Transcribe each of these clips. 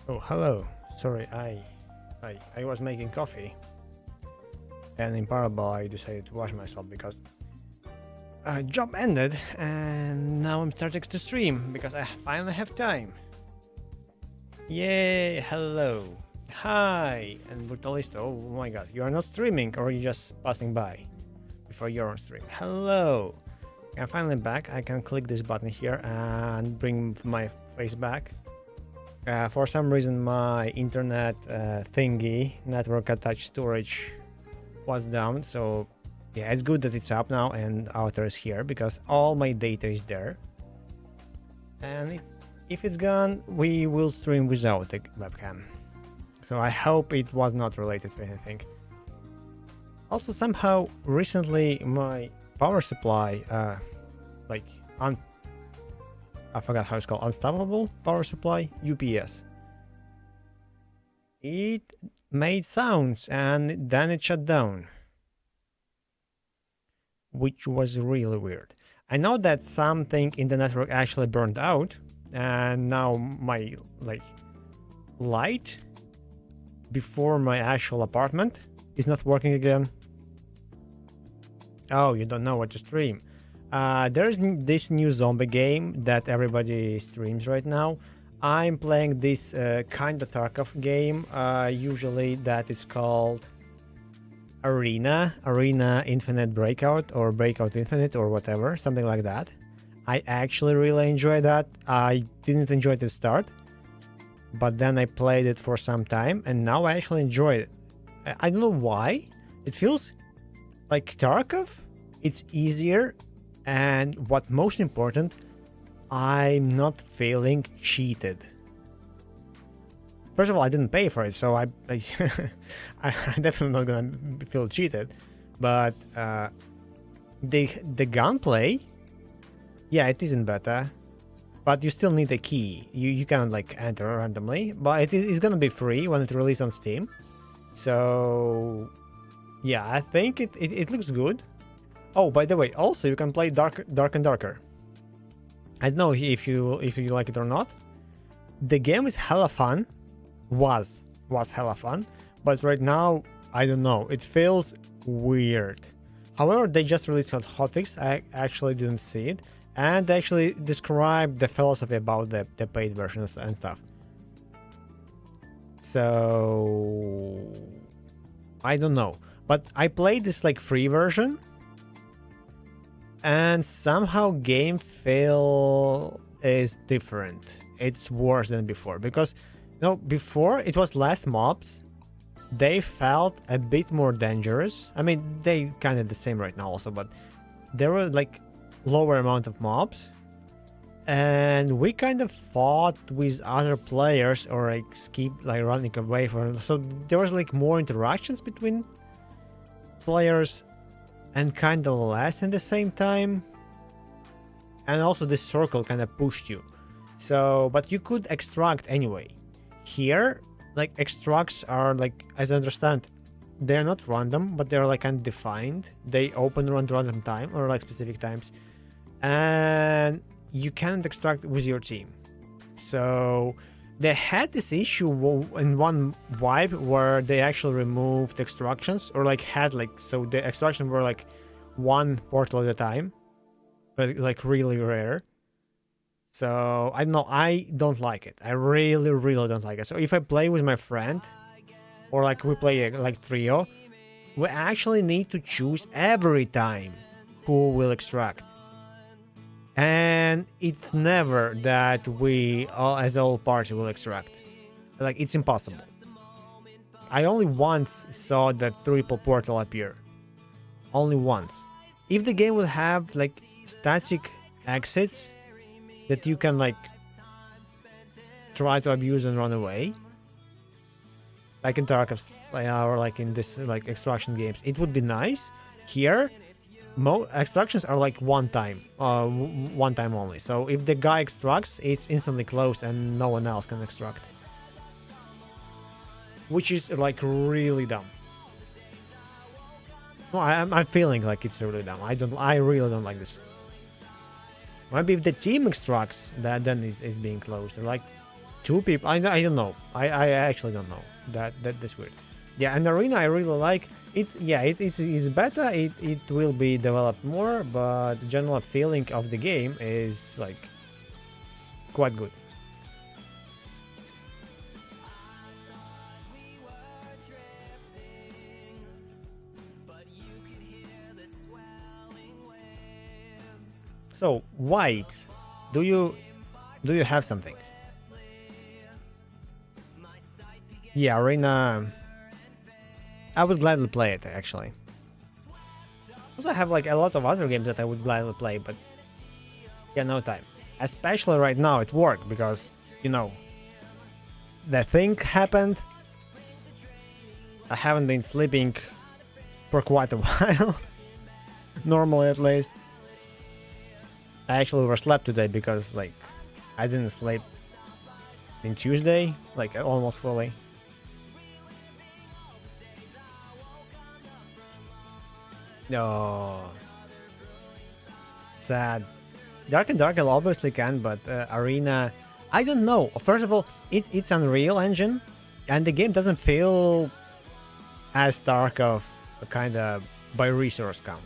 Oh, hello. Sorry, I was making coffee, and in parallel I decided to wash myself because job ended, and now I'm starting to stream because I finally have time. Yay! Hello, hi, and Brutalisto. Oh my God, you are not streaming, or are you just passing by before you're on stream? Hello. I'm finally back. I can click this button here and bring my face back. For some reason, my internet thingy, network attached storage, was down. So, yeah, it's good that it's up now and Outer is here because all my data is there. And if it's gone, we will stream without the webcam. So I hope it was not related to anything. Also, somehow recently my power supply, I forgot how it's called, unstoppable power supply, UPS. It made sounds and then it shut down, which was really weird. I know that something in the network actually burned out, and now my light before my actual apartment is not working again. Oh, you don't know what to stream. There's this new zombie game that everybody streams right now. I'm playing this kind of Tarkov game, usually that is called Arena Infinite Breakout, or Breakout Infinite, or whatever, something like that. I actually really enjoy that. I didn't enjoy it at the start, but then I played it for some time, and now I actually enjoy it. I don't know why. It feels like Tarkov. It's easier. And what most important, I'm not feeling cheated. First of all, I didn't pay for it, so I'm definitely not gonna feel cheated. But the gunplay, yeah, it isn't better, but you still need a key. You can't enter randomly, but it's gonna be free when it releases on Steam. So yeah, I think it looks good. Oh, by the way, also you can play Dark and Darker. I don't know if you like it or not. The game is hella fun. Was hella fun, but right now I don't know. It feels weird. However, they just released a hotfix. I actually didn't see it, and they actually described the philosophy about the paid versions and stuff. So I don't know, but I played this free version. And somehow game feel is different. It's worse than before because before it was less mobs. They felt a bit more dangerous. I mean, they kind of the same right now also, but there were lower amount of mobs, and we kind of fought with other players or skip running away from. So there was more interactions between players. And kind of less at the same time. And also this circle kind of pushed you. So, but you could extract anyway. Here, extracts are as I understand, they're not random, but they're kind of defined. They open around random time or specific times. And you can't extract with your team. So they had this issue in one wipe where they actually removed extractions or so the extraction were one portal at a time, but really rare. So I don't know, I don't like it. I really don't like it. So if I play with my friend or we play trio, we actually need to choose every time who will extract. And it's never that we as a whole party will extract. It's impossible. I only once saw that triple portal appear. Only once. If the game will have static exits that you can try to abuse and run away, like in Tarkov or in this extraction games, it would be nice. Here extractions are one time only. So if the guy extracts, it's instantly closed and no one else can extract, which is really dumb. No, I'm feeling it's really dumb. I really don't like this. Maybe if the team extracts, that then it's being closed. Or 2 people. I don't know. I actually don't know. That's weird. Yeah, and Arena I really like it. Yeah, it's better. It will be developed more, but the general feeling of the game is like quite good. So vibes, do you have something? Yeah, Arena. I would gladly play it actually. Also, I have like a lot of other games that I would gladly play, but yeah, no time. Especially right now at work because you know the thing happened. I haven't been sleeping for quite a while. Normally, at least. I actually overslept today because like I didn't sleep in Tuesday, like almost fully. No, sad. Dark and Dark obviously can, but Arena, I don't know. First of all, it's Unreal Engine, and the game doesn't feel as dark of a kind of by resource count.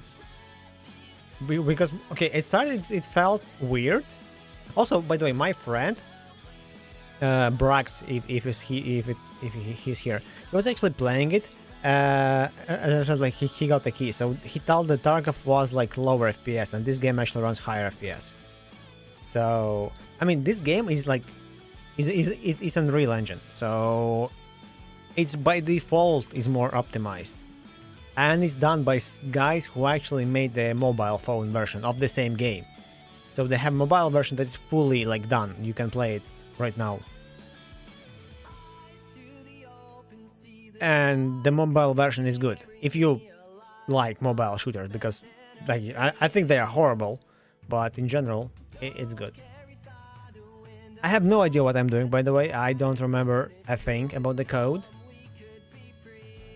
Because okay, it started. It felt weird. Also, by the way, my friend Brax, if he's here, he was actually playing it. As I said, like he got the key, so he thought the Tarkov was like lower FPS, and this game actually runs higher FPS. So I mean, this game is like it's Unreal Engine, so it's by default is more optimized, and it's done by guys who actually made the mobile phone version of the same game. So they have mobile version that is fully like done. You can play it right now. And the mobile version is good if you like mobile shooters, because like I think they are horrible, but in general it's good. I have no idea what I'm doing, by the way. I don't remember a thing about the code.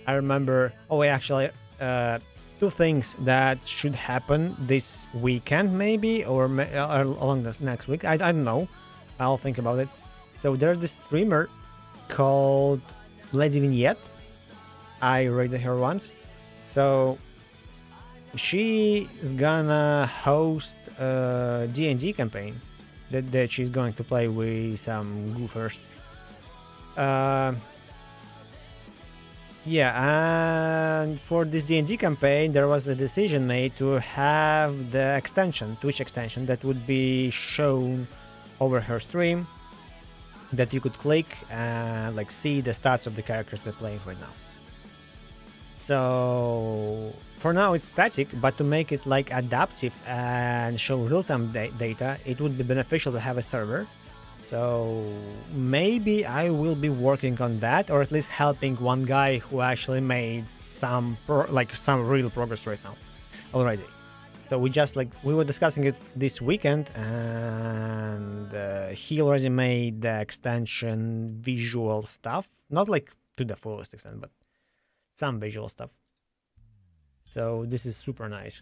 I remember actually 2 things that should happen this weekend maybe, or along the next week. I don't know. I'll think about it. So there's this streamer called Lady Vignette. I rated her once. So she is gonna host a D&D campaign that she's going to play with some goofers. Yeah, and for this D&D campaign, there was a decision made to have the extension, Twitch extension, that would be shown over her stream, that you could click and like see the stats of the characters they're playing right now. So for now it's static, but to make it like adaptive and show real-time data, it would be beneficial to have a server. So maybe I will be working on that, or at least helping one guy who actually made some real progress right now already. So we were discussing it this weekend, and he already made the extension visual stuff, not like to the fullest extent, but some visual stuff. So this is super nice.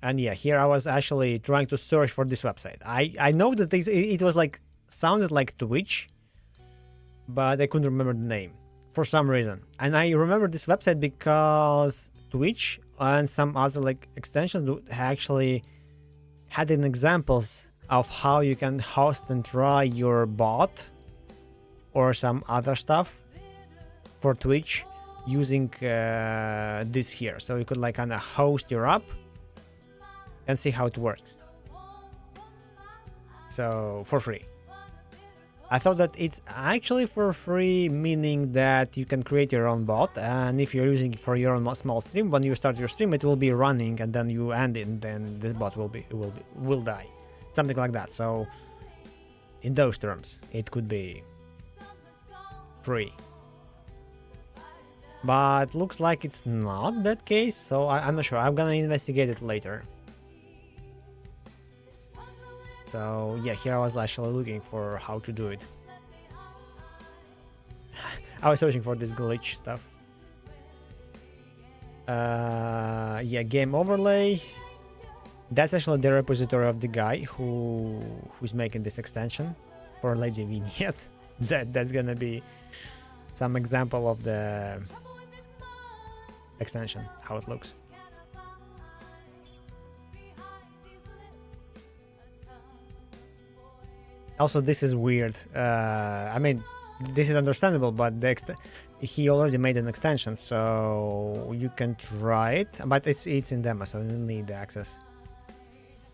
And yeah, here I was actually trying to search for this website. I know that it was like sounded like Twitch, but I couldn't remember the name for some reason. And I remember this website because Twitch and some other like extensions actually had an examples of how you can host and try your bot or some other stuff for Twitch using this here. So you could like kind of host your app and see how it works. So for free. I thought that it's actually for free, meaning that you can create your own bot, and if you're using it for your own small stream, when you start your stream, it will be running, and then you end it, and then this bot will die, something like that. So in those terms, it could be free. But looks like it's not that case, so I'm not sure. I'm gonna investigate it later. So yeah, here I was actually looking for how to do it. I was searching for this glitch stuff. Yeah, game overlay. That's actually the repository of the guy who's making this extension for Lady Vignette. That's gonna be some example of the extension, how it looks. Also, this is weird. I mean, this is understandable, but he already made an extension, so you can try it, but it's in demo, so you need the access.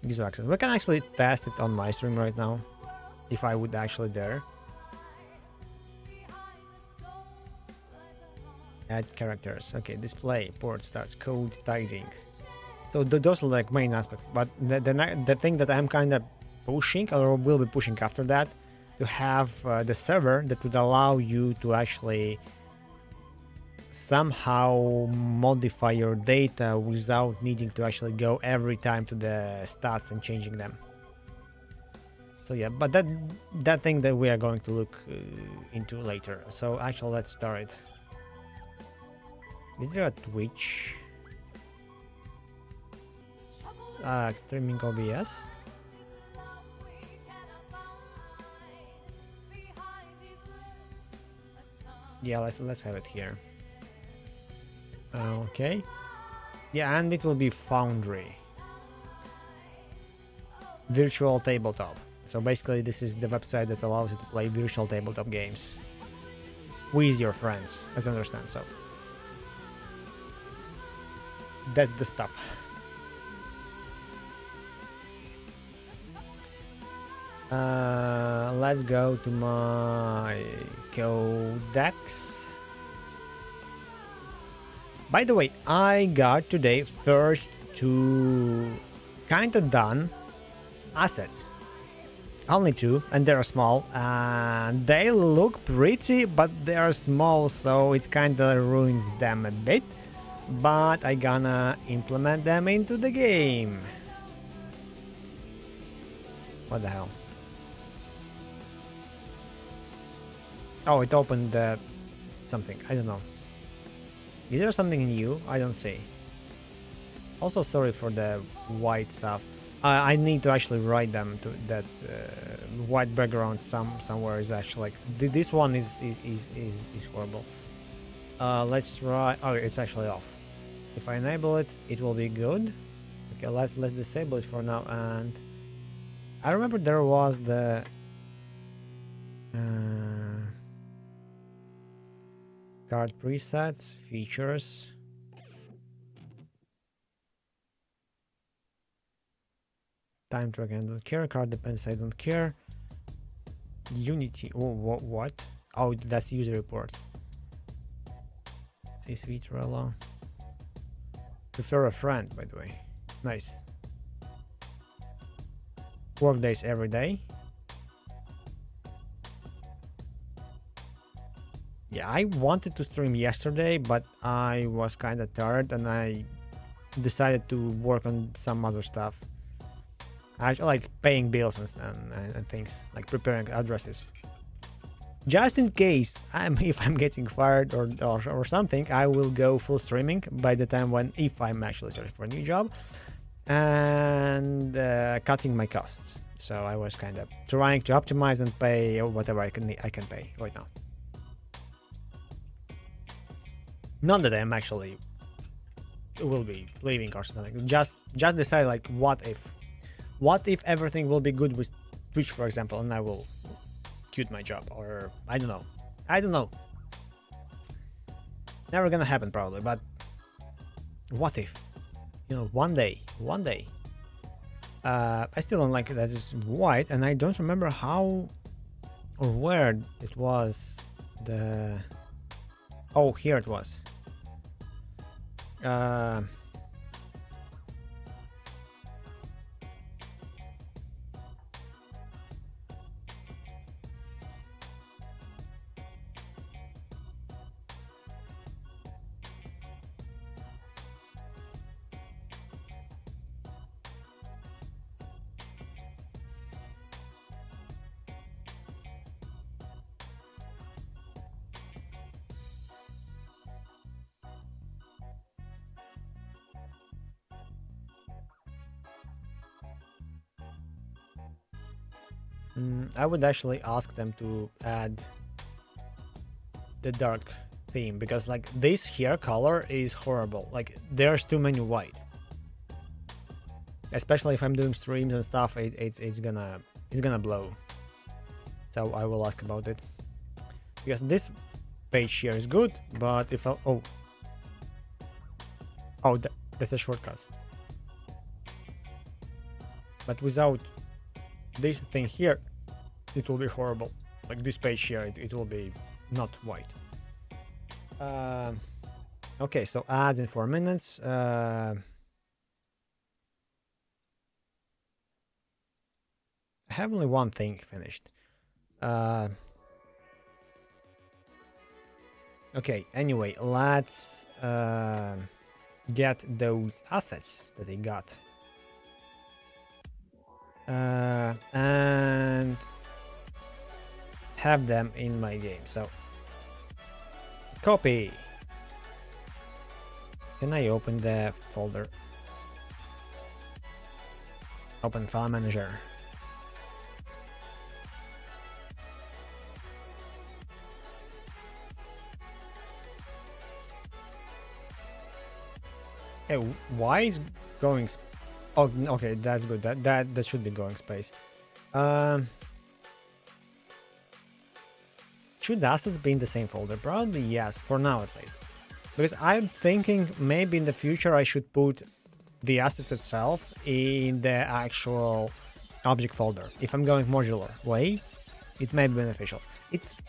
User access. We can actually test it on my stream right now, if I would actually dare. Add characters. Okay, display, port starts, code, tidying. So those are like main aspects, but the thing that I'm kind of pushing, or will be pushing after that, to have the server that would allow you to actually somehow modify your data without needing to actually go every time to the stats and changing them. So yeah, but that thing that we are going to look into later. So actually, let's start. Is there a Twitch? Streaming OBS. Yeah, let's have it here. Okay. Yeah, and it will be Foundry. Virtual tabletop. So basically, this is the website that allows you to play virtual tabletop games with your friends, as I understand. So that's the stuff. Let's go to my codex. By the way, I got today first two kinda done assets. Only two, and they're small, and they look pretty, but they are small, so it kinda ruins them a bit. But I gonna implement them into the game. What the hell? Oh, it opened something. I don't know. Is there something new? I don't see. Also, sorry for the white stuff. I need to actually write them to that white background. Somewhere is actually like this one is horrible. Let's try. Oh, it's actually off. If I enable it, it will be good. Okay, let's disable it for now. And I remember there was the card presets, features. Time track, I don't care. Card depends, I don't care. Unity. Oh, what? Oh, that's user reports. CSV Trello. Prefer a friend, by the way. Nice. Work days every day. Yeah, I wanted to stream yesterday, but I was kind of tired and I decided to work on some other stuff. I like paying bills and things, like preparing addresses. Just in case if I'm getting fired or something, I will go full streaming by the time if I'm actually searching for a new job, and cutting my costs. So I was kind of trying to optimize and pay whatever I can pay right now. Not that I'm actually will be leaving or something. Just decide like what if everything will be good with Twitch, for example, and I will quit my job, or I don't know. Never gonna happen probably, but what if, one day. I still don't like it that it's white, and I don't remember how or where it was. Oh, here it was. I would actually ask them to add the dark theme, because like this here color is horrible. Like there's too many white. Especially if I'm doing streams and stuff, it's gonna blow. So I will ask about it. Because this page here is good, but if I that's a shortcut. But without this thing here, it will be horrible. Like this page here, it will be not white. Okay, so ads in 4 minutes. I have only one thing finished. Okay, anyway, let's get those assets that they got. And have them in my game. So copy. Can I open the folder? Open file manager. Hey, why is going? Oh, okay, that's good. That should be going space. Should assets be in the same folder? Probably yes, for now at least. Because I'm thinking maybe in the future I should put the asset itself in the actual object folder. If I'm going modular way, it may be beneficial. It's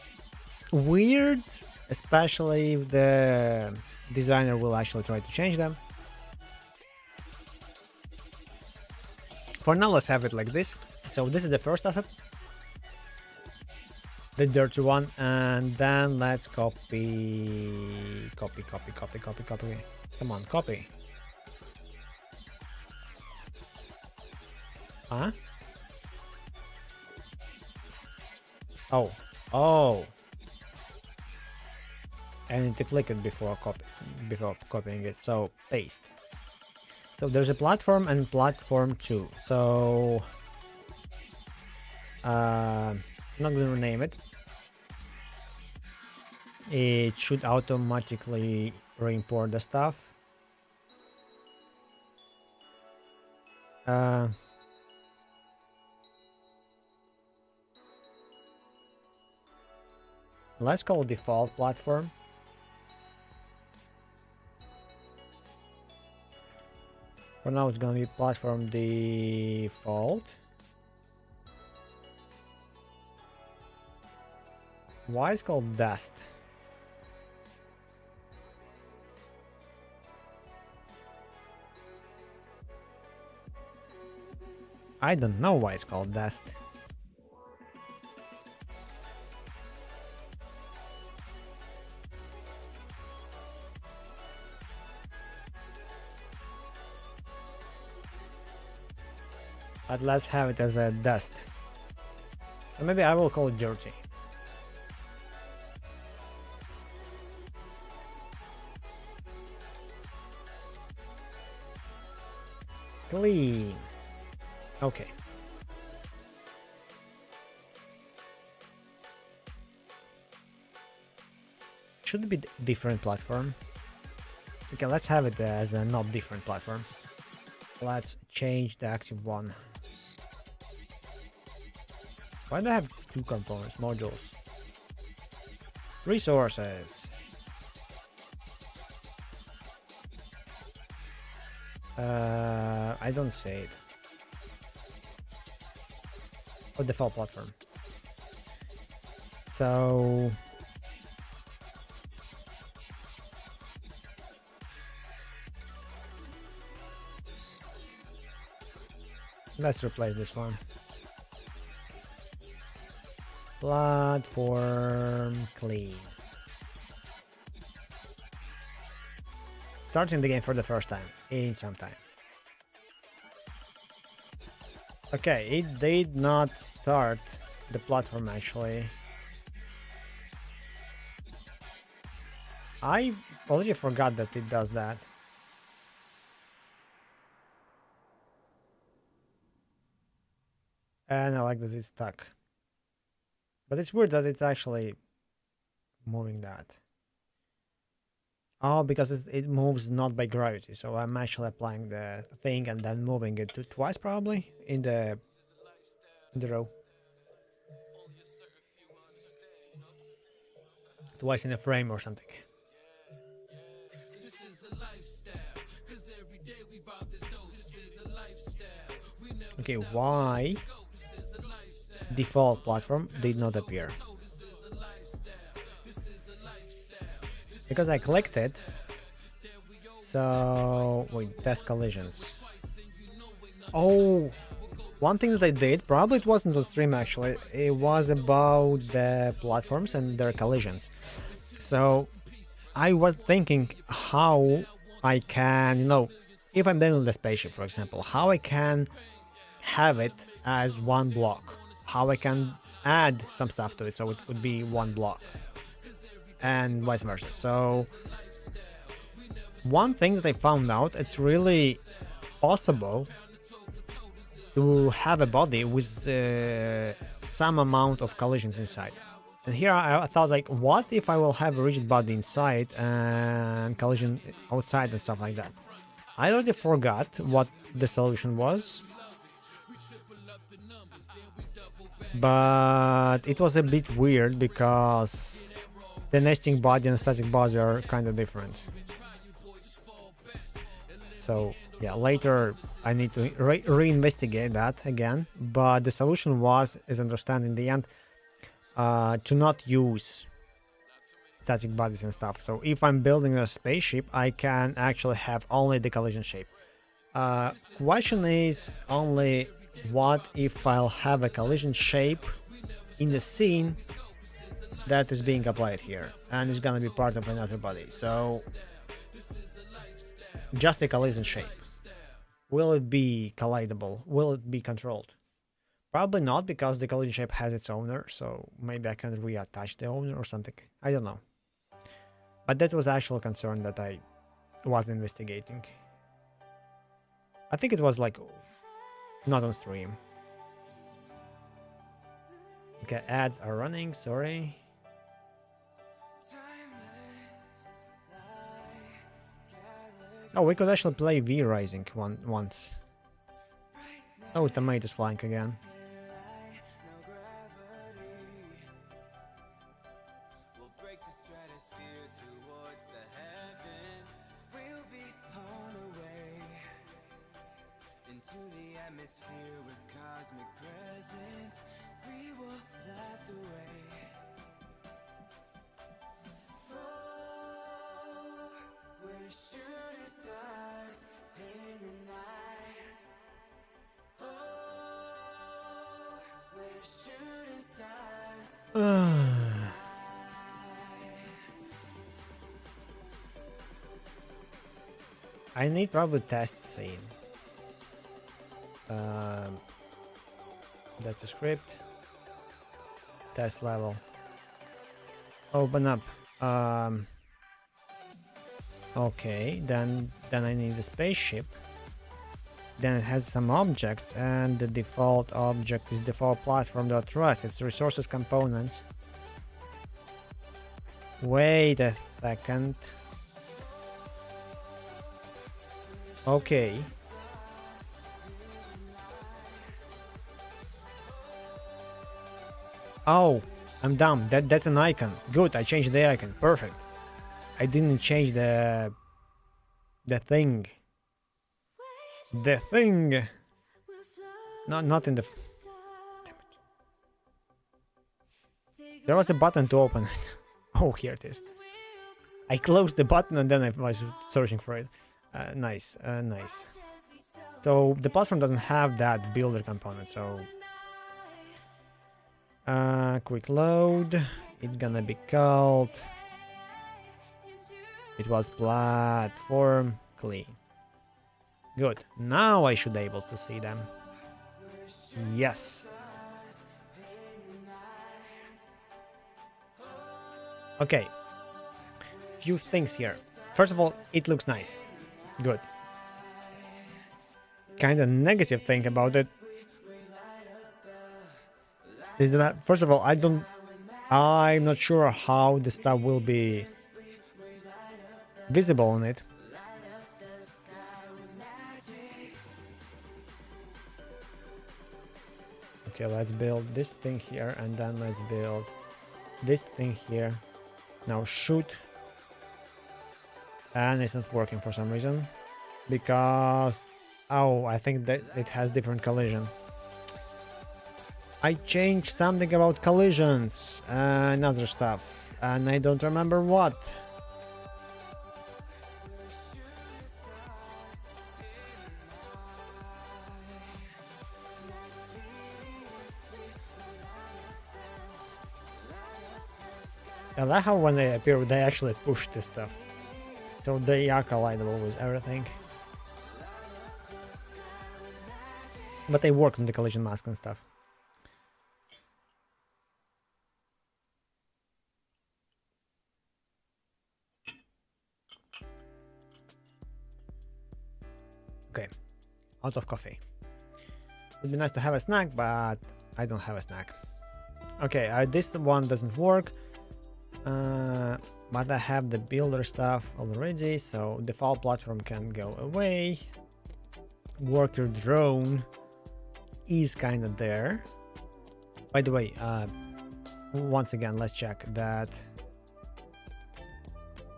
weird, especially if the designer will actually try to change them. For now, let's have it like this. So this is the first asset, the dirty one, and then let's copy. Come on, copy. Huh? Oh. I need to click it before copying it. So paste. So there's a platform and platform 2. So I'm not going to rename it. It should automatically re-import the stuff. Let's call it default platform. For now, it's gonna be platform default. Why is it called dust? I don't know why it's called dust. But let's have it as a dust. Or maybe I will call it dirty. Clean. Okay. Should it be different platform? Okay, let's have it as a not different platform. Let's change the active one. Why do I have two components? Modules. Resources. I don't see it. Oh, default platform. So let's replace this one. Platform clean. Starting the game for the first time in some time. Okay, it did not start the platform actually. I already forgot that it does that. And I like that it's stuck. But it's weird that it's actually moving that. Oh, because it moves not by gravity. So I'm actually applying the thing and then moving it twice probably in the row. Twice in a frame or something. Okay, why default platform did not appear? Because I clicked it. So wait, test collisions. Oh, one thing that I did, probably it wasn't on stream actually, it was about the platforms and their collisions. So I was thinking how I can, if I'm building the spaceship, for example, how I can have it as one block, how I can add some stuff to it so it would be one block, and vice versa. So one thing that I found out, it's really possible to have a body with some amount of collisions inside. And here I thought, like, what if I will have a rigid body inside and collision outside and stuff like that? I already forgot what the solution was, but it was a bit weird because the nesting body and static body are kind of different. So yeah, later I need to reinvestigate that again, but the solution was, as I understand in the end, to not use static bodies and stuff. So if I'm building a spaceship, I can actually have only the collision shape. Question is only, what if I'll have a collision shape in the scene that is being applied here and is gonna be part of another body? So just a collision shape. Will it be collidable? Will it be controlled? Probably not, because the collision shape has its owner, so maybe I can reattach the owner or something. I don't know. But that was actual concern that I was investigating. I think it was like not on stream. Okay, ads are running, sorry. Oh, we could actually play V-Rising once. Oh, tomato is flying again. I need probably test scene. That's a script. Test level. Open up. Okay, then I need a spaceship. Then it has some objects, and the default object is default platform.rust. It's resources components. Wait a second. Okay. Oh, I'm dumb. That's an icon. Good, I changed the icon. Perfect. I didn't change the thing. The thing. Not in the. Damn it. There was a button to open it. Oh, here it is. I closed the button and then I was searching for it. Nice, nice. So the platform doesn't have that builder component, so quick load. It's gonna be called. It was platform clean. Good. Now I should be able to see them. Yes. Okay. Few things here. First of all, it looks nice. Good. Kind of negative thing about it. is that, first of all, I'm not sure how the stuff will be visible on it. Okay, let's build this thing here, and then let's build this thing here. Now shoot. And it's not working for some reason. Because... oh, I think that it has different collision. I changed something about collisions and other stuff. And I don't remember what. I like how when they appear, they actually push this stuff. So they are collidable with everything. But they work on the collision mask and stuff. Okay, out of coffee. Would be nice to have a snack, but I don't have a snack. Okay, this one doesn't work. But I have the builder stuff already, so default platform can go away. Worker drone is kind of there. By the way, once again, let's check that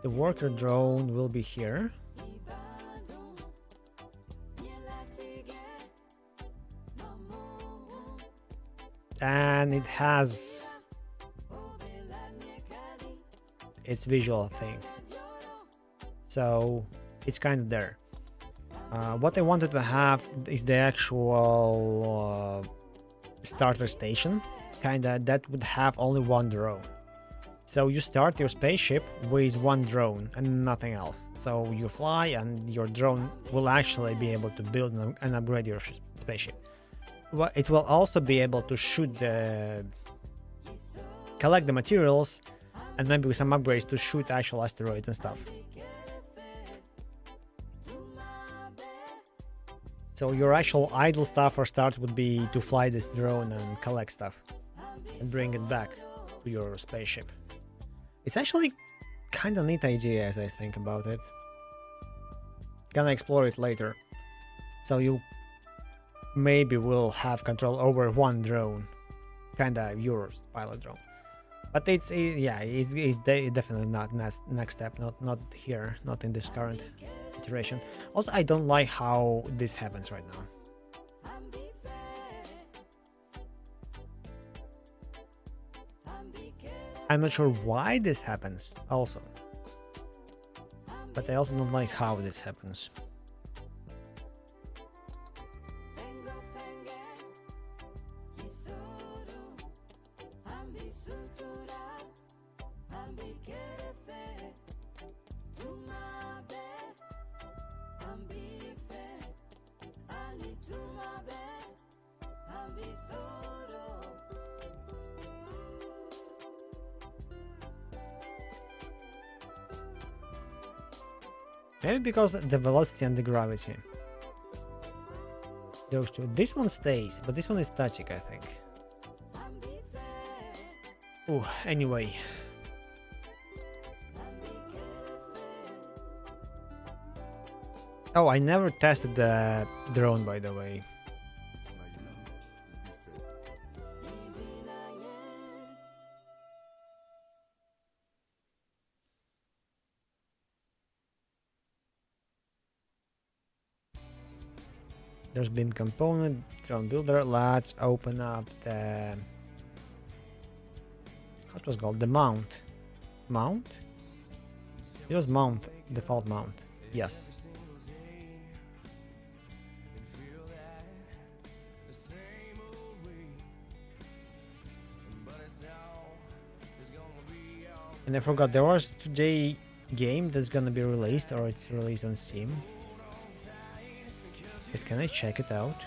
the worker drone will be here. And it has its visual thing, so it's kind of there. What I wanted to have is the actual starter station, kinda, that would have only one drone. So you start your spaceship with one drone and nothing else. So you fly and your drone will actually be able to build and upgrade your spaceship. It will also be able to shoot collect the materials, and maybe with some upgrades to shoot actual asteroids and stuff. So your actual idle stuff or start would be to fly this drone and collect stuff and bring it back to your spaceship. It's actually kind of neat idea as I think about it. Gonna explore it later. So you maybe will have control over one drone, kinda your pilot drone. But it's definitely not next step, not here, not in this current iteration. Also, I don't like how this happens right now. I'm not sure why this happens also, but I also don't like how this happens. Maybe because the velocity and the gravity. Those two. This one stays, but this one is static, I think. Oh, anyway. Oh, I never tested the drone, by the way. There's beam component, drone builder. Let's open up the... how it was called? The mount. Mount? It was mount, default mount. Yes. And I forgot, there was today game that's gonna be released, or it's released on Steam. But can I check it out?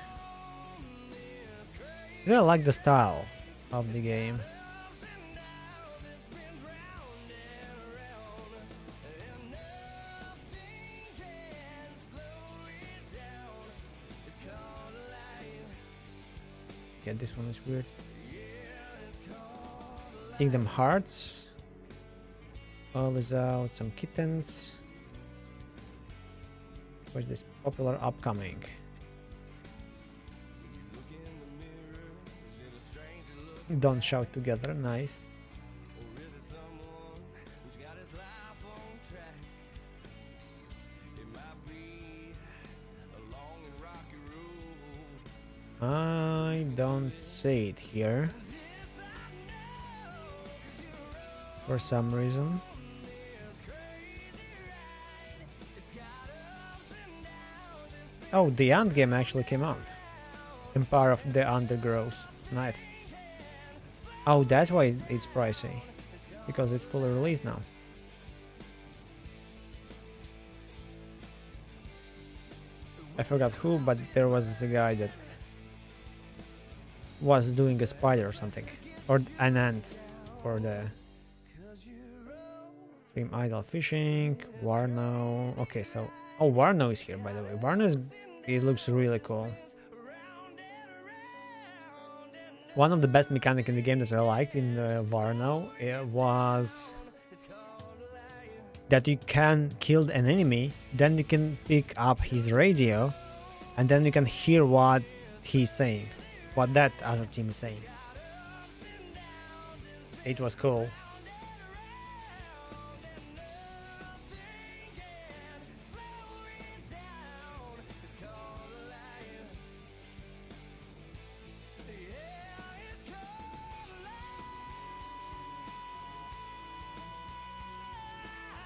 I like the style of the game. Yeah, this one is weird. Kingdom Hearts. All is out. Some kittens. What's this popular upcoming? Don't shout together. Nice. I don't see it here for some reason. Oh, the Ant game actually came out. Empire of the Undergrowth. Nice. Oh, that's why it's pricey. Because it's fully released now. I forgot who, but there was a guy that was doing a spider or something. Or an ant for the stream. Idle Fishing, Warno. Okay, so Warno is here, by the way. Warno is, it looks really cool. One of the best mechanics in the game that I liked in Warno was that you can kill an enemy, then you can pick up his radio, and then you can hear what he's saying, what that other team is saying. It was cool.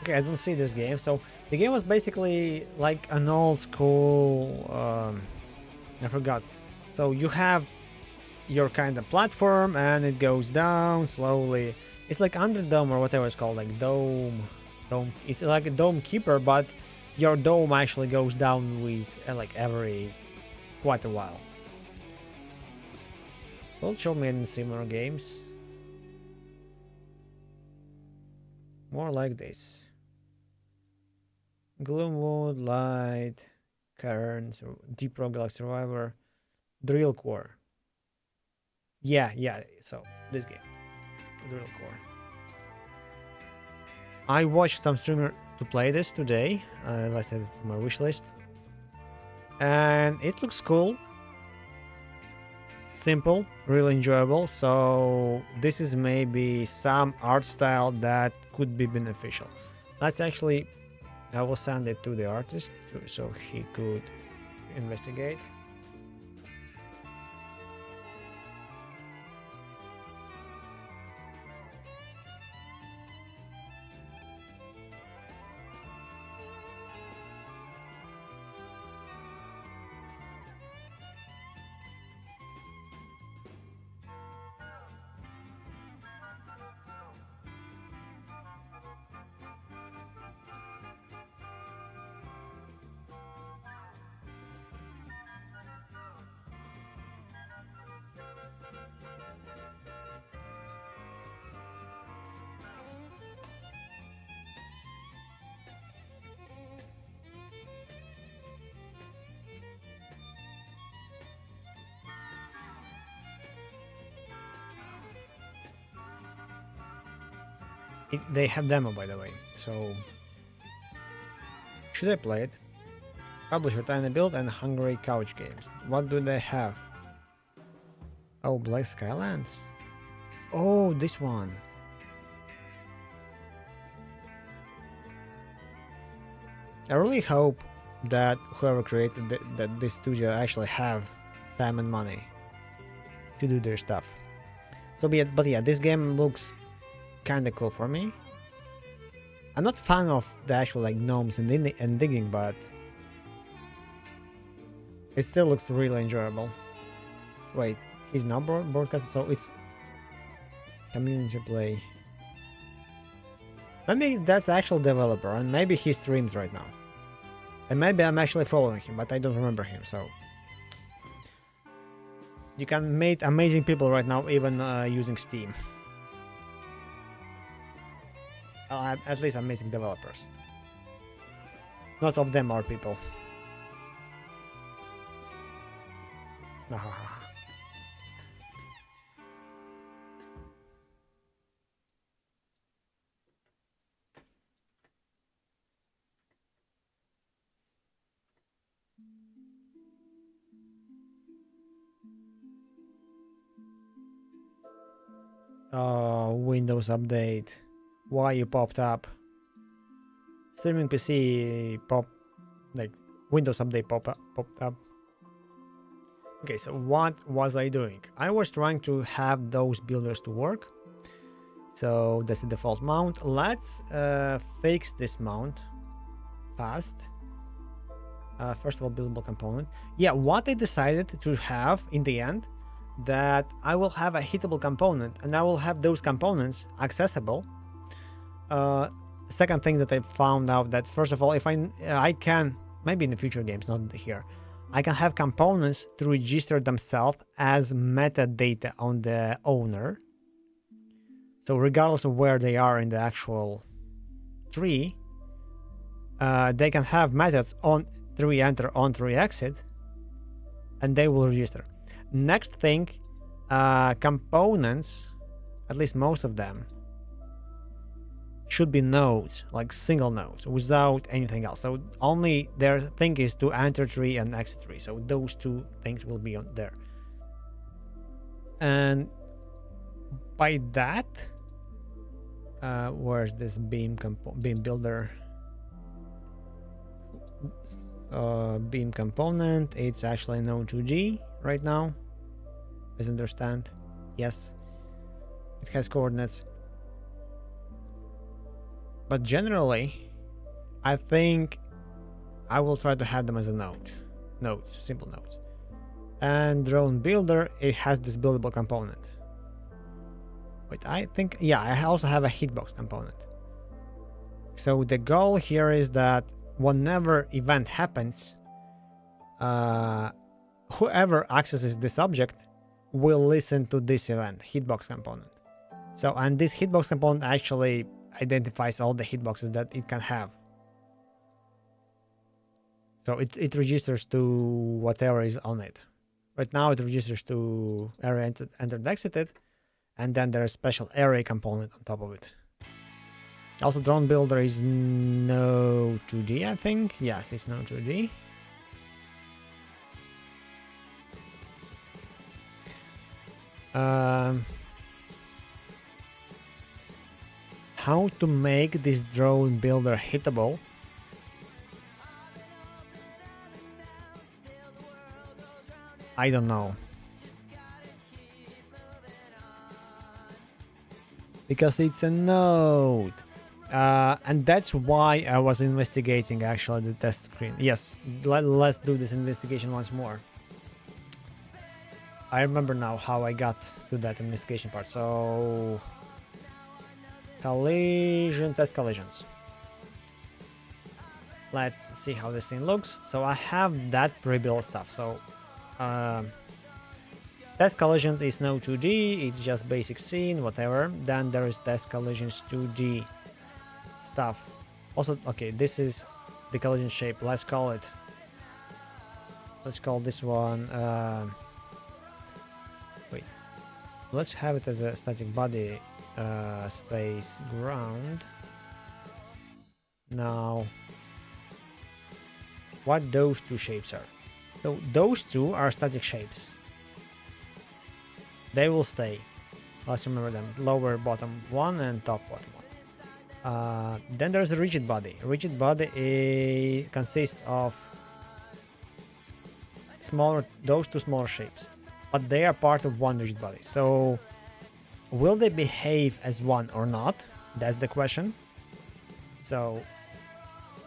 Okay, I don't see this game. So the game was basically like an old school. I forgot. So you have your kind of platform, and it goes down slowly. It's like Underdome or whatever it's called, like Dome. It's like a Dome Keeper, but your dome actually goes down with like every quite a while. Well, show me in similar games. More like this. Gloomwood, Light, Cairn, Deep Rock Galaxy Survivor, Drill Core. Yeah, so this game, Drill Core. I watched some streamer to play this today, like I said, for my wish list. And it looks cool. Simple, really enjoyable. So this is maybe some art style that could be beneficial. Let's actually, I will send it to the artist so he could investigate. They have demo, by the way, so should I play it? Publisher Tiny Build and Hungry Couch Games. What do they have? Oh, Black Skylands. Oh, this one. I really hope that whoever created that this studio actually have time and money to do their stuff. So but yeah, this game looks kind of cool for me. I'm not fan of the actual like gnomes and digging, but it still looks really enjoyable. Wait, he's not broadcasting, so it's community play. Maybe that's actual developer, and maybe he streams right now. And maybe I'm actually following him, but I don't remember him, so you can meet amazing people right now, even using Steam. At least amazing developers. Not of them are people. Windows update. Why you popped up? Streaming PC like Windows update popped up. Okay, so what was I doing? I was trying to have those builders to work. So that's the default mount. Let's fix this mount fast. First of all, buildable component. Yeah, what I decided to have in the end, that I will have a hittable component and I will have those components accessible. Second thing that I found out, that first of all, if I can, maybe in the future games, not here, I can have components to register themselves as metadata on the owner. So regardless of where they are in the actual tree, they can have methods on tree enter, on tree exit, and they will register. Next thing, components, at least most of them, should be nodes, like single nodes, without anything else. So only their thing is to enter tree and exit tree. So those two things will be on there. And by that, where's this beam builder? Beam component, it's actually node 2G right now, as I understand. Yes, it has coordinates. But generally, I think I will try to have them as a nodes, simple nodes. And drone builder, it has this buildable component. Wait, I think, yeah, I also have a hitbox component. So the goal here is that whenever event happens, whoever accesses this object will listen to this event, hitbox component. So, and this hitbox component actually identifies all the hitboxes that it can have. So it registers to whatever is on it. Right now it registers to area entered exited, and then there's a special array component on top of it. Also, drone builder is no 2D, I think. Yes, it's no 2D. How to make this drone builder hittable? I don't know. Because it's a node. And that's why I was investigating actually the test screen. Yes, let's do this investigation once more. I remember now how I got to that investigation part. So collision, test collisions. Let's see how this thing looks. So I have that pre-built stuff. So test collisions is no 2D, it's just basic scene, whatever. Then there is test collisions 2D stuff. Also, okay, this is the collision shape. Let's call this one wait, let's have it as a static body space ground. Now, what those two shapes are? So those two are static shapes. They will stay. Let's remember them. Lower bottom one and top bottom one. Then there's a rigid body. Rigid body consists of those two smaller shapes, but they are part of one rigid body. So will they behave as one or not? That's the question. So,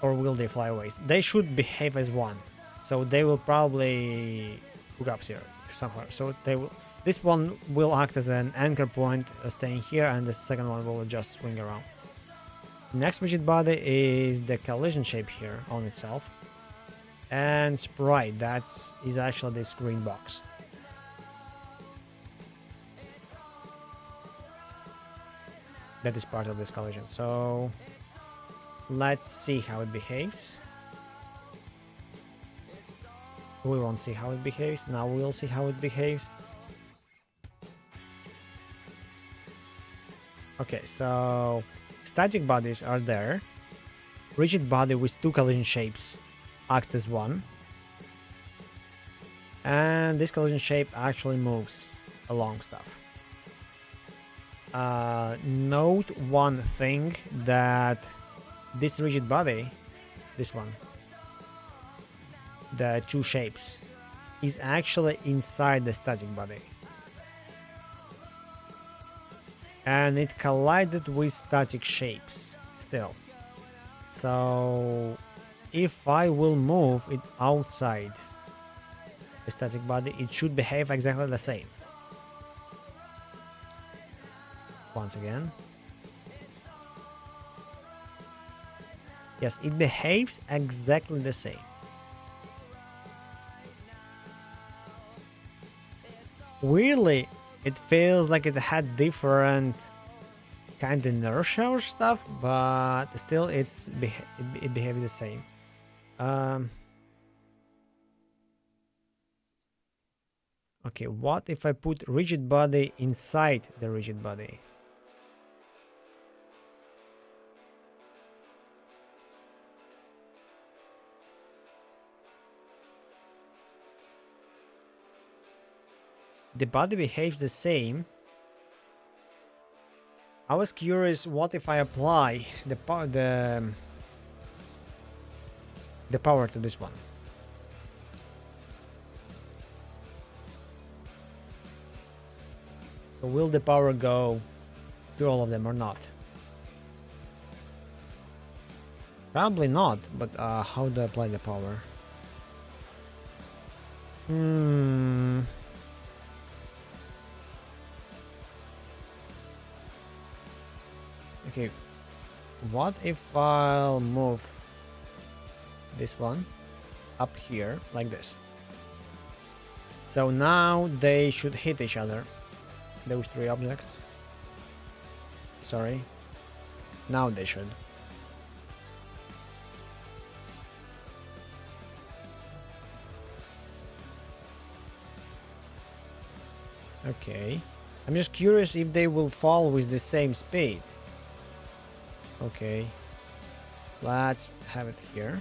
or will they fly away? They should behave as one. So they will probably hook up here somewhere. So they will. This one will act as an anchor point, staying here, and the second one will just swing around. Next rigid body is the collision shape here on itself, and sprite, that is actually this green box. That is part of this collision. So let's see how it behaves. We won't see how it behaves. Now we'll see how it behaves. Okay, so static bodies are there. Rigid body with two collision shapes acts as one. And this collision shape actually moves along stuff. Note one thing, that this rigid body, this one, the two shapes, is actually inside the static body. And it collided with static shapes still. So if I will move it outside the static body, it should behave exactly the same. Once again. Yes, it behaves exactly the same. Weirdly, it feels like it had different kind of inertia or stuff, but still it behaves the same. Okay, what if I put rigid body inside the rigid body? The body behaves the same. I was curious, what if I apply the power to this one? So will the power go to all of them or not? Probably not, but how do I apply the power? Okay, what if I'll move this one up here like this? So now they should hit each other, those three objects. Sorry, now they should. Okay, I'm just curious if they will fall with the same speed. Okay, let's have it here.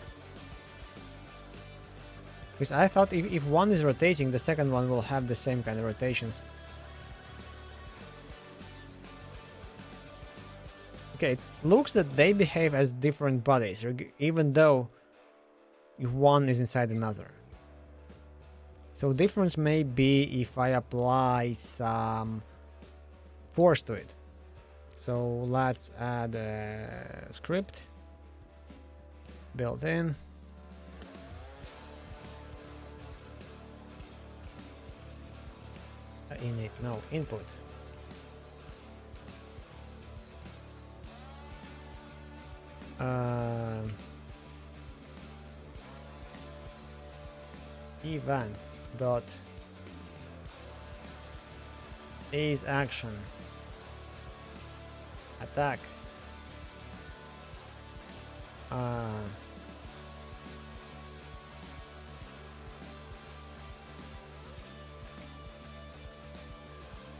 Because I thought if one is rotating, the second one will have the same kind of rotations. Okay, it looks that they behave as different bodies, even though one is inside another. So difference may be if I apply some force to it. So let's add a script built in. Init, no, input. Event dot is action attack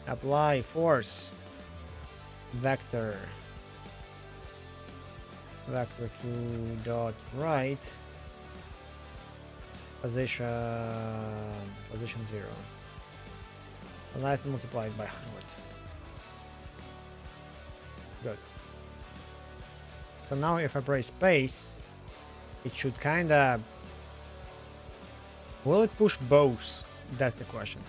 apply force vector to dot right position 0. And let's multiply it by 100. Good. So now if I press space, it should kinda... Will it push both? That's the question.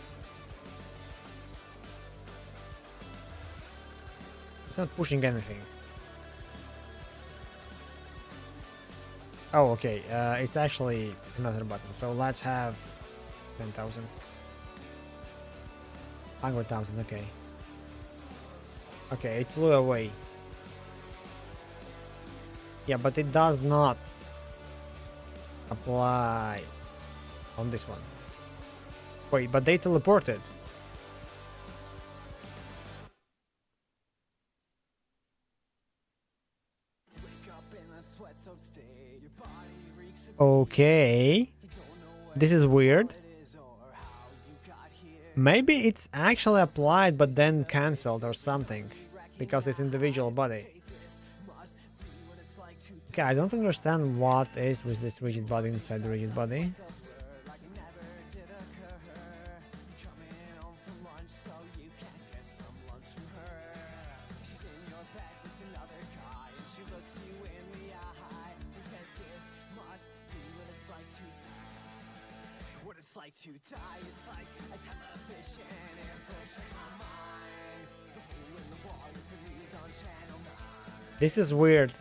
It's not pushing anything. Oh, okay. It's actually another button. So let's have 10,000. 100,000, okay. Okay, it flew away. Yeah, but it does not apply on this one. Wait, but they teleported. Okay. This is weird. Maybe it's actually applied but then cancelled or something, because it's individual body. Okay, I don't understand what is with this rigid body inside the rigid body. This is weird.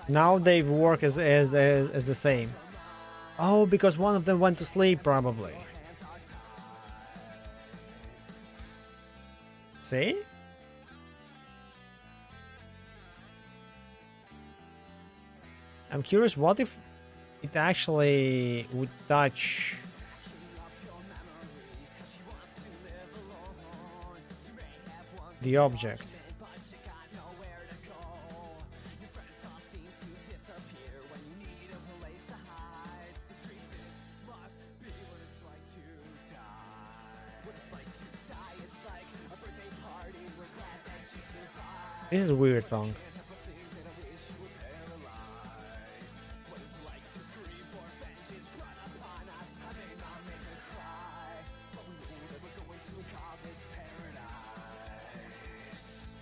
Now they work as the same. Oh, because one of them went to sleep, probably. See? I'm curious, what if it actually would touch the object? This is a weird song.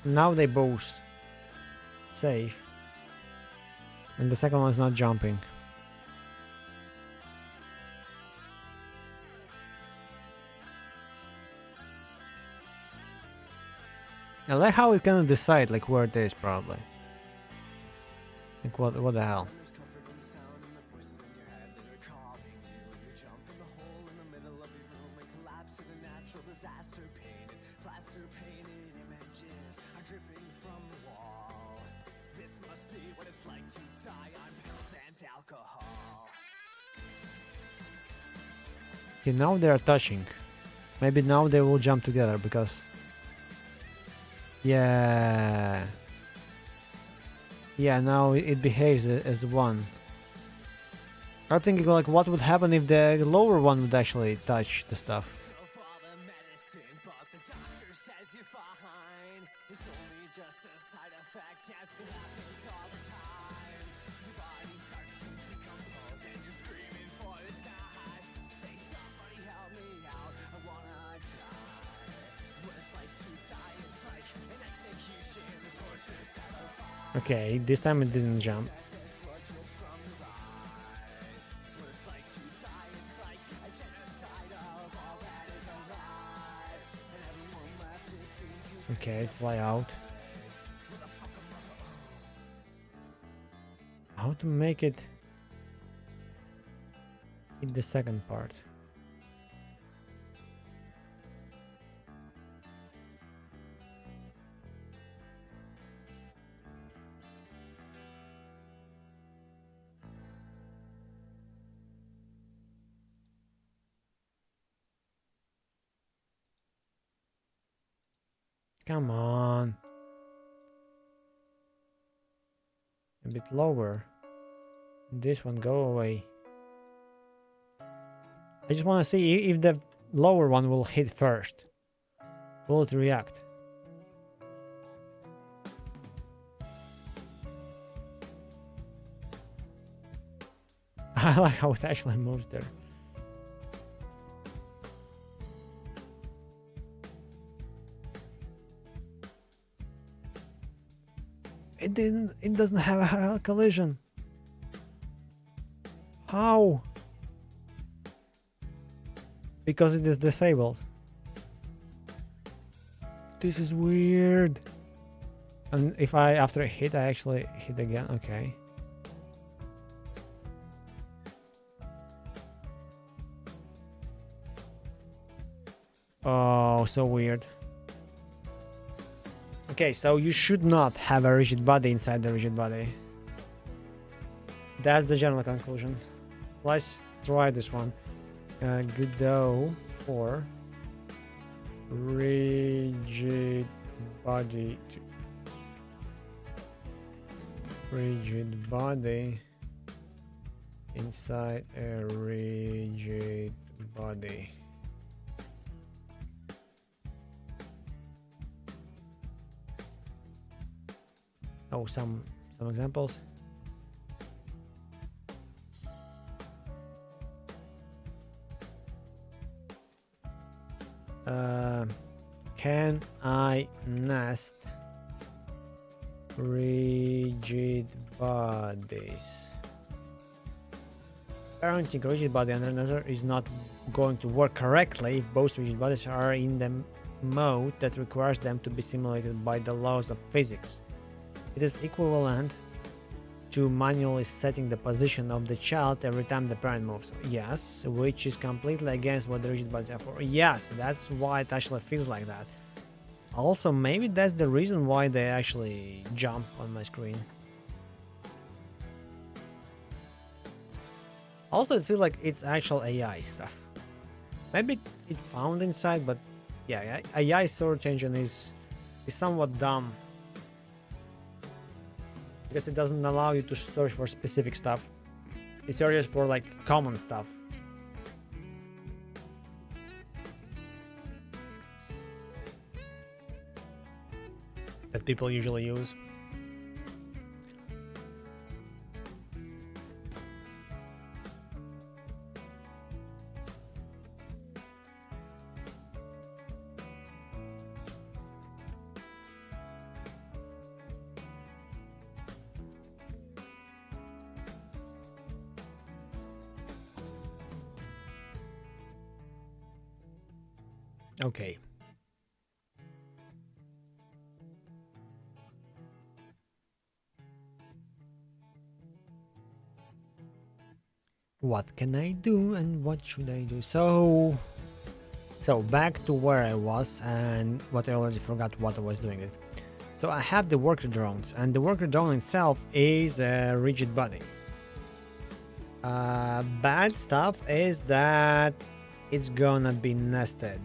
Now they both safe. And the second one is not jumping. I like how it cannot decide like where it is, probably. Like what the hell? Okay, now they are touching. Maybe now they will jump together because... Yeah, now it behaves as one. I'm thinking like what would happen if the lower one would actually touch the stuff. Okay, this time it didn't jump. Okay, fly out. How to make it hit the second part? Come on. A bit lower. This one, go away. I just want to see if the lower one will hit first. Will it react? I like how it actually moves there. It doesn't have a collision. How? Because it is disabled. This is weird. And if after I hit, I actually hit again. Okay. Oh, so weird. Okay, so you should not have a rigid body inside the rigid body. That's the general conclusion. Let's try this one. Go for rigid body. Rigid body inside a rigid body. Oh, some examples. Can I nest rigid bodies Parenting a rigid body and another is not going to work correctly if both rigid bodies are in the mode that requires them to be simulated by the laws of physics. It is equivalent to manually setting the position of the child every time the parent moves. Yes, which is completely against what the rigid bodies are for. Yes, that's why it actually feels like that. Also, maybe that's the reason why they actually jump on my screen. Also, it feels like it's actual AI stuff. Maybe it's found inside, but yeah, AI search engine is somewhat dumb because it doesn't allow you to search for specific stuff. It searches for like common stuff. That people usually use. Okay. What can I do and what should I do? So back to where I was and what I already forgot what I was doing it. So I have the worker drones and the worker drone itself is a rigid body. Bad stuff is that it's gonna be nested.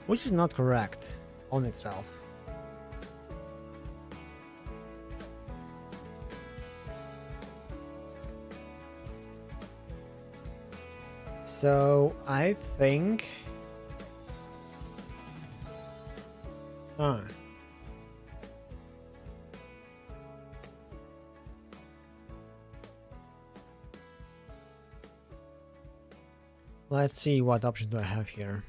Which is not correct on itself. So I think let's see what options do I have here.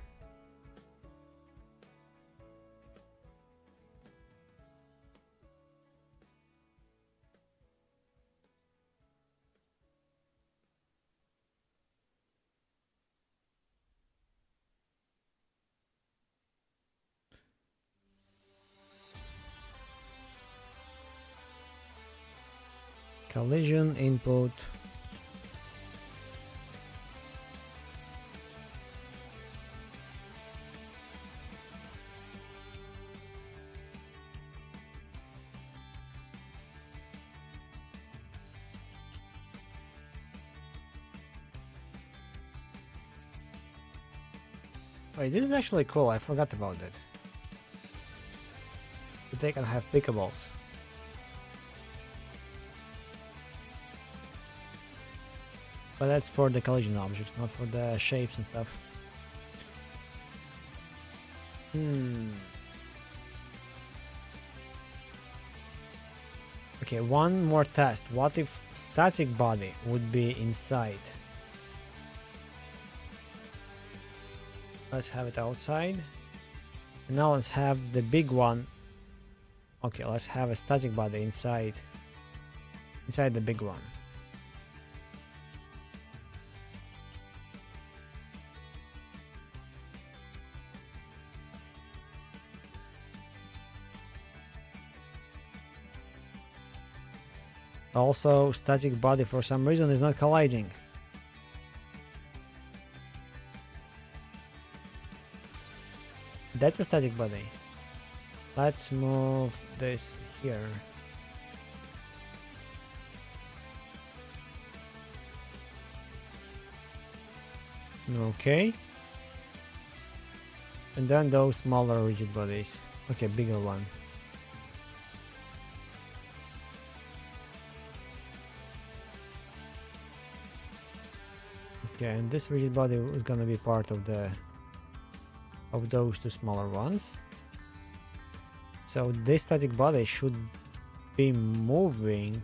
Collision input. Wait, this is actually cool. I forgot about it. They can have pickables. But that's for the collision objects, not for the shapes and stuff. Okay, one more test. What if static body would be inside? Let's have it outside. And now let's have the big one. Okay, let's have a static body inside the big one. Also, static body for some reason is not colliding. That's a static body. Let's move this here. Okay. And then those smaller rigid bodies. Okay, bigger one. Okay, and this rigid body is gonna be part of those two smaller ones. So this static body should be moving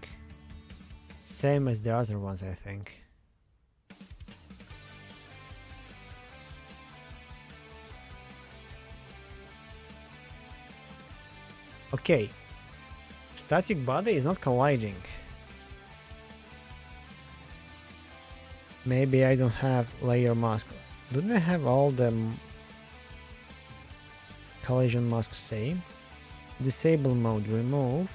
same as the other ones, I think. Okay, static body is not colliding. Maybe I don't have layer mask. Do they have all the collision masks same? Disable mode, remove.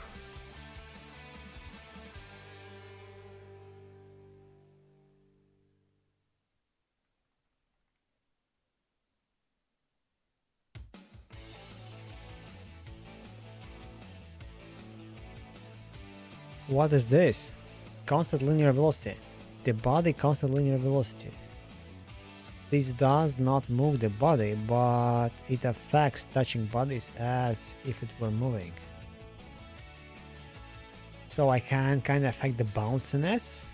What is this? Constant linear velocity. The body constant linear velocity. This does not move the body, but it affects touching bodies as if it were moving. So I can kind of affect the bounciness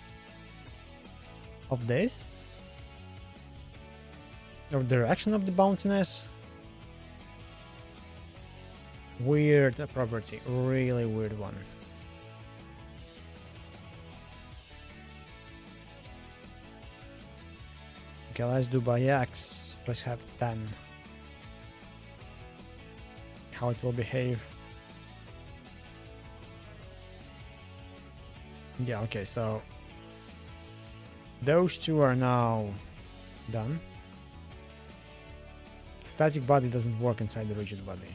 of this, or direction of the bounciness. Weird property, really weird one. Okay, let's do by X. Let's have 10. How it will behave. Yeah, okay, so those two are now done. Static body doesn't work inside the rigid body.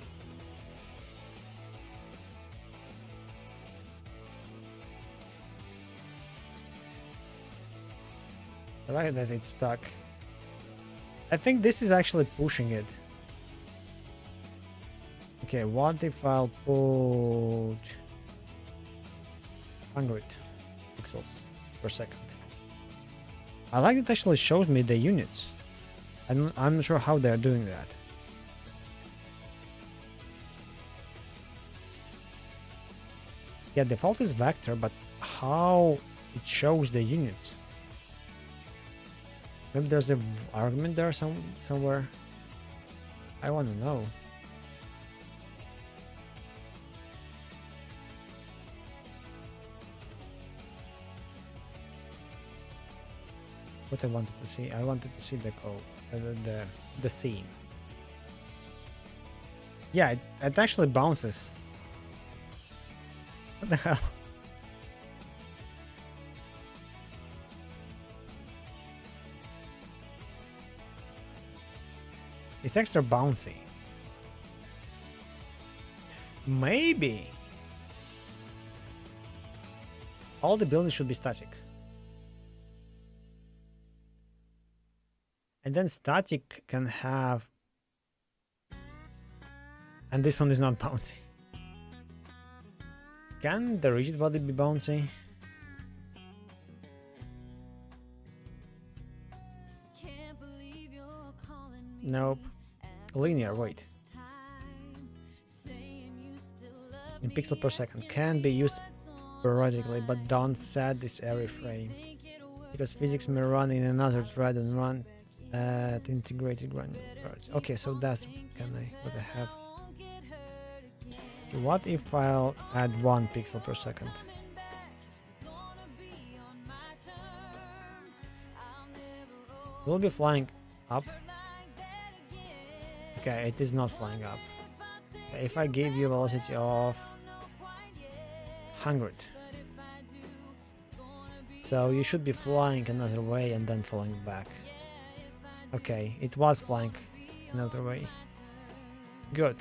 I like that it's stuck. I think this is actually pushing it. Okay, what if I'll put 100 pixels per second? I like it actually shows me the units. I'm not sure how they're doing that. Yeah, default is vector, but how it shows the units? Maybe there's an argument there somewhere. I want to know. What I wanted to see, I wanted to see the code, the scene. Yeah, it actually bounces. What the hell? It's extra bouncy. Maybe all the buildings should be static. And then static can have... And this one is not bouncy. Can the rigid body be bouncy? Nope. Linear, wait. In pixel per second. Can be used periodically, but don't set this every frame. Because physics may run in another thread and run at integrated run. Okay, so that's what I have. What if I'll add 1 pixel per second? Will be flying up. Okay, it is not flying up. If I give you velocity of 100, so you should be flying another way and then falling back. Okay, it was flying another way. Good.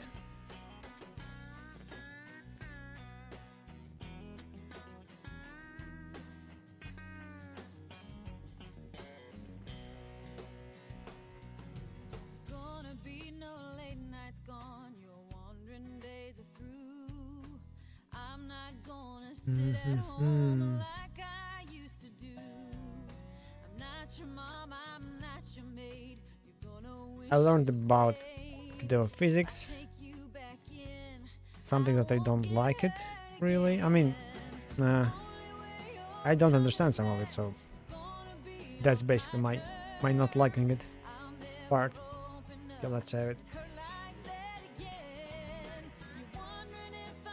I learned about the physics, something that I don't like it, really. I mean, I don't understand some of it, so that's basically my not liking it part. Okay, let's save it.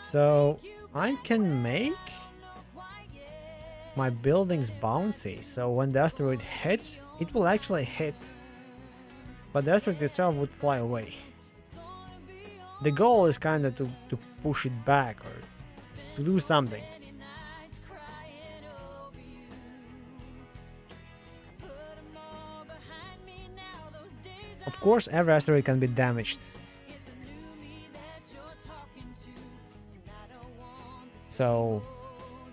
So I can make my buildings bouncy, so when the asteroid hits, it will actually hit, but the asteroid itself would fly away. The goal is kind of to push it back, or to do something. Of course, every asteroid can be damaged. So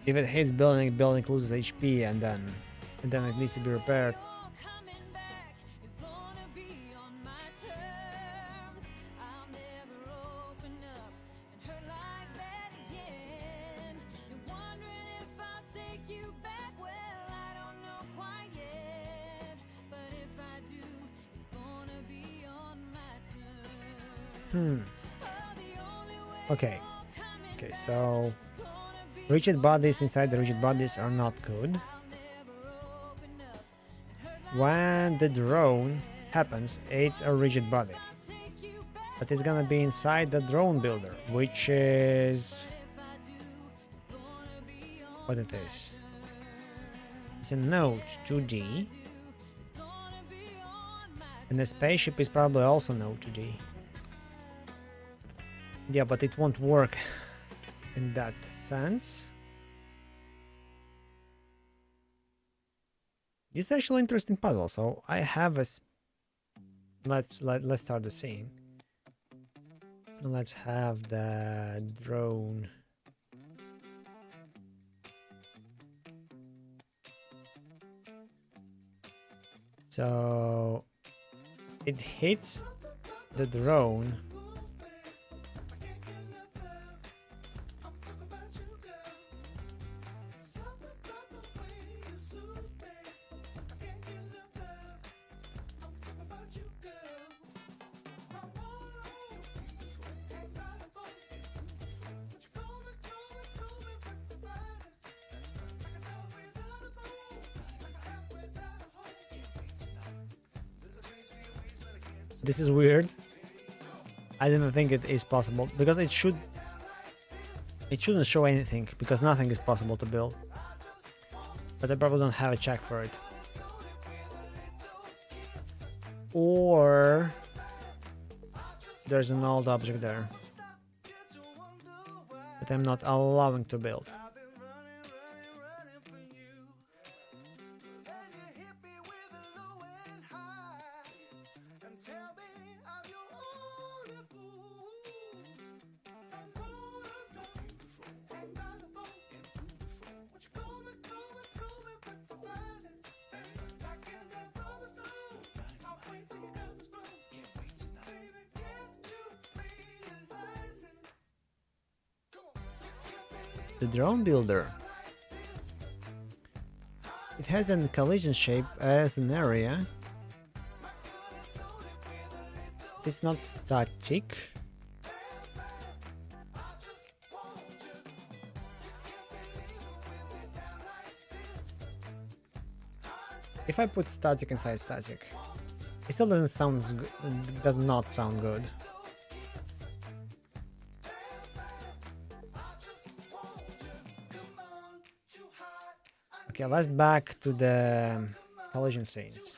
if it hits building, building loses HP, and then it needs to be repaired. Okay, so rigid bodies inside the rigid bodies are not good. When the drone happens, it's a rigid body, but it's gonna be inside the drone builder, which is what it is. It's a node 2D, and the spaceship is probably also node 2D. Yeah, but it won't work in that sense. This is actually an interesting puzzle. So I have a let's start the scene. Let's have the drone. So it hits the drone. This is weird. I didn't think it is possible because it shouldn't show anything because nothing is possible to build. But I probably don't have a check for it. Or there's an old object there that I'm not allowing to build. The drone builder. It has a collision shape as an area. It's not static. If I put static inside static, it still doesn't sound good. Does not sound good. Okay, let's back to the collision scenes.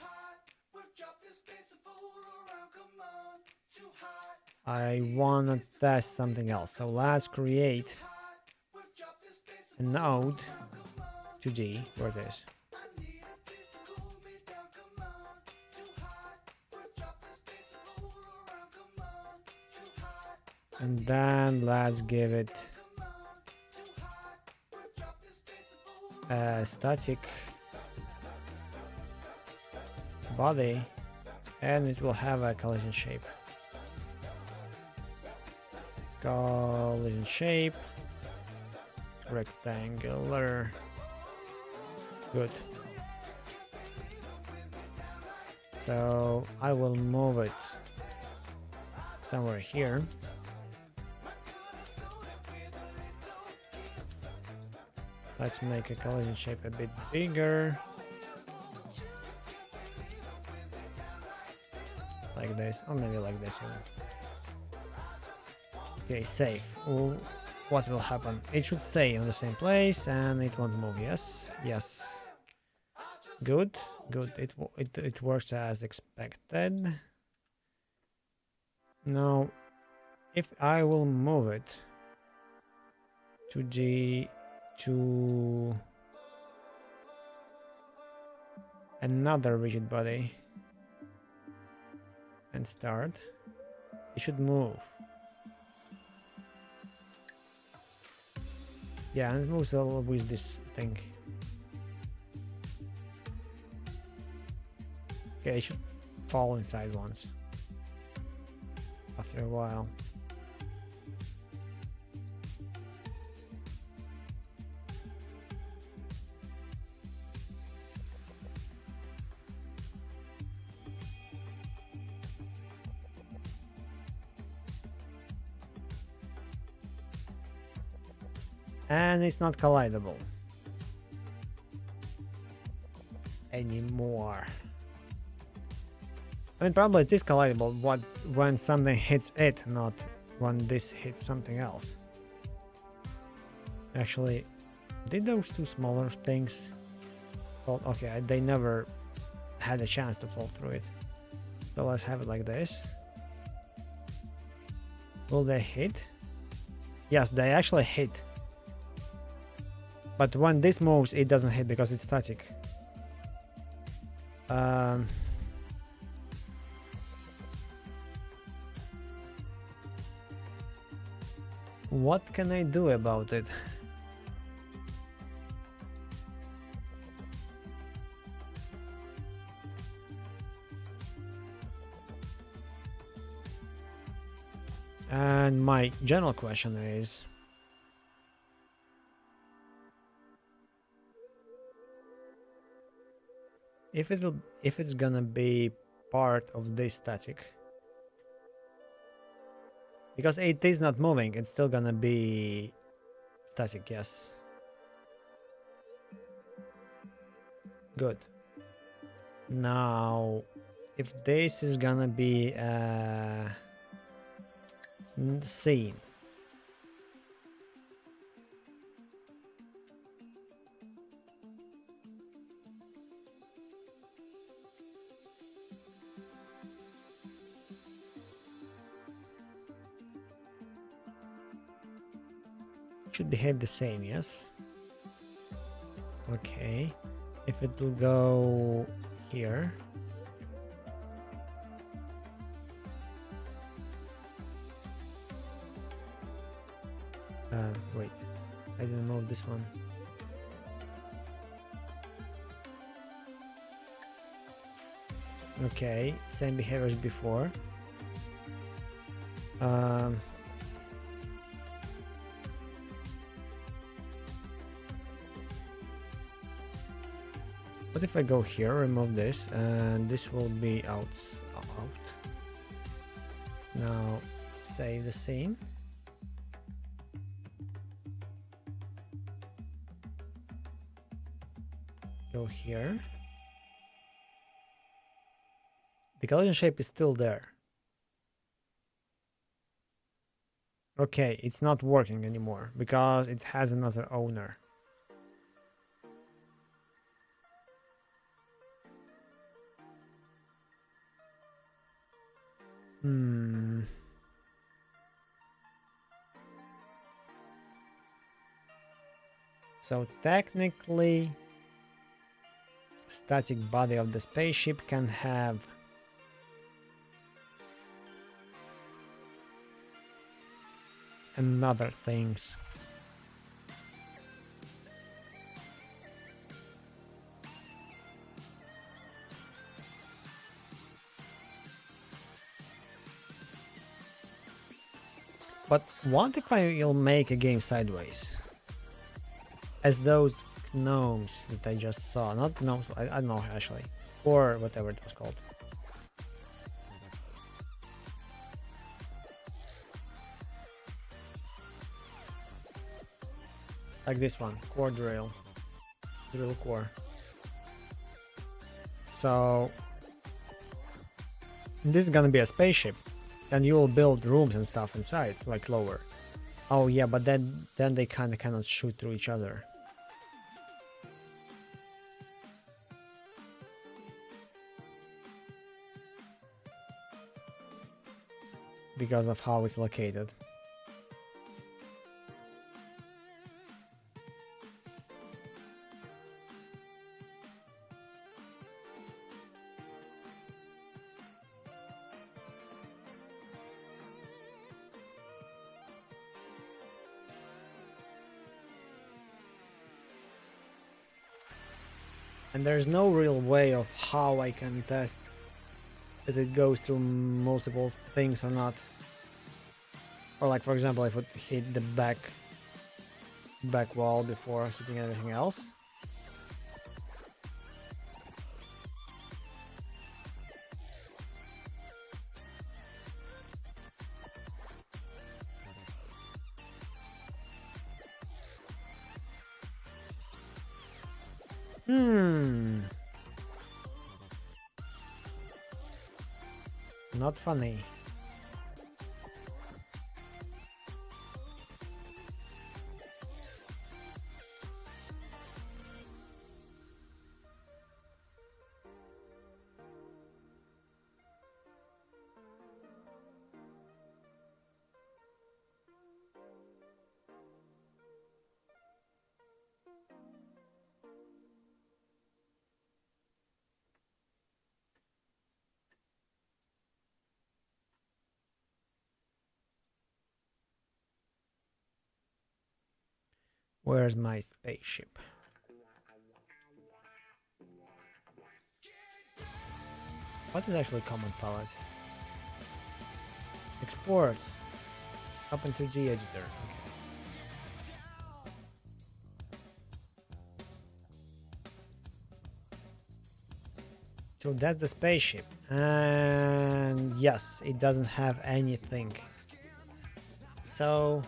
I wanna test something else, so let's create a node 2D, where it is. And then let's give it a static body, and it will have a collision shape. Collision shape, rectangular. Good. So I will move it somewhere here. Let's make a collision shape a bit bigger. Like this, or maybe like this even. Okay, save. What will happen? It should stay on the same place and it won't move. Yes, yes. Good, good. It works as expected. Now, if I will move it 2G to another rigid body and start. It should move. Yeah, and it moves with this thing. Okay, it should fall inside once after a while. And it's not collidable anymore. I mean, probably it is collidable when something hits it, not when this hits something else. Actually, did those two smaller things fall? Okay, they never had a chance to fall through it. So let's have it like this. Will they hit? Yes, they actually hit. But when this moves, it doesn't hit because it's static. What can I do about it? And my general question is, if it's gonna be part of this static, because it is not moving, it's still gonna be static. Yes, good. Now if this is gonna be a scene, should behave the same. Yes, okay. If it will go here, wait, I didn't move this one. Okay, same behavior as before. What if I go here, remove this, and this will be out. Now save the scene. Go here. The collision shape is still there. Okay, it's not working anymore because it has another owner. So technically, static body of the spaceship can have another things. But what if I will make a game sideways? As those gnomes that I just saw. Not gnomes, I don't know actually. Or whatever it was called. Like this one, core drill. Drill core. So this is gonna be a spaceship. And you will build rooms and stuff inside, like lower. Oh yeah, but then they kinda cannot shoot through each other. Because of how it's located. And there's no real way of how I can test that it goes through multiple things or not. Or like, for example, if it hit the back wall before hitting everything else. Not funny. Where's my spaceship? What is actually common palette? Export. Open 3G editor. Okay. So that's the spaceship. And yes, it doesn't have anything. So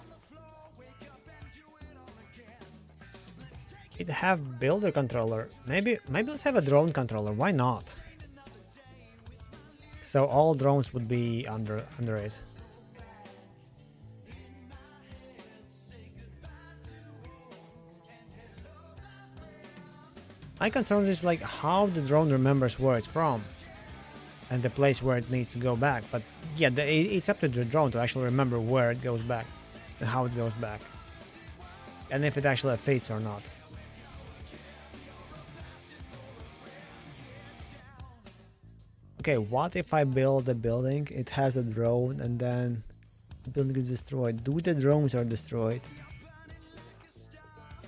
it have builder controller. Maybe let's have a drone controller. Why not? So all drones would be under it. My concern is like how the drone remembers where it's from and the place where it needs to go back. But yeah, it's up to the drone to actually remember where it goes back and how it goes back, and if it actually fits or not. Okay, what if I build a building, it has a drone, and then the building is destroyed? Do the drones are destroyed?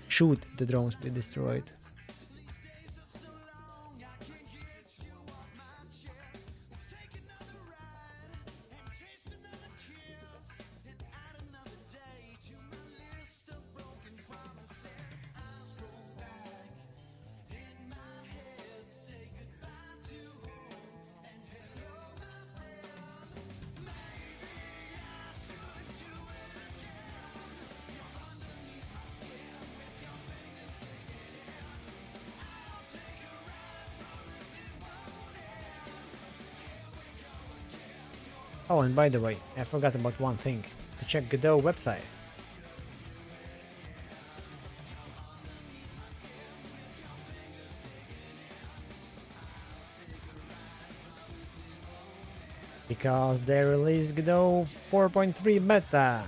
Should the drones be destroyed? Oh, and by the way, I forgot about one thing. To check Godot website. Because they released Godot 4.3 beta.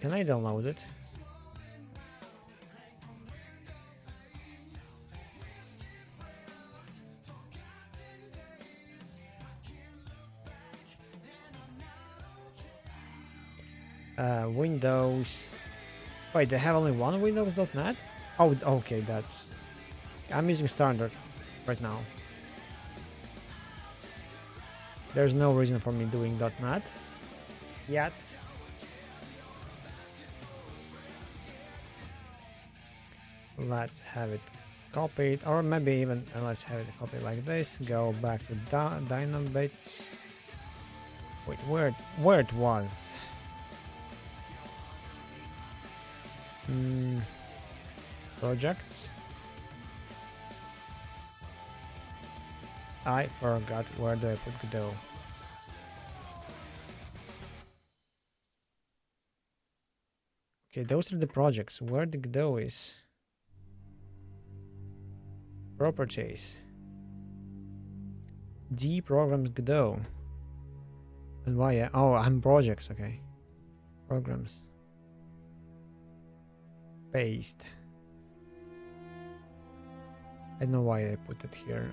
Can I download it? Windows. Wait, they have only one Windows.net? Oh, okay, that's... I'm using standard right now. There's no reason for me doing .net yet. Let's have it copied, or maybe even let's have it copied like this. Go back to Dynambits. Wait, where it was? Projects. I forgot where do I put Godot. Okay, those are the projects. Where the Godot is? Properties. D programs Godot. And why? Oh, I'm projects. Okay, programs. Paste. I don't know why I put it here.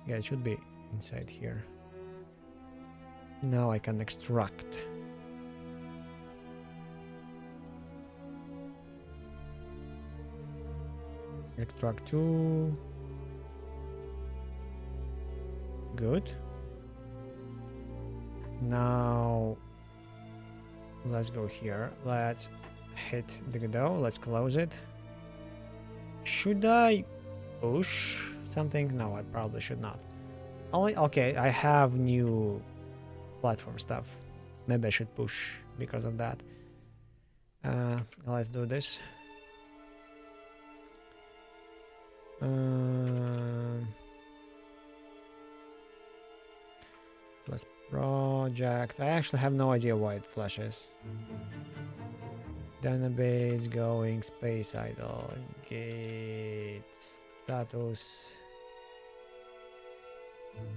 Yeah, it should be inside here. Now I can extract. Extract 2. Good. Now let's go here. Let's hit the Godot. Let's close it. Should I push something? No, I probably should not. Only okay, I have new platform stuff. Maybe I should push because of that. Let's do this. Plus project. I actually have no idea why it flashes. Database going, space idle, gate, status.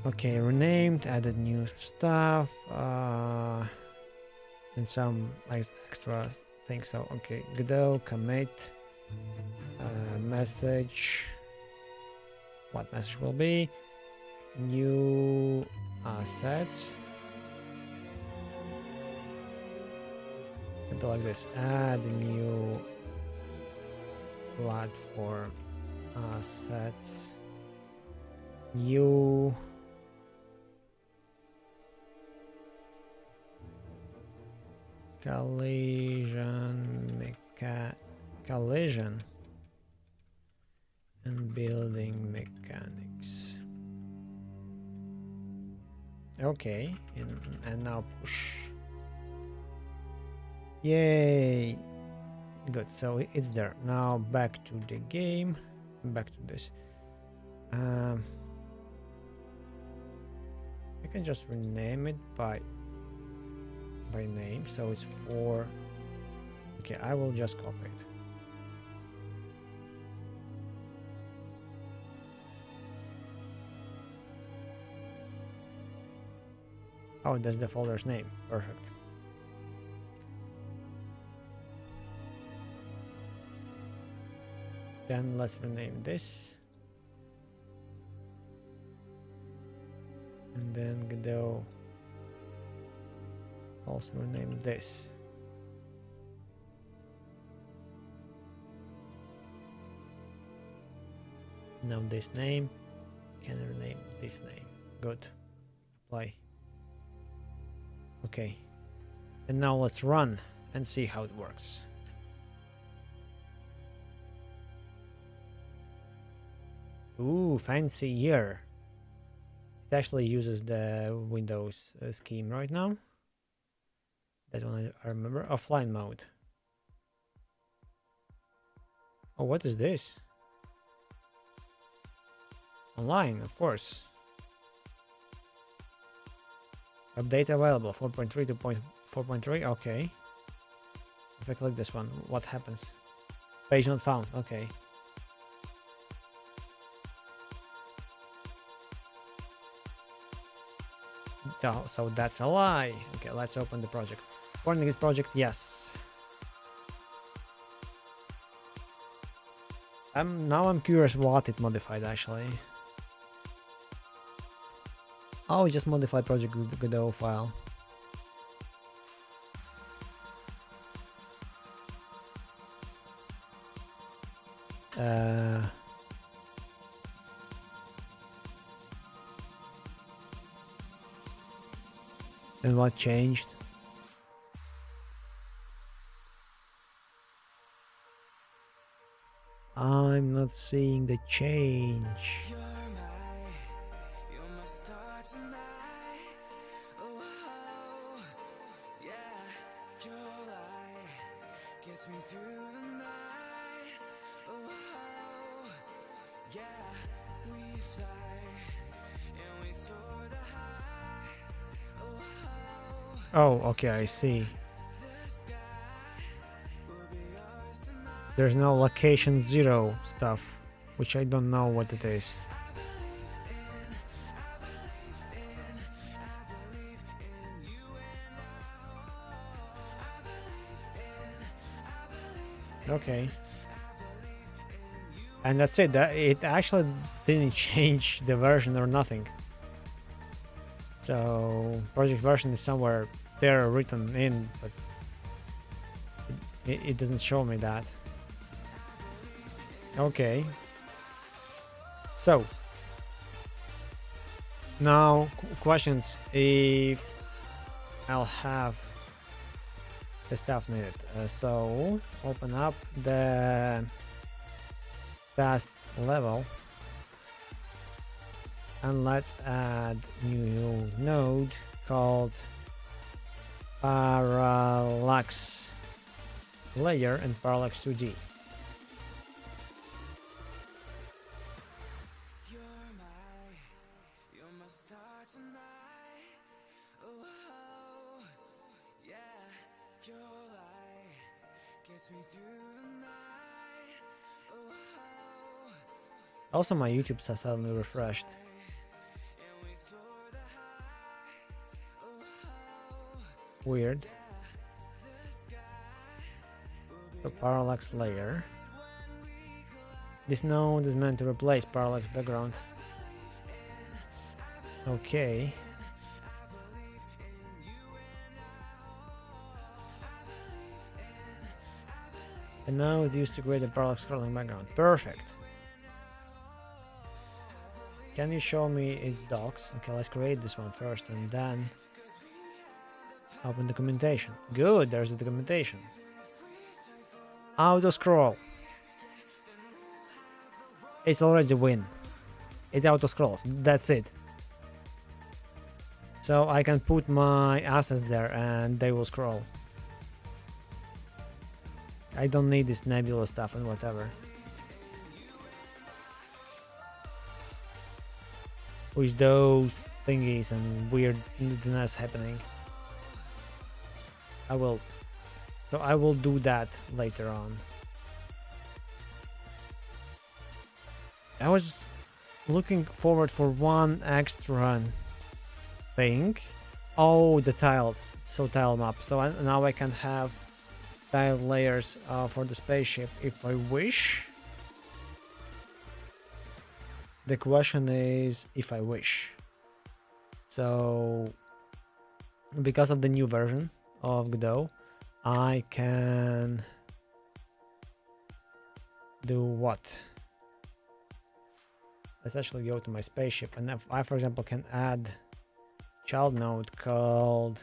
Okay, renamed, added new stuff, and some extra things. So, okay, Godot, commit, message. What message will be? New assets. Maybe like this. Add new platform assets. New collision and building mechanics. Okay, and now push. Yay! Good, so it's there. Now back to the game. Back to this. I can just rename it by name, so it's for. Okay, I will just copy it. Oh, that's the folder's name. Perfect. Then let's rename this. And then Godot also rename this. Now this name can rename this name. Good. Apply. Okay. And now let's run and see how it works. Ooh, fancy year. It actually uses the Windows scheme right now. That one I remember. Offline mode. Oh, what is this? Online, of course. Update available 4.3 to 4.3. Okay. If I click this one, what happens? Page not found. Okay. So that's a lie. Okay, let's open the project. Warning this project, yes. Now I'm curious what it modified actually. Oh, it just modified project Godot file. And what changed? I'm not seeing the change. Oh, okay, I see. There's no location 0 stuff, which I don't know what it is. Okay. And that's it. That it actually didn't change the version or nothing. So project version is somewhere there written in, but it doesn't show me that. Okay, So now questions if I'll have the stuff needed. So open up the task level and let's add new node called parallax layer and parallax 2D. Also, my YouTube has suddenly refreshed. Weird. So parallax layer. This node is meant to replace parallax background. Okay. And now it used to create a parallax scrolling background. Perfect. Can you show me its docs? Okay, let's create this one first and then open documentation. Good, there's the documentation. Auto scroll. It's already a win. It auto scrolls. That's it. So I can put my assets there and they will scroll. I don't need this nebula stuff and whatever. With those thingies and weirdness happening. I will do that later on. I was looking forward for one extra thing. Oh, the tiles. So tile map. So now I can have tile layers for the spaceship if I wish. The question is if I wish. So because of the new version of Godot, I can do what? Let's actually go to my spaceship, and if I, for example, can add child node called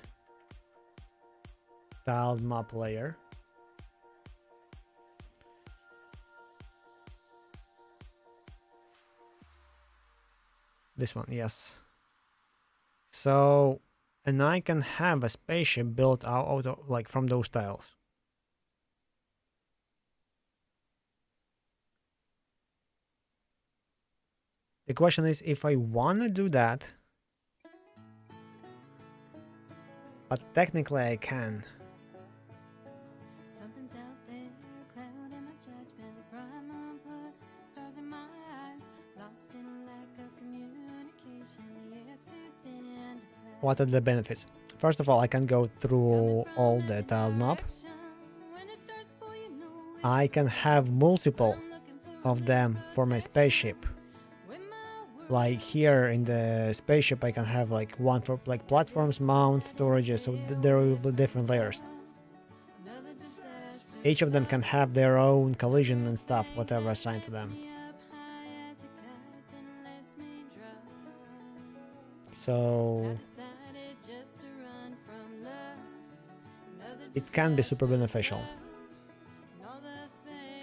tiled map layer. This one, yes. So, and I can have a spaceship built out of, like, from those tiles. The question is if I want to do that, but technically I can. What are the benefits? First of all, I can go through all the tile map. I can have multiple of them for my spaceship. Like here in the spaceship, I can have like one for like platforms, mounts, storages, so there will be different layers. Each of them can have their own collision and stuff, whatever assigned to them. So it can be super beneficial.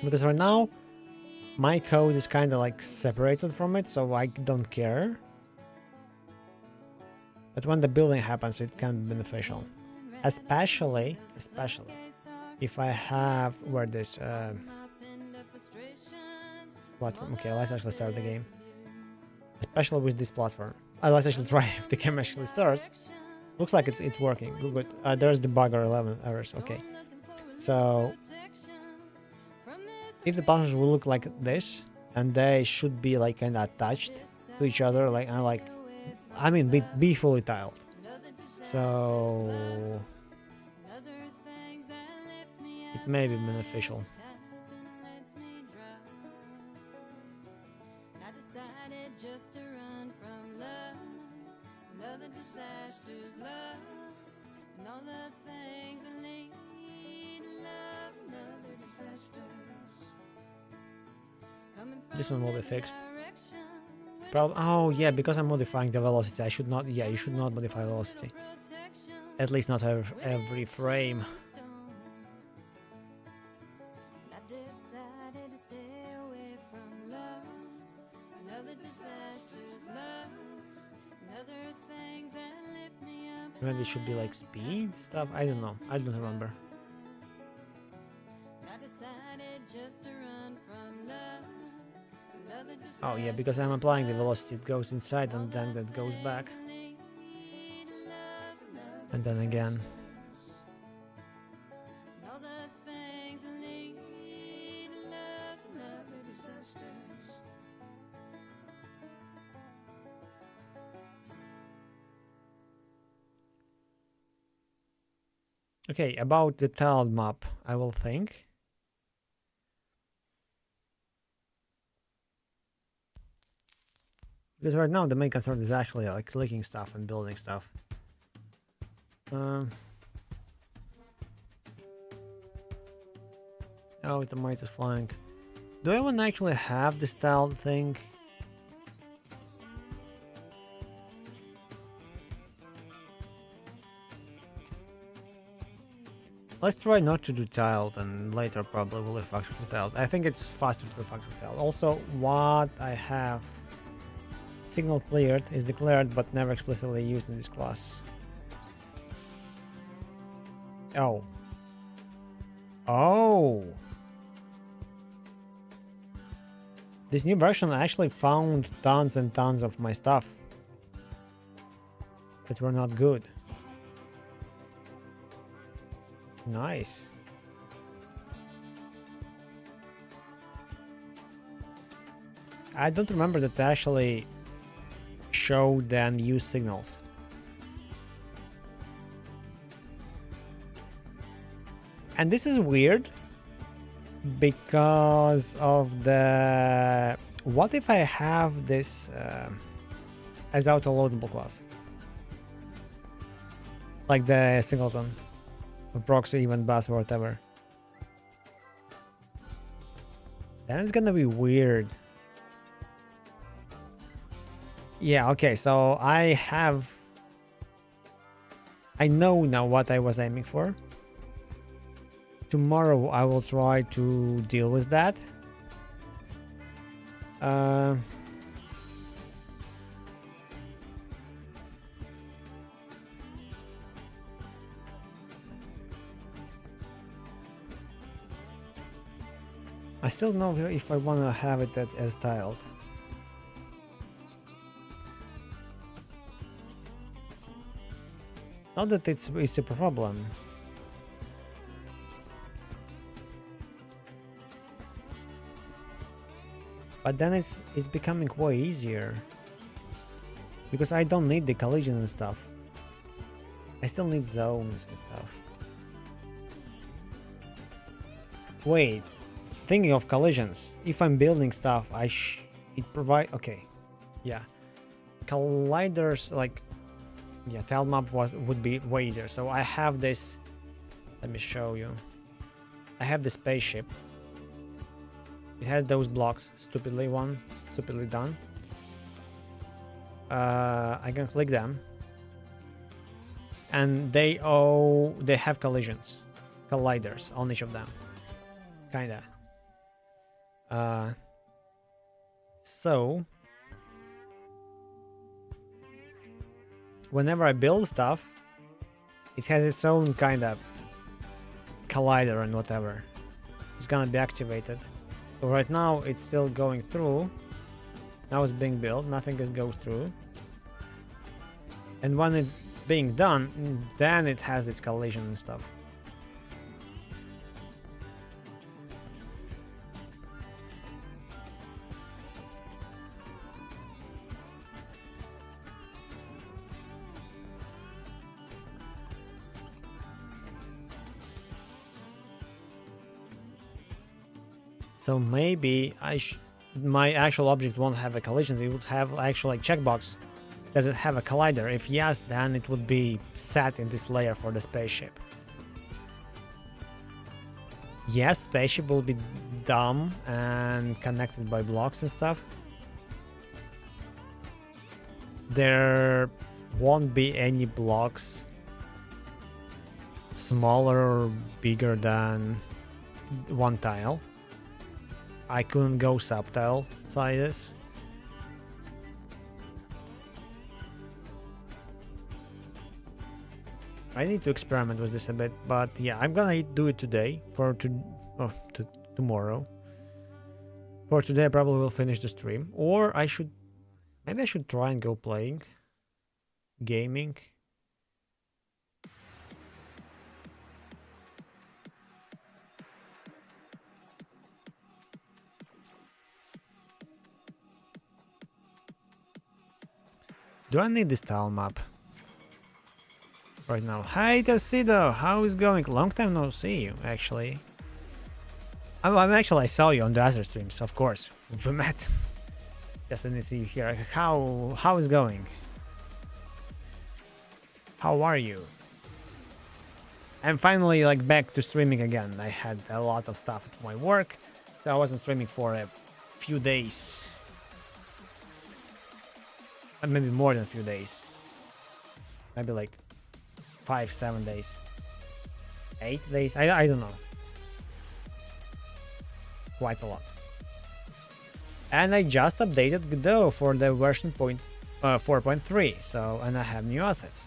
Because right now, my code is kind of like separated from it, so I don't care. But when the building happens, it can be beneficial. Especially if I have where this platform. Okay, let's actually start the game. Especially with this platform. Let's actually try if the game actually starts. Looks like it's working. Good. There's the bugger 11 errors. Okay. So if the platforms will look like this, and they should be like kind of attached to each other, like I mean, be fully tiled. So it may be beneficial. This one will be fixed. Problem. Oh yeah, because I'm modifying the velocity. I should not. Yeah, you should not modify velocity. At least not every frame. Maybe it should be like speed stuff. I don't know. I don't remember. Oh yeah, because I'm applying the velocity, it goes inside and then that goes back. And then again. Okay, about the tiled map, I will think. Because right now the main concern is actually like clicking stuff and building stuff. Oh, the might is flying. Do I want to actually have this tiled thing? Let's try not to do tiled and later probably we'll refactor to tiled. I think it's faster to refactor to tiled. Also, what I have signal cleared is declared but never explicitly used in this class. Oh. Oh. This new version actually found tons and tons of my stuff that were not good. Nice. I don't remember that they actually showed and used signals. And this is weird because of the... What if I have this as auto-loadable class? Like the singleton, or proxy, event bus, or whatever. Then it's gonna be weird. Yeah, okay, so I know now what I was aiming for. Tomorrow I will try to deal with that. I still don't know if I want to have it as tiled. Not that it's a problem. But then it's becoming way easier. Because I don't need the collision and stuff. I still need zones and stuff. Wait, thinking of collisions, if I'm building stuff, okay, yeah, colliders, like, yeah, tile map would be way easier. So I have this, let me show you. I have the spaceship. It has those blocks, stupidly done. I can click them, and they have colliders on each of them, kinda. So whenever I build stuff, it has its own kind of collider and whatever. It's gonna be activated. So right now it's still going through. Now it's being built, nothing goes through. And when it's being done, then it has its collision and stuff. So maybe my actual object won't have a collision. It would have actual like checkbox. Does it have a collider? If yes, then it would be set in this layer for the spaceship. Yes, spaceship will be dumb and connected by blocks and stuff. there won't be any blocks smaller or bigger than one tile. I couldn't go subtile sizes. I need to experiment with this a bit, but yeah, I'm gonna do it today for tomorrow. For today, I probably will finish the stream, or maybe I should try and go playing, gaming. Do I need this tile map right now? Hi Tassido, how is going? Long time no see you, actually. I saw you on the other streams, of course. We met. Just let me see you here. How is going? How are you? I'm finally like back to streaming again. I had a lot of stuff at my work, so I wasn't streaming for a few days. Maybe more than a few days. Maybe like 5-7 days. 8 days? I don't know. Quite a lot. And I just updated Godot for the version 4.3, so, and I have new assets.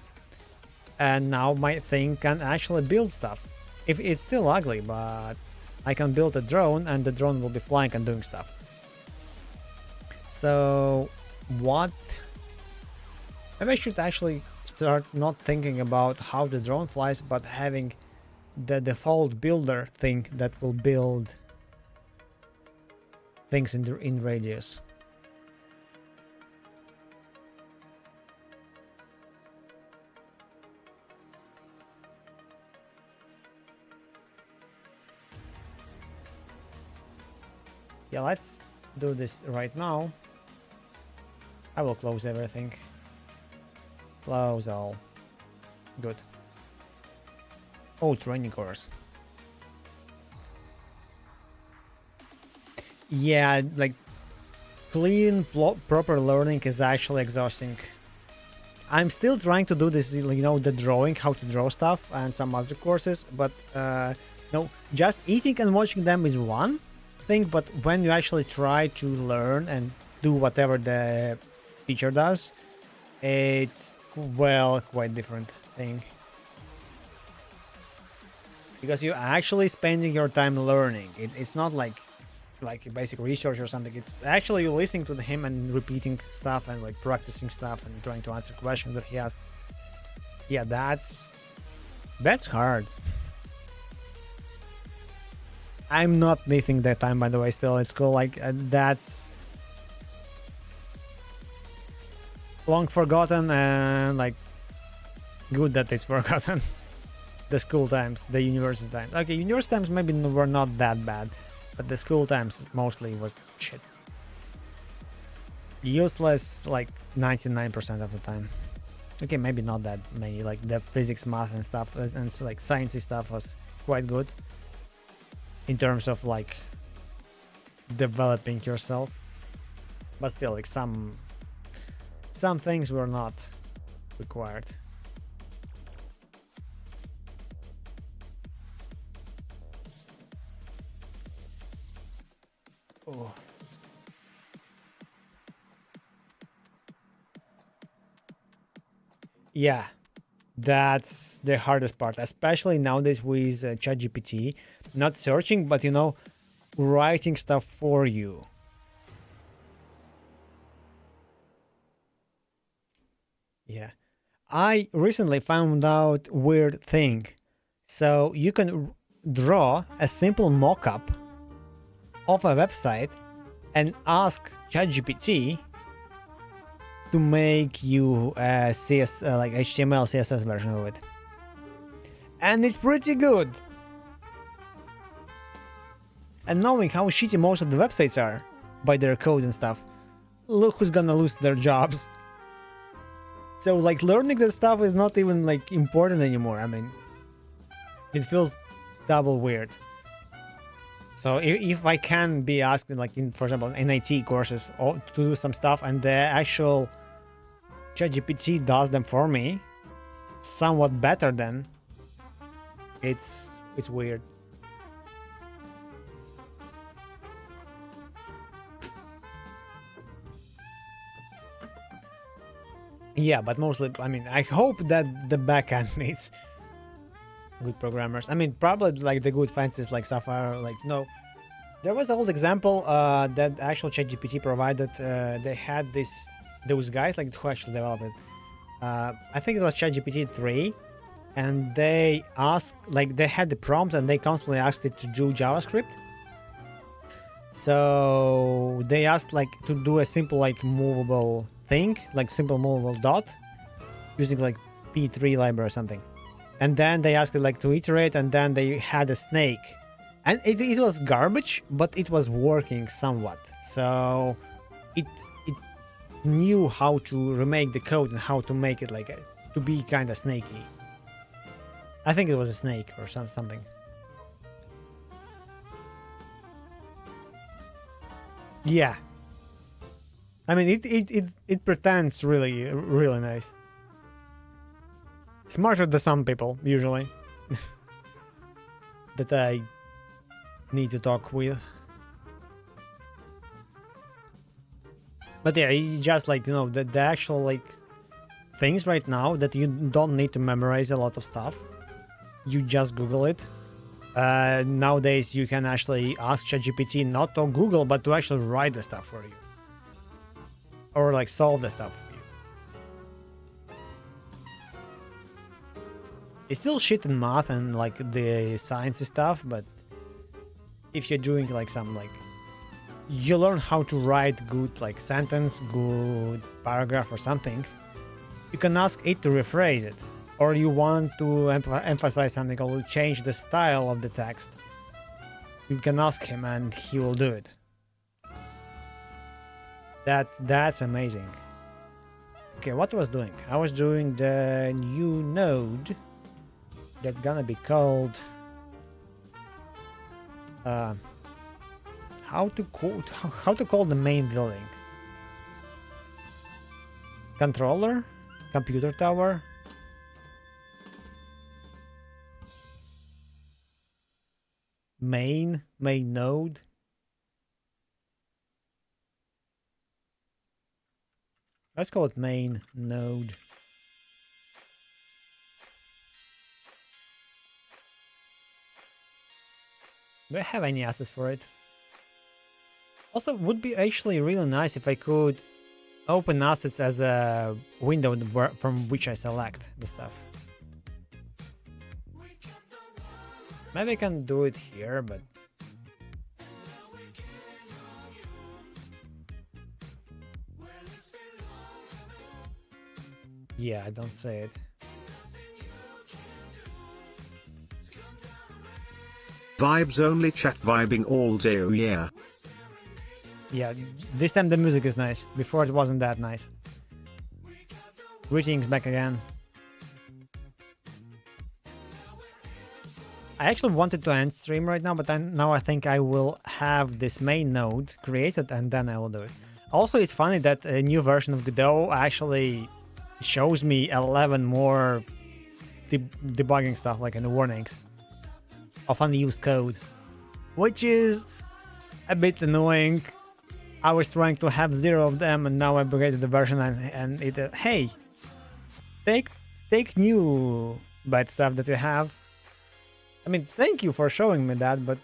And now my thing can actually build stuff. If it's still ugly, but I can build a drone and the drone will be flying and doing stuff. So what? Maybe I should actually start not thinking about how the drone flies, but having the default builder thing that will build things in radius. Yeah, let's do this right now. I will close everything. Close all. Good. Oh, training course. Yeah, like clean, proper learning is actually exhausting. I'm still trying to do this, you know, the drawing, how to draw stuff, and some other courses, but no, just eating and watching them is one thing, but when you actually try to learn and do whatever the teacher does, it's, well, quite different thing. Because you're actually spending your time learning. It's not like basic research or something. It's actually you listening to him and repeating stuff and like practicing stuff and trying to answer questions that he asked. Yeah, that's hard. I'm not missing that time, by the way. Still, it's cool. Like that's long forgotten and like good that it's forgotten. The school times, the university times. Okay, university times maybe were not that bad, but the school times mostly was shit. Useless like 99% of the time. Okay, maybe not that many. Like the physics, math, and stuff, and so like sciencey stuff was quite good in terms of like developing yourself. But still, like some things were not required. Oh. Yeah, that's the hardest part, especially nowadays with ChatGPT, not searching, but you know, writing stuff for you. Yeah, I recently found out weird thing. So you can draw a simple mock-up of a website and ask ChatGPT to make you a like HTML CSS version of it, and it's pretty good. And knowing how shitty most of the websites are by their code and stuff, look who's gonna lose their jobs. So like learning this stuff is not even like important anymore. I mean, it feels double weird. So if I can be asked, like in, for example, in IT courses to do some stuff, and the actual ChatGPT does them for me somewhat better than. It's weird. Yeah, but mostly, I mean, I hope that the backend needs good programmers. I mean, probably like the good fences like Sapphire, like no. There was an old example that actual ChatGPT provided. They had those guys like who actually developed it. I think it was ChatGPT 3, and they asked like they had the prompt and they constantly asked it to do JavaScript. So they asked like to do a simple like movable thing, like simple movable dot, using like P3 library or something. And then they asked it like to iterate, and then they had a snake. And it was garbage, but it was working somewhat. So it knew how to remake the code and how to make it like to be kind of snaky. I think it was a snake or something. Yeah. I mean, it pretends really nice. Smarter than some people usually that I need to talk with. But yeah, you just like, you know, the actual like things right now that you don't need to memorize a lot of stuff. You just Google it. Nowadays you can actually ask ChatGPT not to Google, but to actually write the stuff for you. Or like solve the stuff for you. It's still shit in math and like the science stuff, but if you're doing like some like you learn how to write good like sentence, good paragraph or something, you can ask it to rephrase it. Or you want to emphasize something or change the style of the text, you can ask him and he will do it. That's amazing. Okay, what was doing? I was doing the new node that's gonna be called how to call the main building. Controller, computer tower, main node. Let's call it main node. Do I have any assets for it? Also, would be actually really nice if I could open assets as a window from which I select the stuff. Maybe I can do it here, but yeah, I don't say it. Vibes only, chat vibing all day, oh yeah. Yeah, this time the music is nice. Before it wasn't that nice. Greetings back again. I actually wanted to end stream right now, but now I think I will have this main node created and then I will do it. Also, it's funny that a new version of Godot actually shows me 11 more debugging stuff, like in the warnings of unused code, which is a bit annoying. I was trying to have 0 of them, and now I upgraded the version and it hey, take new bad stuff that you have. I mean, thank you for showing me that, but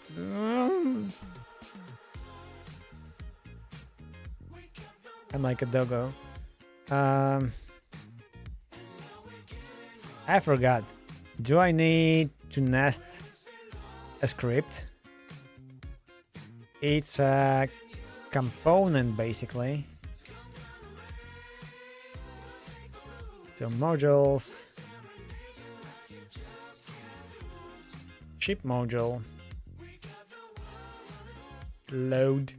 I'm like a doggo. I forgot. Do I need to nest a script? It's a component basically. So modules, ship module, load.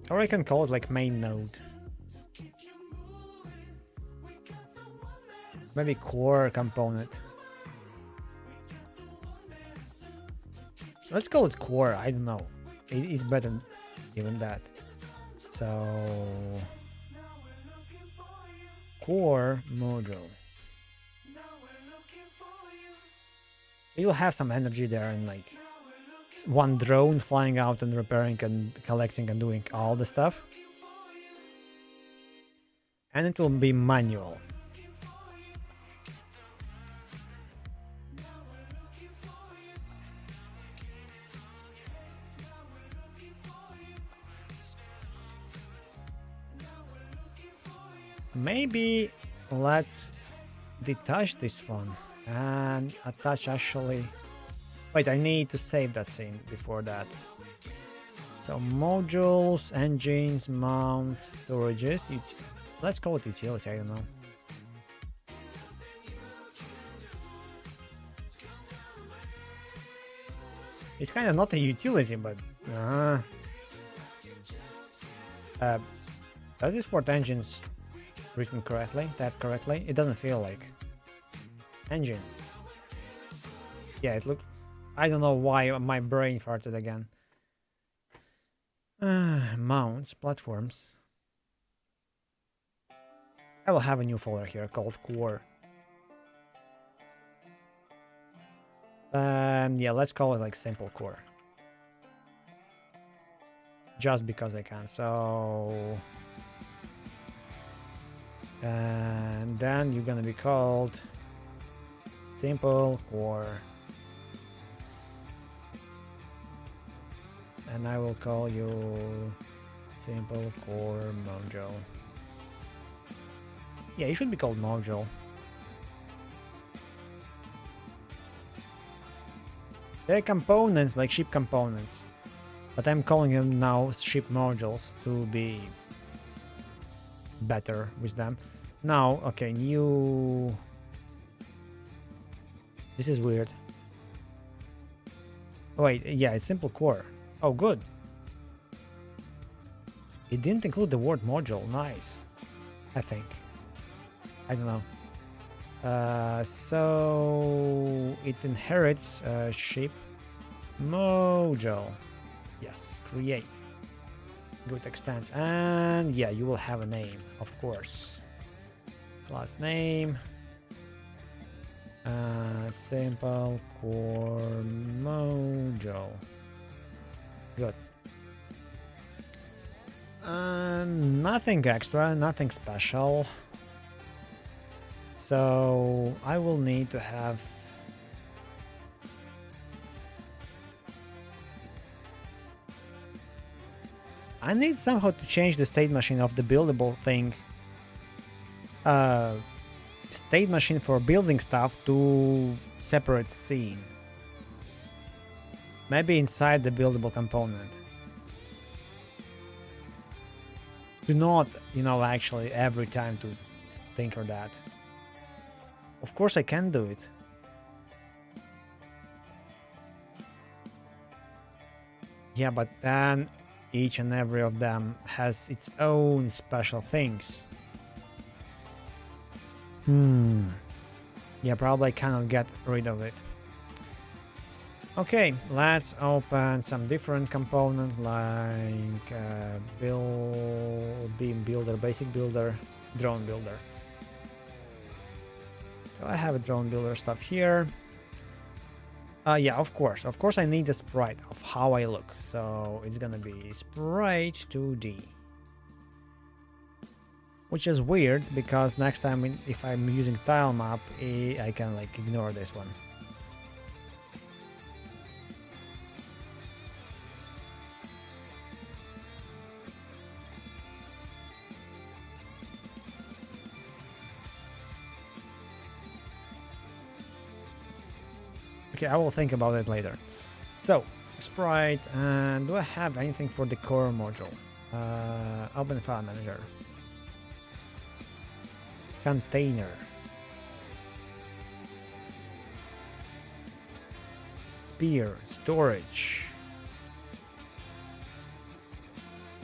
Or I can call it like main node. Maybe core component. Let's call it core. I don't know. It's better even that. So core module. You'll have some energy there and like one drone flying out and repairing and collecting and doing all the stuff. And it will be manual. Maybe let's detach this one and attach actually. Wait, I need to save that scene before that. So modules, engines, mounts, storages. Let's call it utility, I don't know. It's kind of not a utility, but does this port engines written correctly? Typed correctly? It doesn't feel like engines. Yeah, it looked. I don't know why my brain farted again. Mounts, platforms. I will have a new folder here called core. Yeah, let's call it like simple core. Just because I can. So and then you're gonna be called simple core. And I will call you simple core module. Yeah, you should be called module. They're components, like ship components. But I'm calling them now ship modules to be better with them. Now, okay, new... This is weird. Wait, yeah, it's simple core. Oh, good. It didn't include the word module. Nice. I think. I don't know. So it inherits ship module. Yes, create. Good extends. And yeah, you will have a name, of course. Class name. Simple core module. Good. Nothing extra, nothing special. So I will need to have I need somehow to change the state machine of the buildable thing. State machine for building stuff to separate scene. Maybe inside the buildable component. Do not, actually every time to think of that. Of course I can do it. Yeah, but then each and every of them has its own special things. Yeah, probably cannot get rid of it. Okay, let's open some different components like beam builder, basic builder, drone builder. So I have a drone builder stuff here. Yeah, of course I need a sprite of how I look. So it's gonna be sprite 2D. Which is weird because next time if I'm using tile map, I can like ignore this one. Okay, I will think about it later. So, sprite, and do I have anything for the core module? Open file manager. Container. Spear, storage.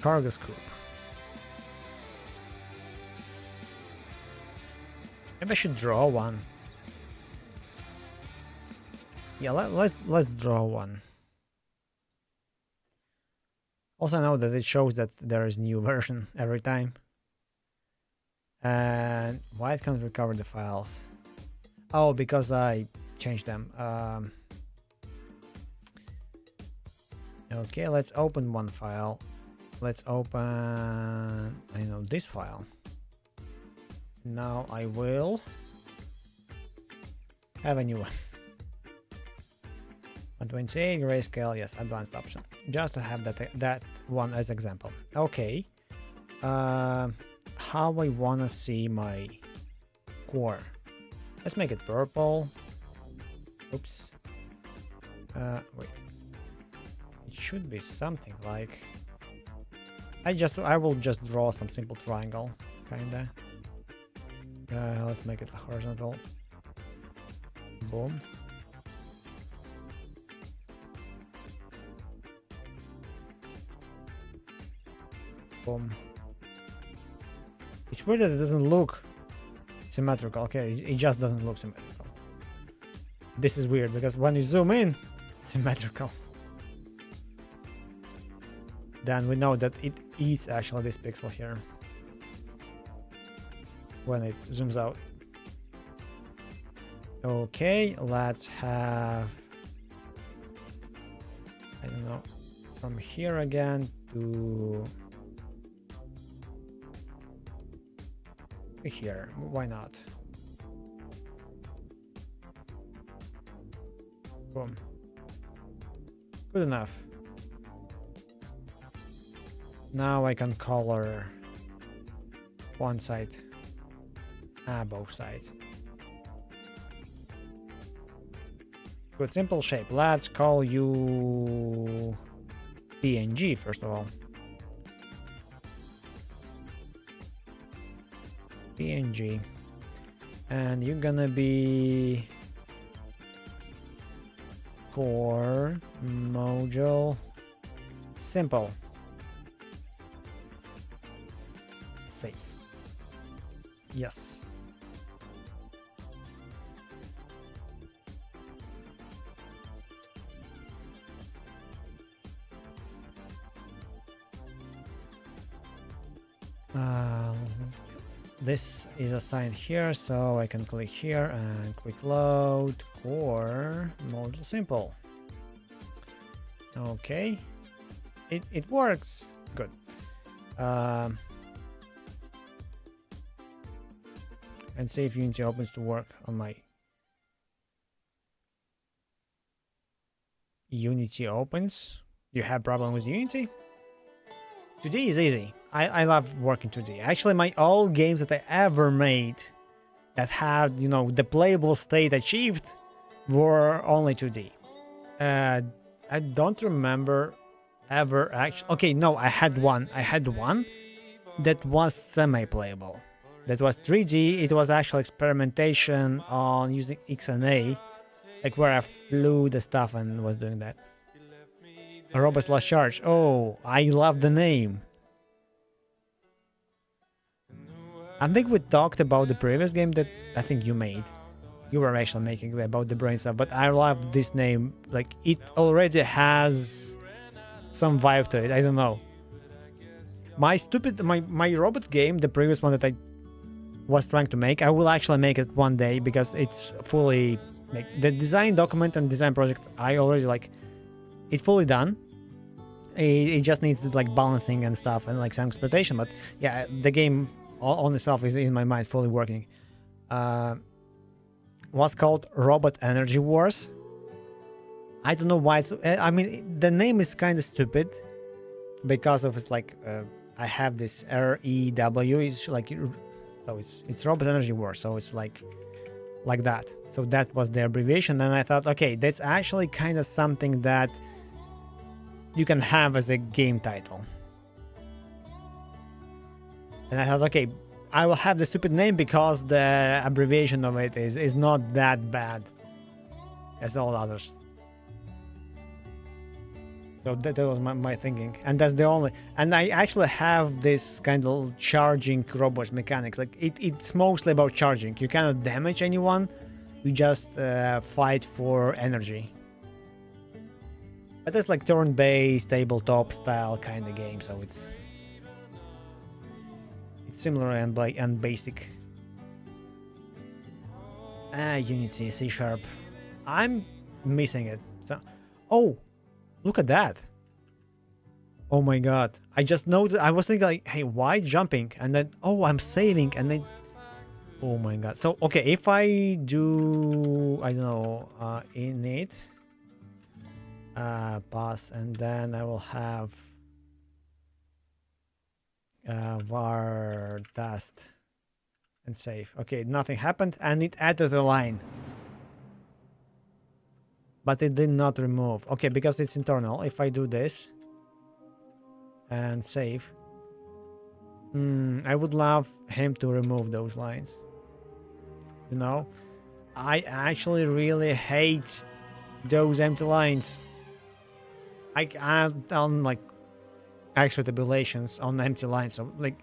Cargo scoop. Maybe I should draw one. Yeah, let's draw one. Also know that it shows that there is new version every time. And why it can't recover the files? Oh, because I changed them. Okay, let's open one file. Let's open, I know, this file. Now I will have a new one. 128 grayscale, yes, advanced option. Just to have that one as example. Okay. How I wanna see my core? Let's make it purple. Oops. Wait. It should be something like. I will just draw some simple triangle, kinda. Let's make it horizontal. Boom. Boom. It's weird that it doesn't look symmetrical. Okay, it just doesn't look symmetrical. This is weird because when you zoom in, it's symmetrical. Then we know that it eats actually this pixel here when it zooms out. Okay, let's have, I don't know, from here again to here. Why not? Boom. Good enough. Now I can color one side, both sides. Good, simple shape. Let's call you PNG first of all. PNG, and you're gonna be core module simple. Save. Yes. This is assigned here, so I can click here and quick load core module simple. Okay, it works. Good. And see if Unity opens to work on my Unity opens. You have problem with Unity? 2D is easy. I love working 2D. Actually, my all games that I ever made that had, you know, the playable state achieved were only 2D. I don't remember ever actually. Okay, no, I had one. I had one that was semi-playable. That was 3D. It was actual experimentation on using XNA, like where I flew the stuff and was doing that. A robot lost charge. Oh, I love the name. I think we talked about the previous game that I think you made. You were actually making about the brain stuff, but I love this name. Like, it already has some vibe to it. I don't know. My robot game, the previous one that I was trying to make, I will actually make it one day because it's fully, like, the design document and design project, I already, like, it's fully done. It just needs like balancing and stuff and like some exploitation, but yeah, the game on itself is in my mind fully working. Was called Robot Energy Wars. I don't know why it's, I mean, the name is kind of stupid because of it's like I have this REW, it's like, so it's Robot Energy Wars, so it's like that. So that was the abbreviation, and I thought, okay, that's actually kind of something that you can have as a game title. And I thought, okay, I will have the stupid name because the abbreviation of it is not that bad as all others. So that was my thinking, and that's the only. And I actually have this kind of charging robots mechanics. Like it's mostly about charging. You cannot damage anyone. You just fight for energy. But it's like turn-based, tabletop style kind of game, so it's similar and basic. Unity, C#. I'm missing it. So, oh, look at that. Oh my god. I just noticed, I was thinking like, hey, why jumping? And then, oh, I'm saving, and then, oh my god. So, okay, if I do, I don't know, init, pass, and then I will have var test and save. Okay, nothing happened, and it added a line. But it did not remove. Okay, because it's internal. If I do this and save, I would love him to remove those lines. You know, I actually really hate those empty lines. I've done like extra tabulations on empty lines. So like,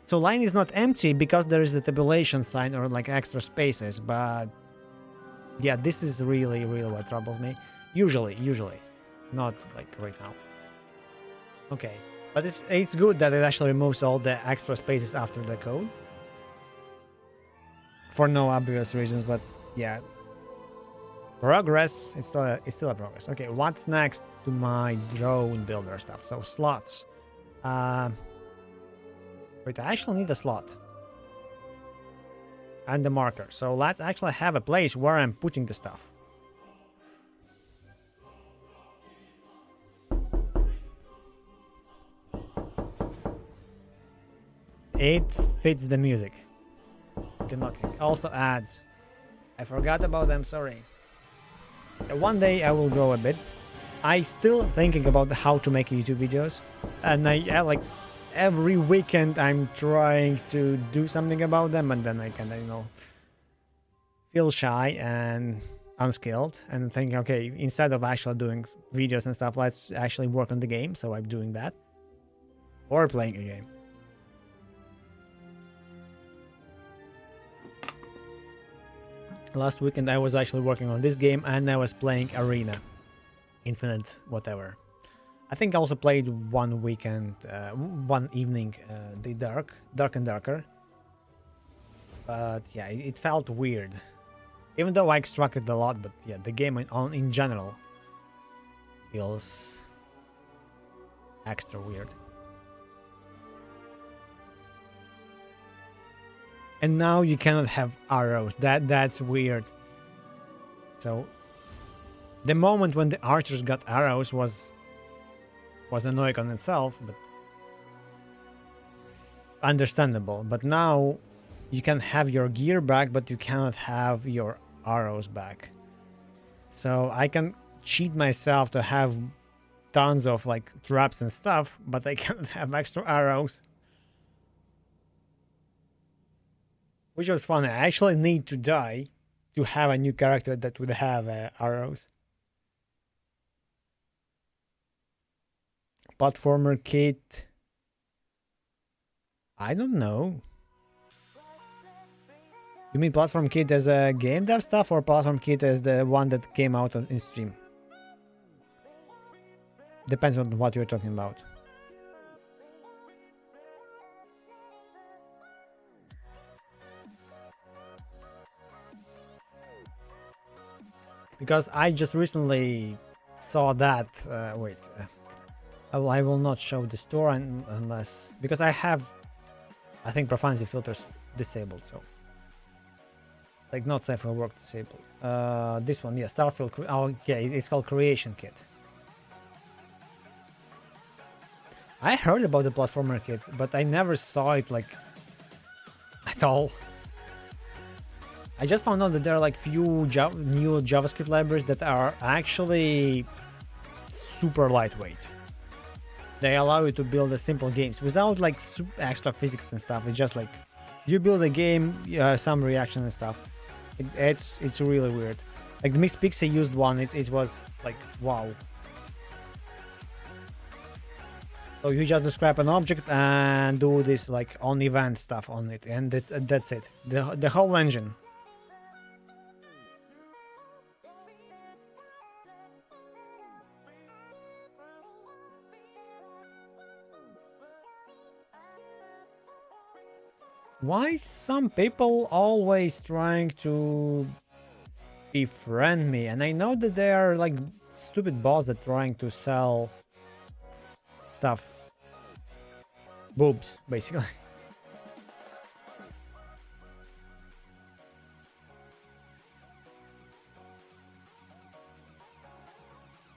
so line is not empty because there is a tabulation sign or like extra spaces, but yeah, this is really what troubles me. Usually, not like right now. Okay, but it's good that it actually removes all the extra spaces after the code. For no obvious reasons, but yeah. Progress, it's still a progress. Okay, what's next to my drone builder stuff? So slots. Wait, I actually need a slot. And the marker. So let's actually have a place where I'm putting the stuff. It fits the music. Also ads. I forgot about them, sorry. One day I will go a bit. I still thinking about how to make YouTube videos. And I like every weekend I'm trying to do something about them, and then I kind of, you know, feel shy and unskilled and think, okay, instead of actually doing videos and stuff, let's actually work on the game. So I'm doing that. Or playing a game. Last weekend I was actually working on this game and I was playing Arena. Infinite whatever. I think I also played one weekend, one evening, the Dark and Darker. But yeah, it felt weird. Even though I extracted a lot, but yeah, the game in general feels extra weird. And now you cannot have arrows. That's weird. So the moment when the archers got arrows was annoying on itself, but understandable. But now you can have your gear back, but you cannot have your arrows back. So I can cheat myself to have tons of like traps and stuff, but I cannot have extra arrows. Which was funny. I actually need to die to have a new character that would have arrows. Platformer kit. I don't know. You mean platform kit as a game dev stuff or platform kit as the one that came out in stream? Depends on what you're talking about. Because I just recently saw that. Wait, I will not show the store unless, because I have, I think, profanity filters disabled. So, like, not safe for work disabled. This one, yeah, Starfield. Oh, yeah, it's called Creation Kit. I heard about the platformer kit, but I never saw it like at all. I just found out that there are like few new JavaScript libraries that are actually super lightweight. They allow you to build a simple games without like extra physics and stuff. It's just like you build a game, some reaction and stuff. It's really weird. Like the Mixed Pixie used one. It was like wow. So you just describe an object and do this like on event stuff on it, and that's it. The whole engine. Why some people always trying to befriend me? And I know that they are like stupid bots that trying to sell stuff. Boobs, basically.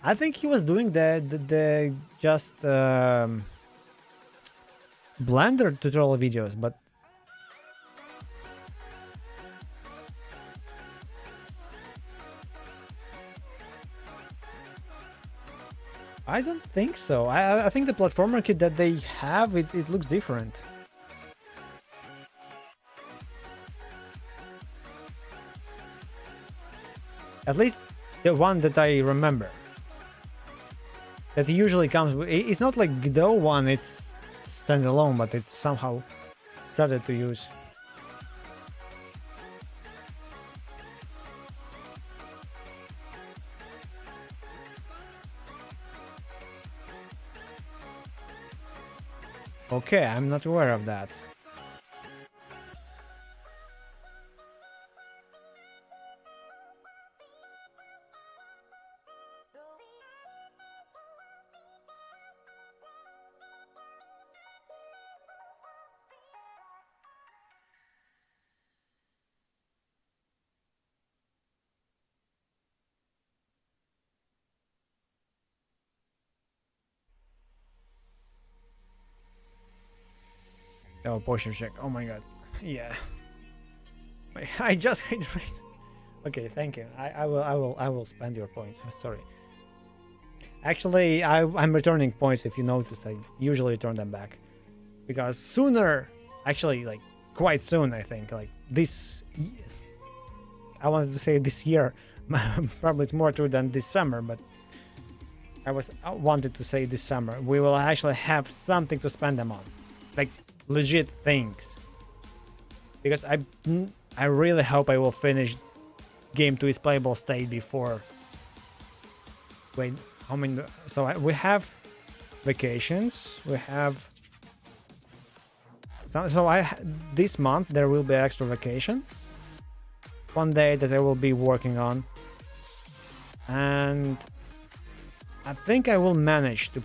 I think he was doing the just Blender tutorial videos, but I don't think so. I think the platformer kit that they have, it looks different. At least the one that I remember. That usually comes with, it's not like the one, it's standalone, but it's somehow started to use. Okay, I'm not aware of that. Oh, posture check. Oh my god. Yeah. I just hit right. Okay, thank you. I will spend your points. Sorry. Actually, I'm returning points. If you notice, I usually return them back because sooner, actually, like quite soon, I think, like this. I wanted to say this year. Probably it's more true than this summer, but I wanted to say this summer we will actually have something to spend them on, like legit things. Because I really hope I will finish game to its playable state before. Wait, how many? So we have vacations. We have. This month there will be extra vacation. One day that I will be working on, and I think I will manage to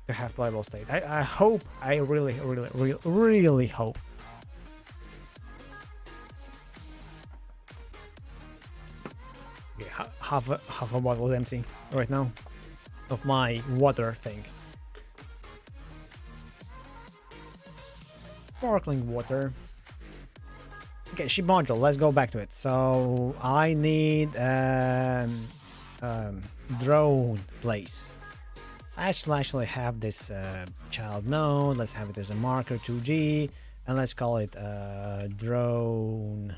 have playable state. I hope. I really hope. Yeah, half a bottle is empty right now of my water thing. Sparkling water. Okay, ship module. Let's go back to it. So I need drone place. I actually have this child node. Let's have it as a marker 2G, and let's call it drone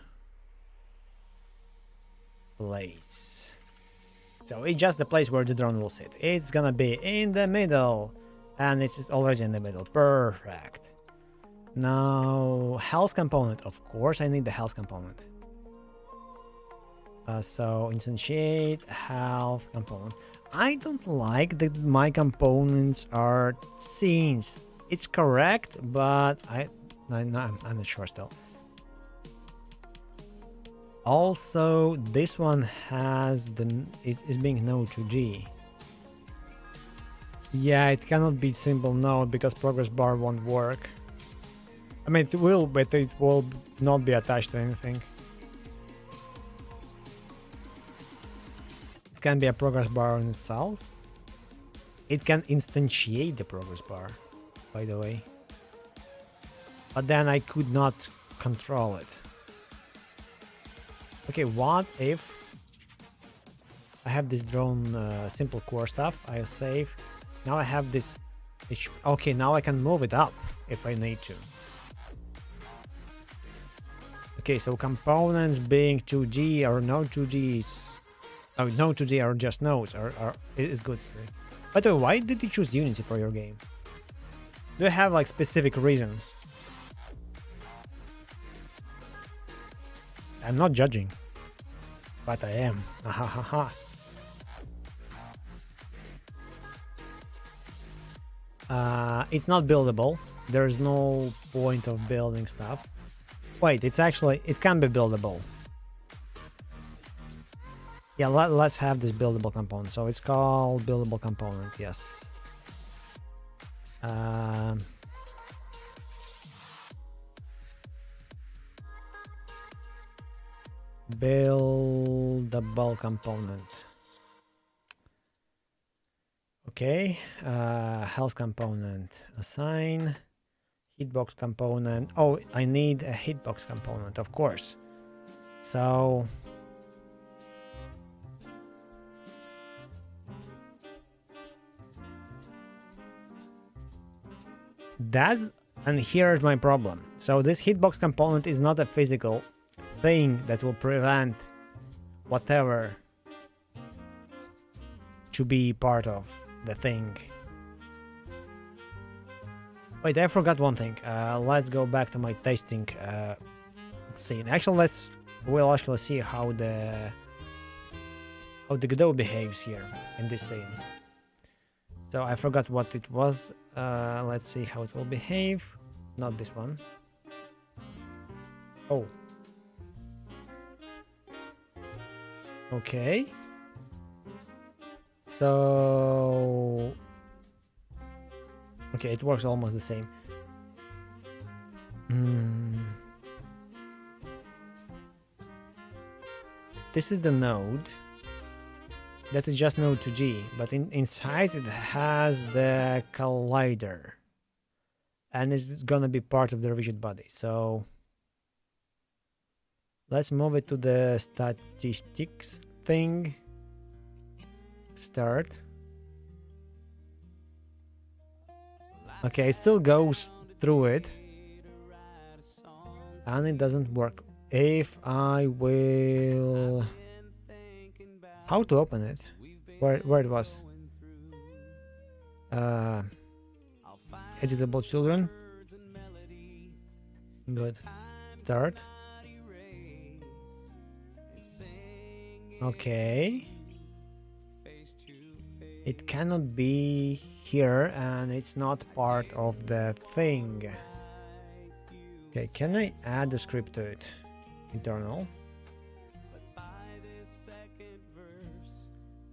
place. So it's just the place where the drone will sit. It's gonna be in the middle, and it's already in the middle. Perfect. Now, health component. Of course, I need the health component. So instantiate health component. I don't like that my components are scenes. It's correct, but I'm not sure still. Also, this one has is being node 2G. Yeah, it cannot be simple node because progress bar won't work. I mean, it will, but it will not be attached to anything. It can be a progress bar in itself. It can instantiate the progress bar, by the way. But then I could not control it. Okay, what if I have this drone simple core stuff? I'll save. Now I have this. Okay, now I can move it up if I need to. Okay, so components being 2G or no 2Gs. Oh, no 2G or just nodes is good. By the way, why did you choose Unity for your game? Do you have like specific reason? I'm not judging, but I am. It's not buildable. There's no point of building stuff. Wait, it's actually, it can be buildable. Yeah, let's have this buildable component. So it's called buildable component, yes. Buildable component. Okay, health component, assign, hitbox component. Oh, I need a hitbox component, of course. So and here's my problem. So this hitbox component is not a physical thing that will prevent whatever to be part of the thing. Wait, I forgot one thing. Let's go back to my tasting scene. Actually, we'll actually see how the Godot behaves here in this scene. So I forgot what it was. Let's see how it will behave. Not this one. Oh. Okay. So... Okay, it works almost the same. This is the node. That is just node 2G, but inside it has the collider. And it's gonna be part of the rigid body. So let's move it to the statistics thing. Start. Okay, it still goes through it. And it doesn't work. If I will... How to open it? Where it was? Editable children. Good. Start. Okay. It cannot be here and it's not part of the thing. Okay, can I add the script to it? Internal.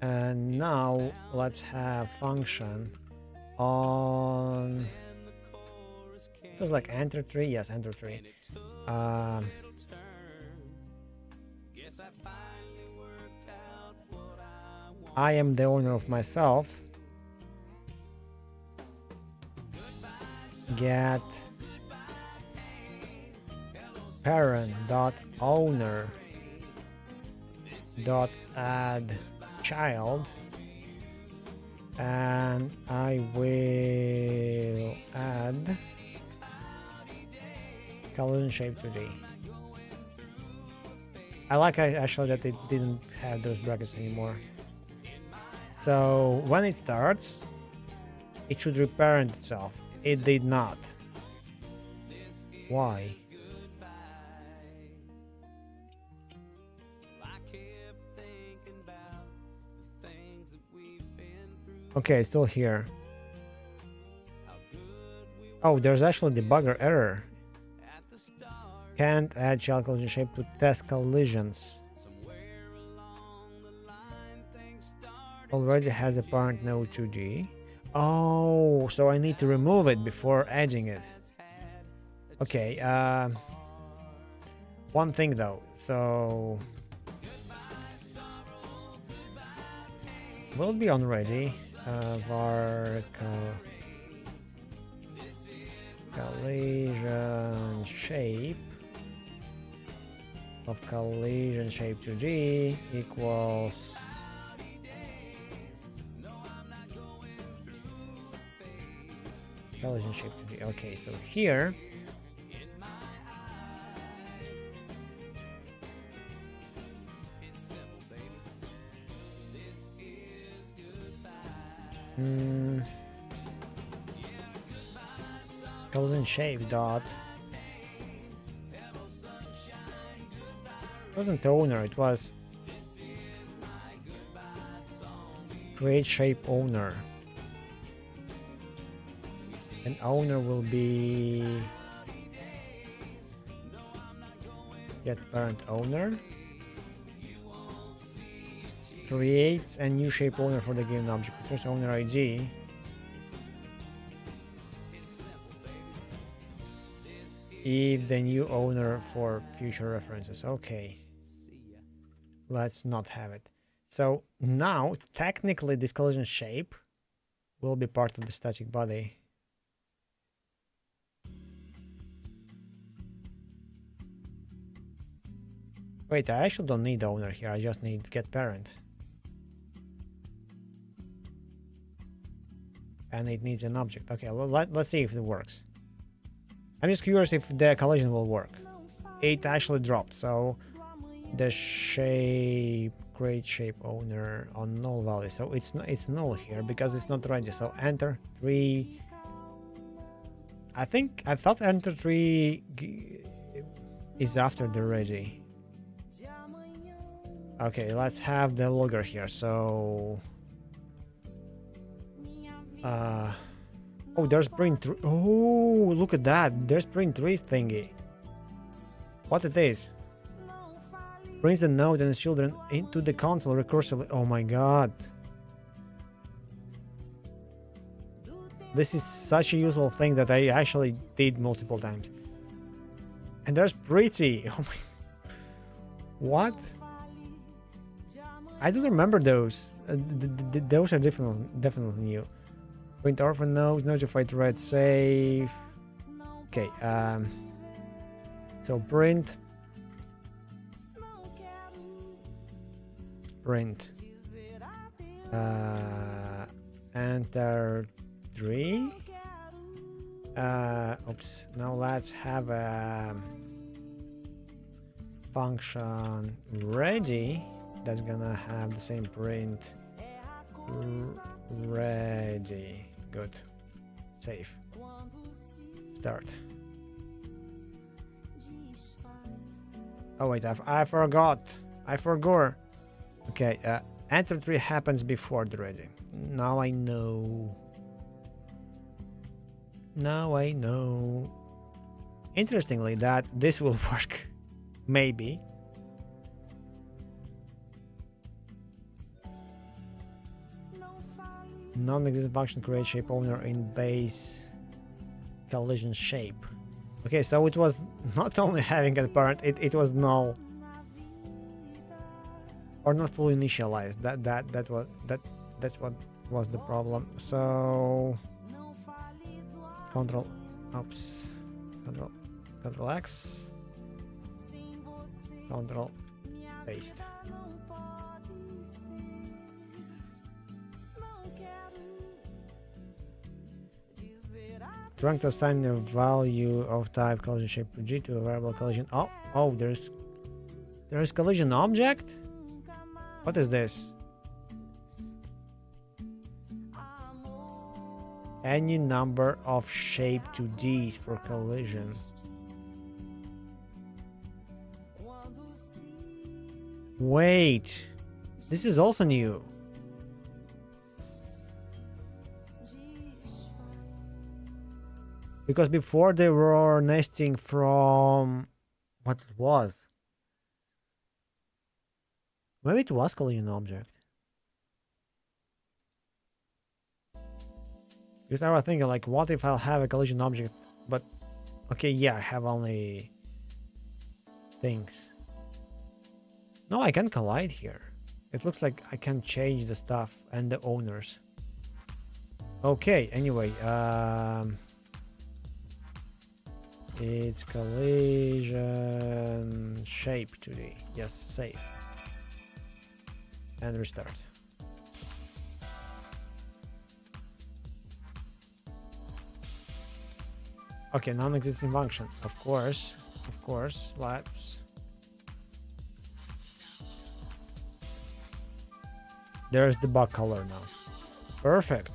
And now let's have function on... It was like enter tree. Yes, enter tree. I am the owner of myself. Get parent dot owner dot add child, and I will add collision shape 2D. I like actually that it didn't have those brackets anymore. So when it starts, it should reparent itself. It did not. Why? Okay, still here. Oh, there's actually debugger error. Can't add child collision shape to test collisions. Already has a parent node 2G. Oh, so I need to remove it before adding it. Okay, one thing though, so will be on ready. Var collision shape of collision shape 2D equals collision shape 2D. Okay, so here collision shape dot, it wasn't owner, it was create shape owner, and owner will be Get parent owner. Creates a new shape owner for the given object. Returns owner ID. If the new owner for future references. Okay. Let's not have it. So now, technically, this collision shape will be part of the static body. Wait, I actually don't need owner here. I just need get parent. And it needs an object. Okay, let's see if it works. I'm just curious if the collision will work. It actually dropped, so the shape, create shape owner on null value. So it's null here because it's not ready. So enter 3. I thought enter 3 is after the ready. Okay, let's have the logger here. So oh, there's print 3. Oh, look at that. There's print 3 thingy. What it is? Brings the node and its children into the console recursively. Oh my god. This is such a useful thing that I actually did multiple times. And there's pretty. Oh my. What? I don't remember those. Those are definitely new. Print orphan nodes, notify thread safe. Okay, so print enter 3. Oops, now let's have a function ready that's gonna have the same print ready. Good. Save. Start. Oh wait, I forgot. I forgot. Okay, enter 3 happens before the ready. Now I know. Now I know. Interestingly, that this will work. Maybe. Non-existent function create shape owner in base collision shape. Okay, so it was not only having a parent, it was null or not fully initialized. That's what was the problem. So control X, control paste. Trying to assign a value of type collision shape G to a variable collision. Oh, there's collision object. What is this? Any number of shape to D's for collision. Wait, this is also new. Because before they were nesting from what it was. Maybe it was collision object. Because I was thinking like, what if I'll have a collision object, but okay, yeah, I have only things. No, I can collide here. It looks like I can change the stuff and the owners. Okay, anyway, it's collision shape 2D. Yes, save. And restart. Okay, non-existing function. Of course, let's... There's the bug color now. Perfect.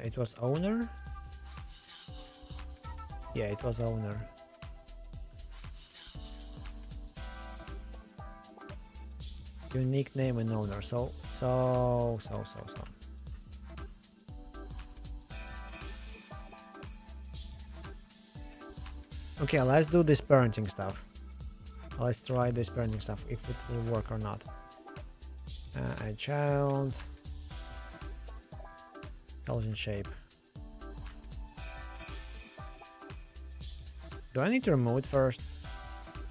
It was owner. Yeah, it was owner. Unique name and owner. So. Okay, let's do this parenting stuff. Let's try this parenting stuff, if it will work or not. A child. Intelligent shape. Do I need to remove it first?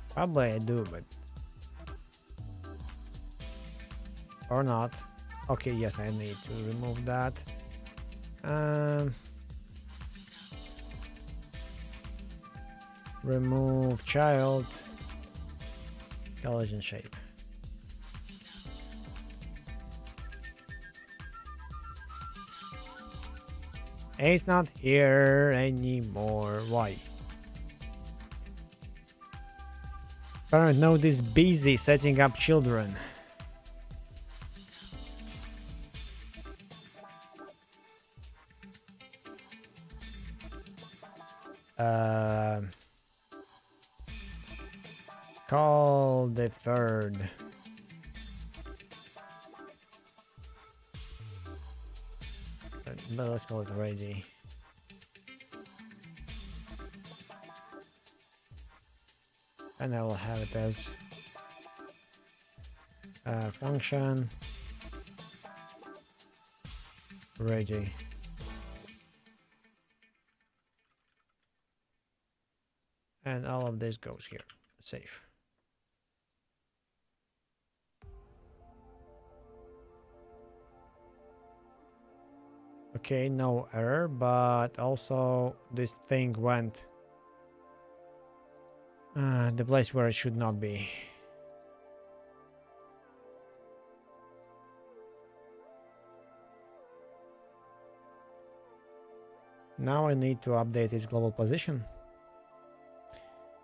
Probably I do, but... Or not. Okay, yes, I need to remove that. Remove child. Intelligent shape. It's not here anymore. Why? Parent node is busy setting up children. Call the third. But let's call it ready. And I will have it as function ready. And all of this goes here. Save. Okay, no error, but also this thing went the place where it should not be. Now I need to update its global position.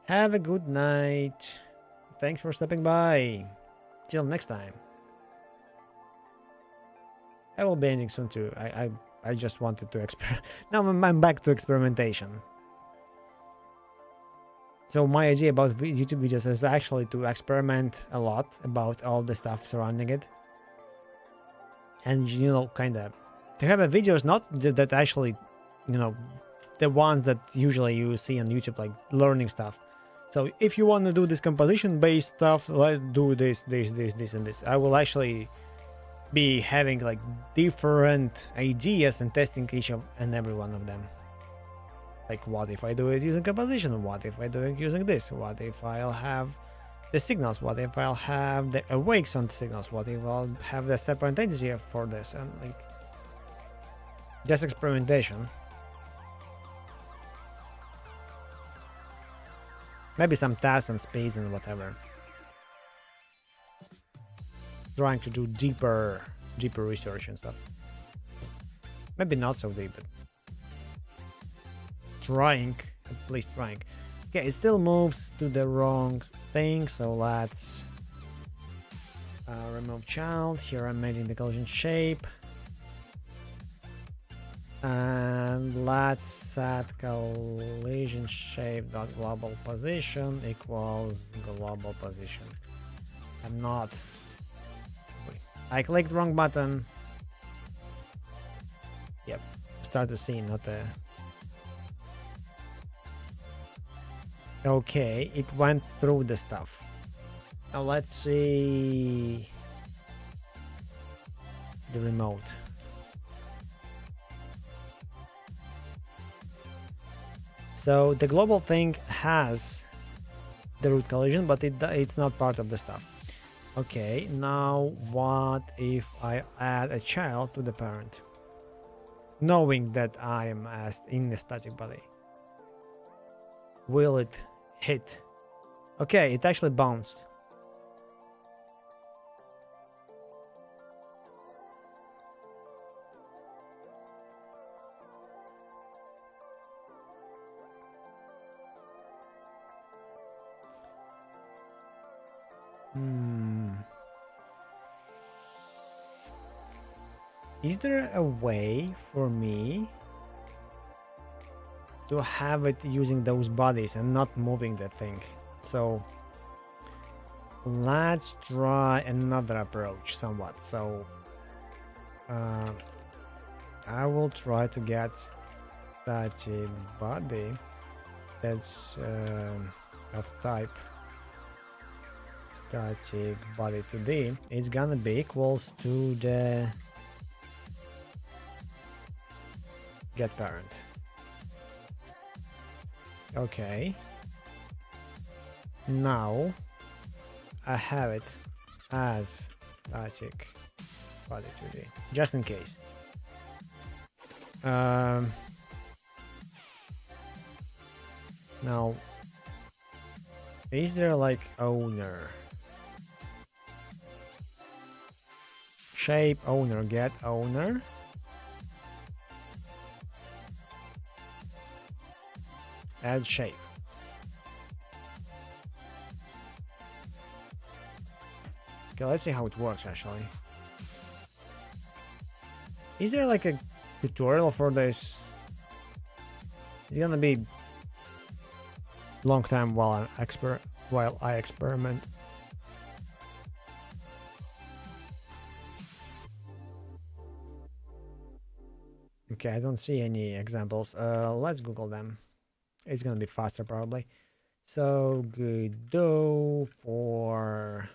Have a good night. Thanks for stopping by. Till next time. I will be ending soon too. I just wanted to experiment. Now I'm back to experimentation. So my idea about YouTube videos is actually to experiment a lot about all the stuff surrounding it. And, you know, kind of to have a videos not that actually, you know, the ones that usually you see on YouTube, like learning stuff. So if you want to do this composition based stuff, let's do this, and this. I will actually be having like different ideas and testing each and every one of them. Like, what if I do it using composition? What if I do it using this? What if I'll have the signals? What if I'll have the awakes on the signals? What if I'll have the separate entity for this? And like, just experimentation. Maybe some tasks and speeds and whatever. Trying to do deeper research and stuff. Maybe not so deep, but trying, at least trying. Okay, it still moves to the wrong thing, so let's remove child. Here I'm making the collision shape. And let's set collision shape dot global position equals global position. I'm not. I clicked wrong button. Yep, start to see, not the. Okay, it went through the stuff. Now let's see the remote. So the global thing has the root collision, but it's not part of the stuff. Okay, now what if I add a child to the parent, knowing that I am in the static body? Will it hit? Okay, it actually bounced. Is there a way for me to have it using those bodies and not moving the thing? So let's try another approach somewhat. So I will try to get static body that's of type static body 2D. It's gonna be equals to the get parent. Okay, now I have it as static body 2D just in case. Now, is there like owner, shape owner, get owner? Add shape. Okay, let's see how it works actually. Is there like a tutorial for this? It's gonna be long time while I experiment. Okay, I don't see any examples. Let's Google them. It's gonna be faster probably. So Godot for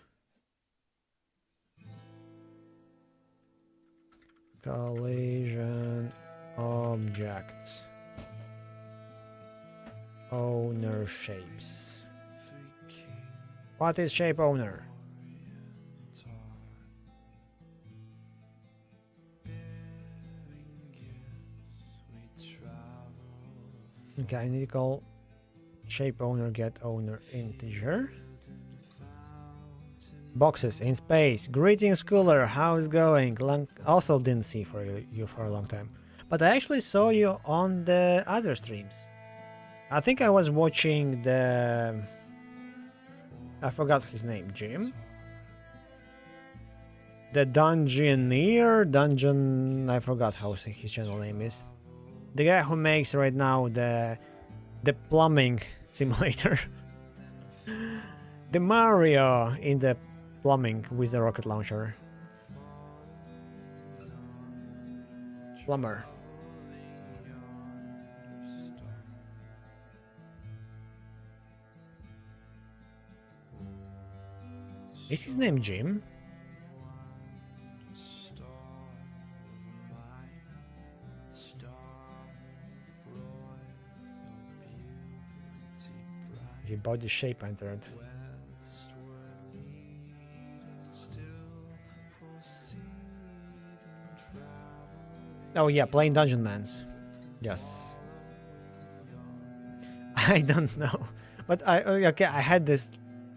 collision objects. Owner shapes. What is shape owner? Okay, I need to call shape owner get owner integer. Boxes in space. Greetings, Cooler. How's it going? Also didn't see for you for a long time, but I actually saw you on the other streams. I think I was watching the... I forgot his name. Jim? The Dungeoneer? I forgot how his channel name is. The guy who makes right now the plumbing simulator. The Mario in the plumbing with the rocket launcher. Plumber. Is his name Jim? The body shape entered. Oh yeah, playing Dungeon Mans. Yes. I don't know, but I had this.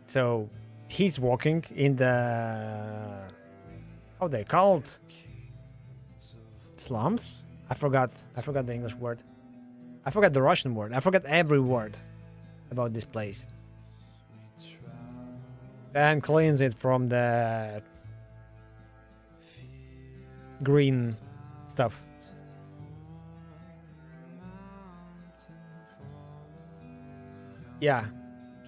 So he's walking in the, how they called, slums. I forgot the English word. I forgot the Russian word. I forgot every word about this place. And cleans it from the green stuff. Yeah,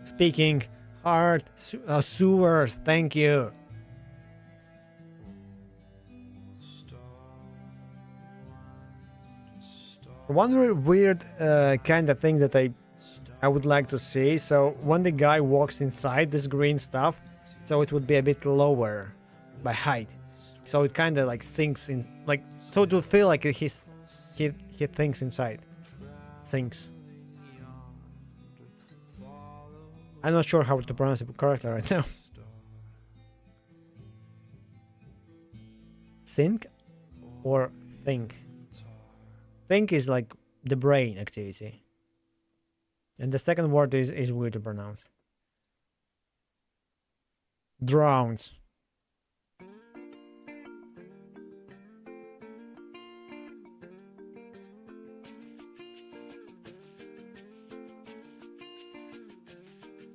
speaking hard sewers. Thank you. One weird kind of thing that I would like to see. So when the guy walks inside this green stuff, so it would be a bit lower by height. So it kind of like sinks in, like, so it would feel like he thinks inside. Sinks. I'm not sure how to pronounce it correctly right now. Think or think? Think is like the brain activity. And the second word is weird to pronounce. Drowns.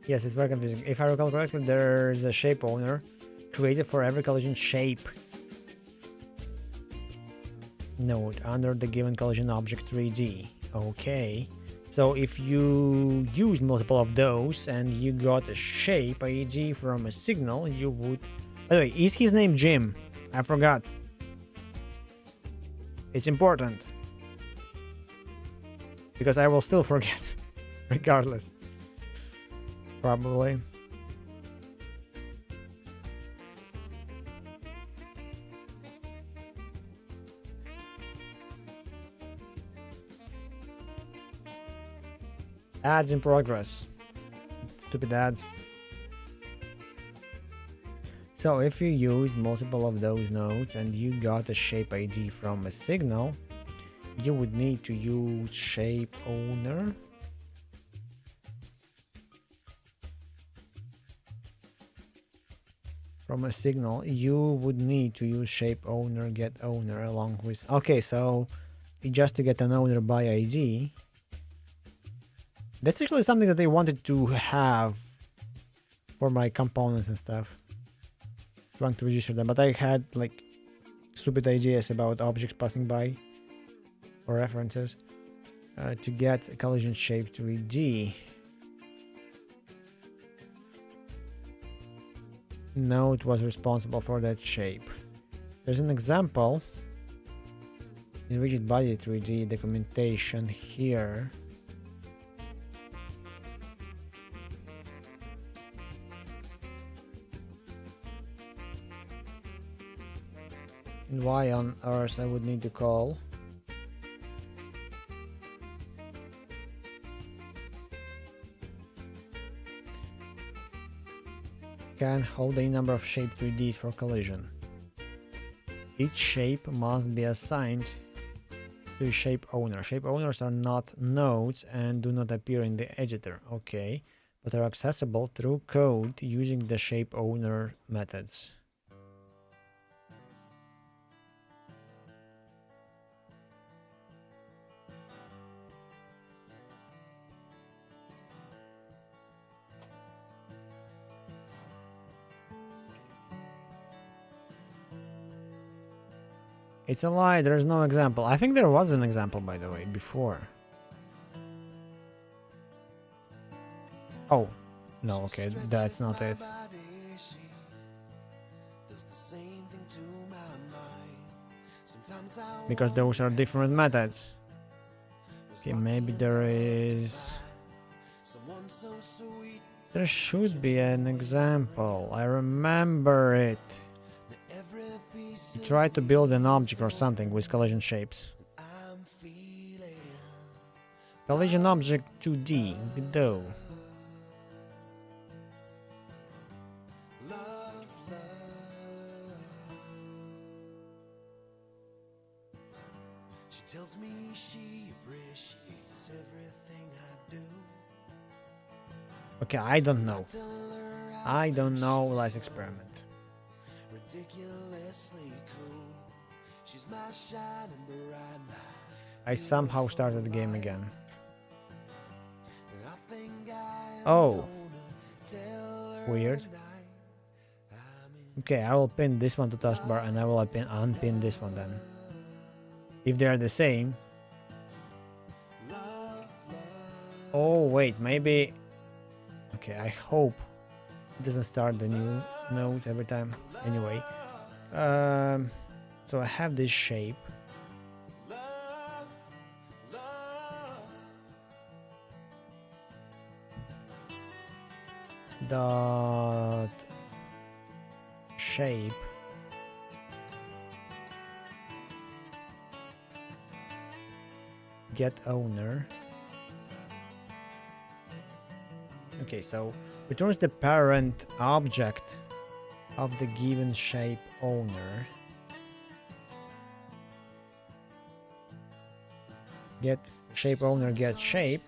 Yes, it's very confusing. If I recall correctly, there's a shape owner created for every collision shape. Node under the given collision object 3D. Okay. So if you use multiple of those and you got a shape ID from a signal, you would... By the way, is his name Jim? I forgot. It's important. Because I will still forget. Regardless. Probably. Ads in progress. Stupid ads. So if you use multiple of those nodes and you got a shape ID from a signal, you would need to use shape owner. From a signal, you would need to use shape owner get owner along with... Okay, so just to get an owner by ID. That's actually something that I wanted to have for my components and stuff. Trying to register them, but I had like stupid ideas about objects passing by or references to get a collision shape 3D. Node was responsible for that shape. There's an example in rigid body 3D documentation here. And why on earth I would need to call? Can hold a number of shape 3Ds for collision. Each shape must be assigned to shape owner. Shape owners are not nodes and do not appear in the editor. Okay, but are accessible through code using the shape owner methods. It's a lie, there's no example. I think there was an example, by the way, before. Oh, no, okay, that's not it. Because those are different methods. Okay, maybe there is... There should be an example. I remember it. You try to build an object or something with collision shapes. Collision object 2D, Godot. She tells me she appreciates everything I do. Okay, I don't know. I don't know. Let's experiment. Ridiculously cool. She's my shining bright light. I somehow started the game again. Oh, weird. Okay, I will pin this one to taskbar and I will unpin this one then. If they are the same. Oh wait, maybe. Okay, I hope it doesn't start the new node every time. Anyway, so I have this shape. Dot shape get owner. Okay, so returns the parent object of the given shape owner. Get shape owner get shape.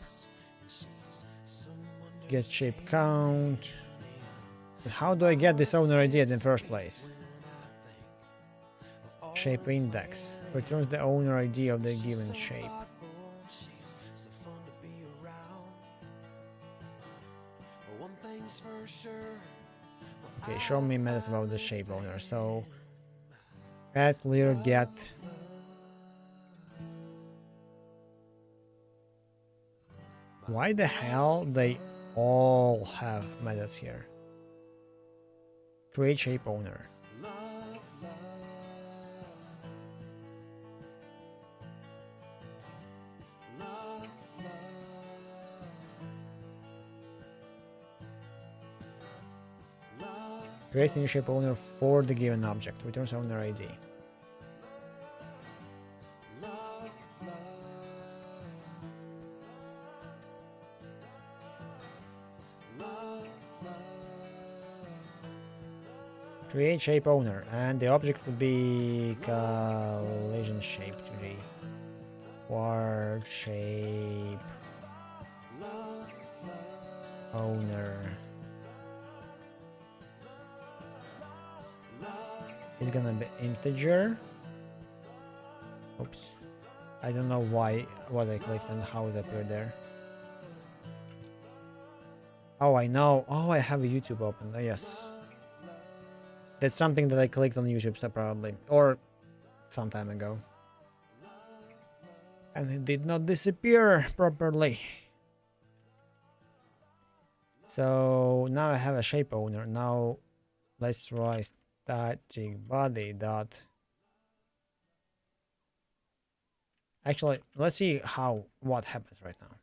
Get shape count. But how do I get this owner ID in the first place? Shape index returns the owner ID of the given shape. Okay, show me methods about the shape owner. So add clear get Why the hell they all have methods here? Create shape owner. Creates a new shape owner for the given object. Returns owner ID. Create shape owner, and the object will be collision shape 2D. Quad shape owner. It's gonna be integer. Oops. I don't know why what I clicked and how it appeared there. Oh, I know. Oh, I have a YouTube open. Oh, yes. That's something that I clicked on YouTube, so probably. Or some time ago. And it did not disappear properly. So now I have a shape owner. Now let's try static body dot. Actually, let's see what happens right now.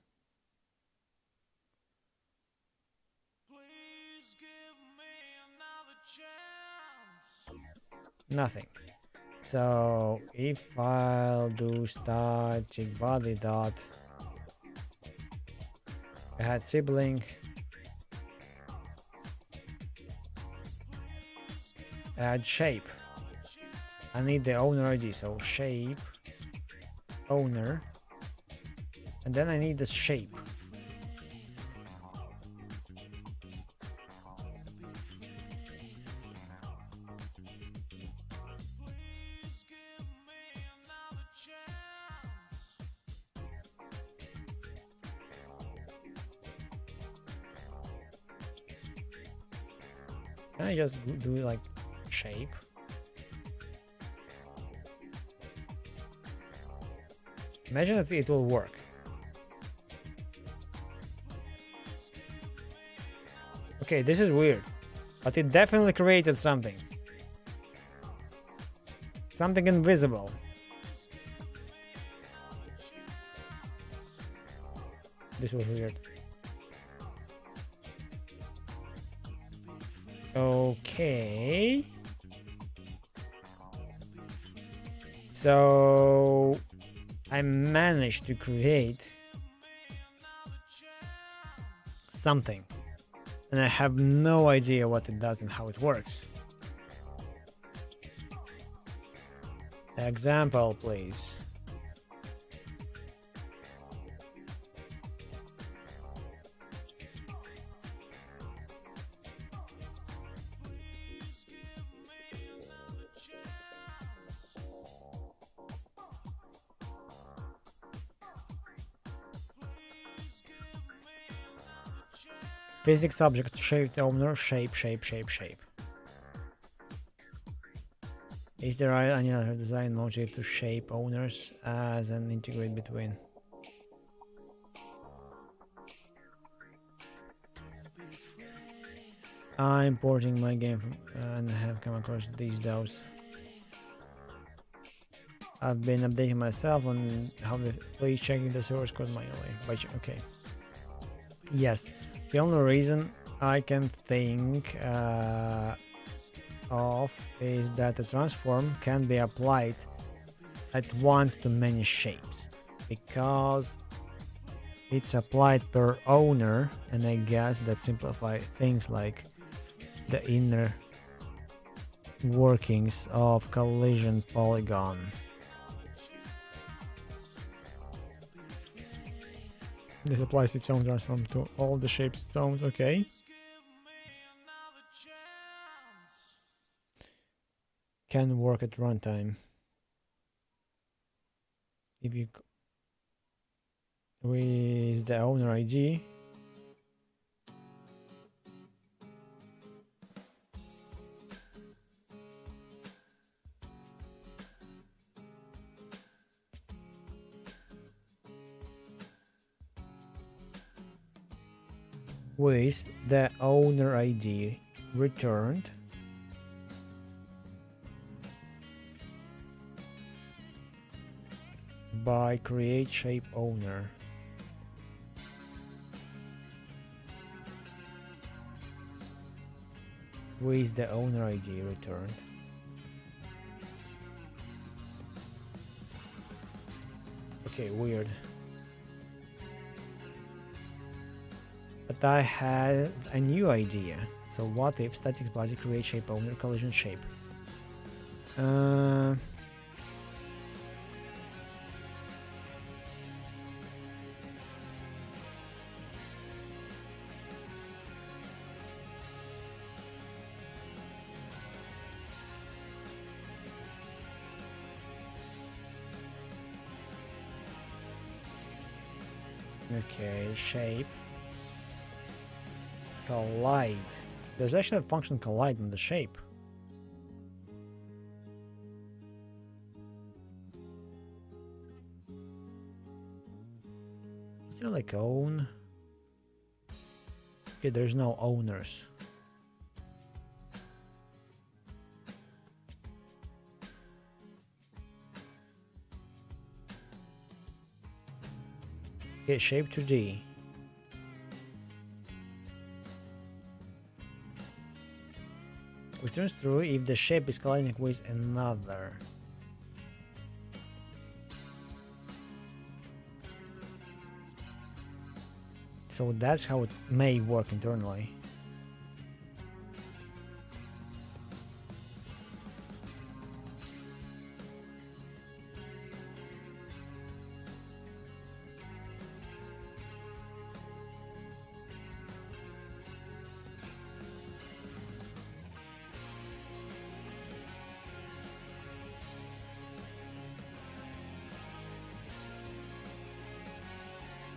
Nothing. So if I'll do static body dot add sibling, add shape. I need the owner ID, so shape owner, and then I need the shape. Can I just do like shape? Imagine if it will work. Okay, this is weird, but it definitely created something. Something invisible. This was weird. Okay. So I managed to create something, and I have no idea what it does and how it works. Example, please. Physics object shape owner shape. Is there any other design motive to shape owners as an integrate between? I'm importing my game from, and have come across these DAOs. I've been updating myself on how to please checking the source code manually. Okay. Yes. The only reason I can think of is that the transform can be applied at once to many shapes because it's applied per owner, and I guess that simplifies things like the inner workings of collision polygon. This applies its own transform to all the shapes zones, okay. Can work at runtime. If you with the owner ID, with the owner ID returned by create shape owner. With the owner ID returned. Okay, weird. But I had a new idea. So what if static body create shape owner collision shape? Okay, shape. Collide. There's actually a function collide in the shape. Is there like own? Okay, there's no owners. Okay, shape 2D. Returns true if the shape is colliding with another. So that's how it may work internally.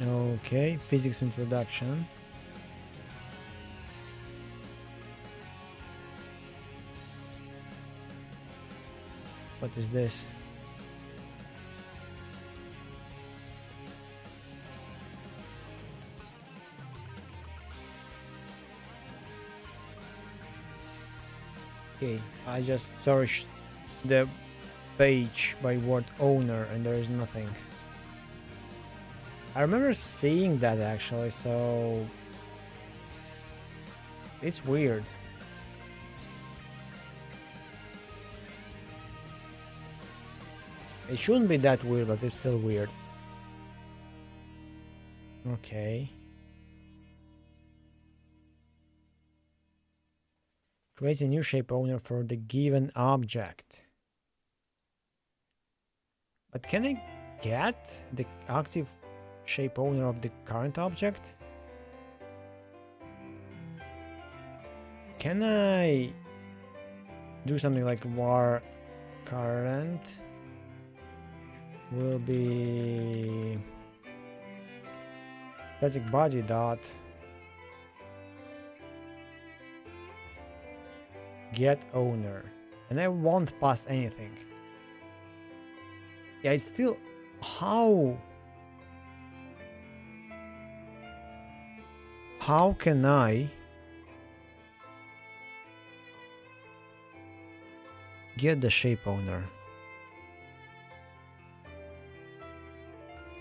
Okay, physics introduction. What is this? Okay, I just searched the page by word owner and there is nothing. I remember seeing that actually, so it's weird. It shouldn't be that weird, but it's still weird. Okay. Create a new shape owner for the given object. But can I get the active shape owner of the current object? Can I do something like var current will be static body dot get owner, and I won't pass anything. Yeah, it's still how can I get the shape owner?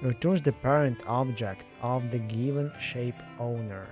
Returns the parent object of the given shape owner.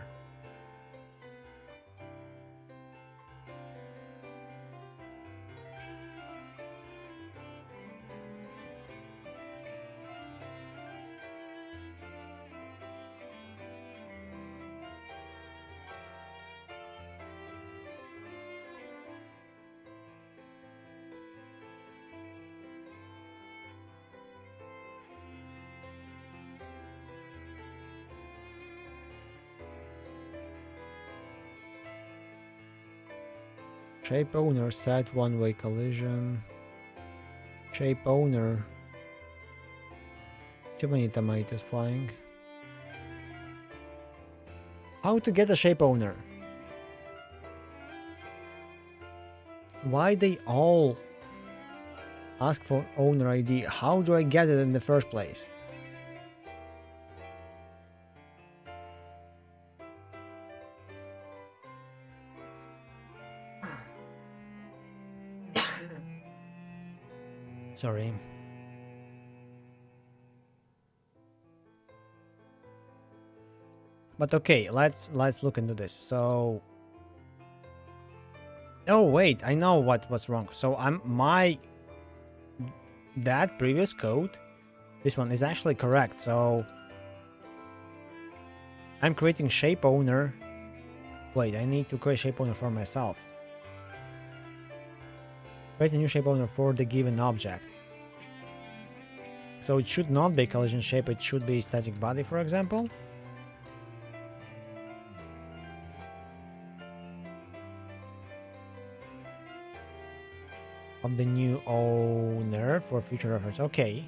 Shape owner set one-way collision. Shape owner. Too many tomatoes flying. How to get a shape owner? Why they all ask for owner ID? How do I get it in the first place? Sorry. But okay, let's look into this. So, oh wait, I know what was wrong. So that previous code, this one is actually correct. So I'm creating shape owner. Wait, I need to create shape owner for myself. Create a new shape owner for the given object. So it should not be collision shape, it should be static body, for example. Of the new owner for future reference. Okay.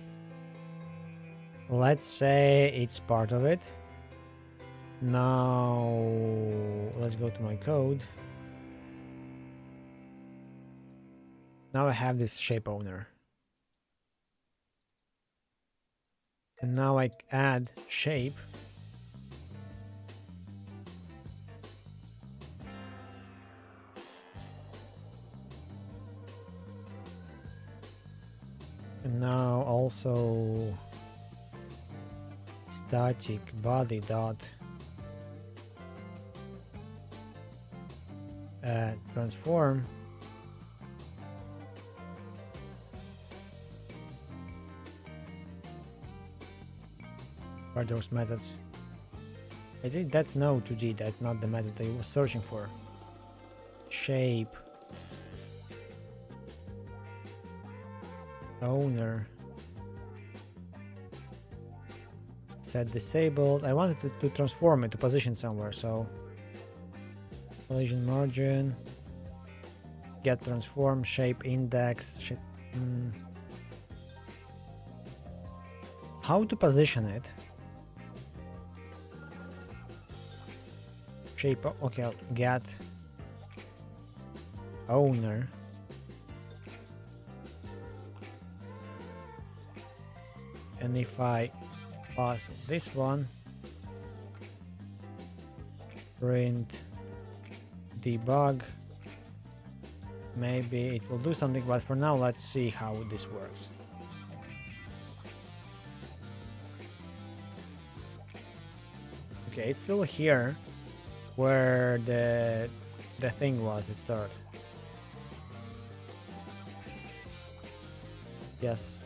Let's say it's part of it. Now let's go to my code. Now I have this shape owner. And now I add shape. And now also static body dot transform are those methods. I think that's no 2G, that's not the method I was searching for. Shape owner set disabled. I wanted to transform it to position somewhere, so collision margin, get transform, shape index, how to position it? Shape, okay, I'll get owner, and if I pass this one, print debug, maybe it will do something, but for now let's see how this works. Okay, it's still here where the thing was at start. Yes.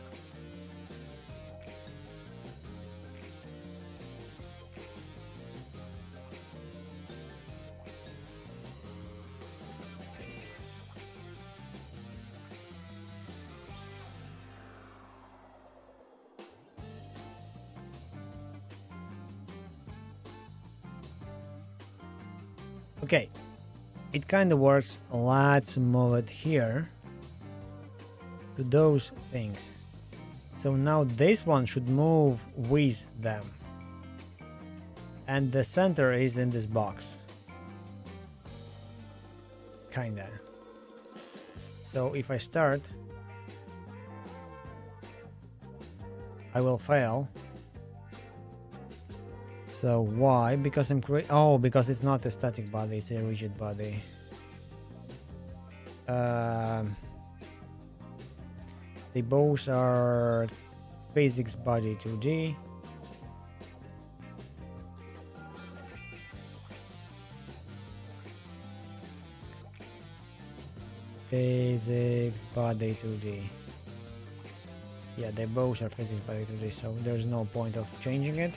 Okay, it kind of works. Let's move it here to those things. So now this one should move with them, and the center is in this box, kinda. So if I start, I will fail. So why? Because I'm because it's not a static body, it's a rigid body. They both are physics body 2D. Physics body 2D. Yeah, they both are physics body 2D, so there's no point of changing it.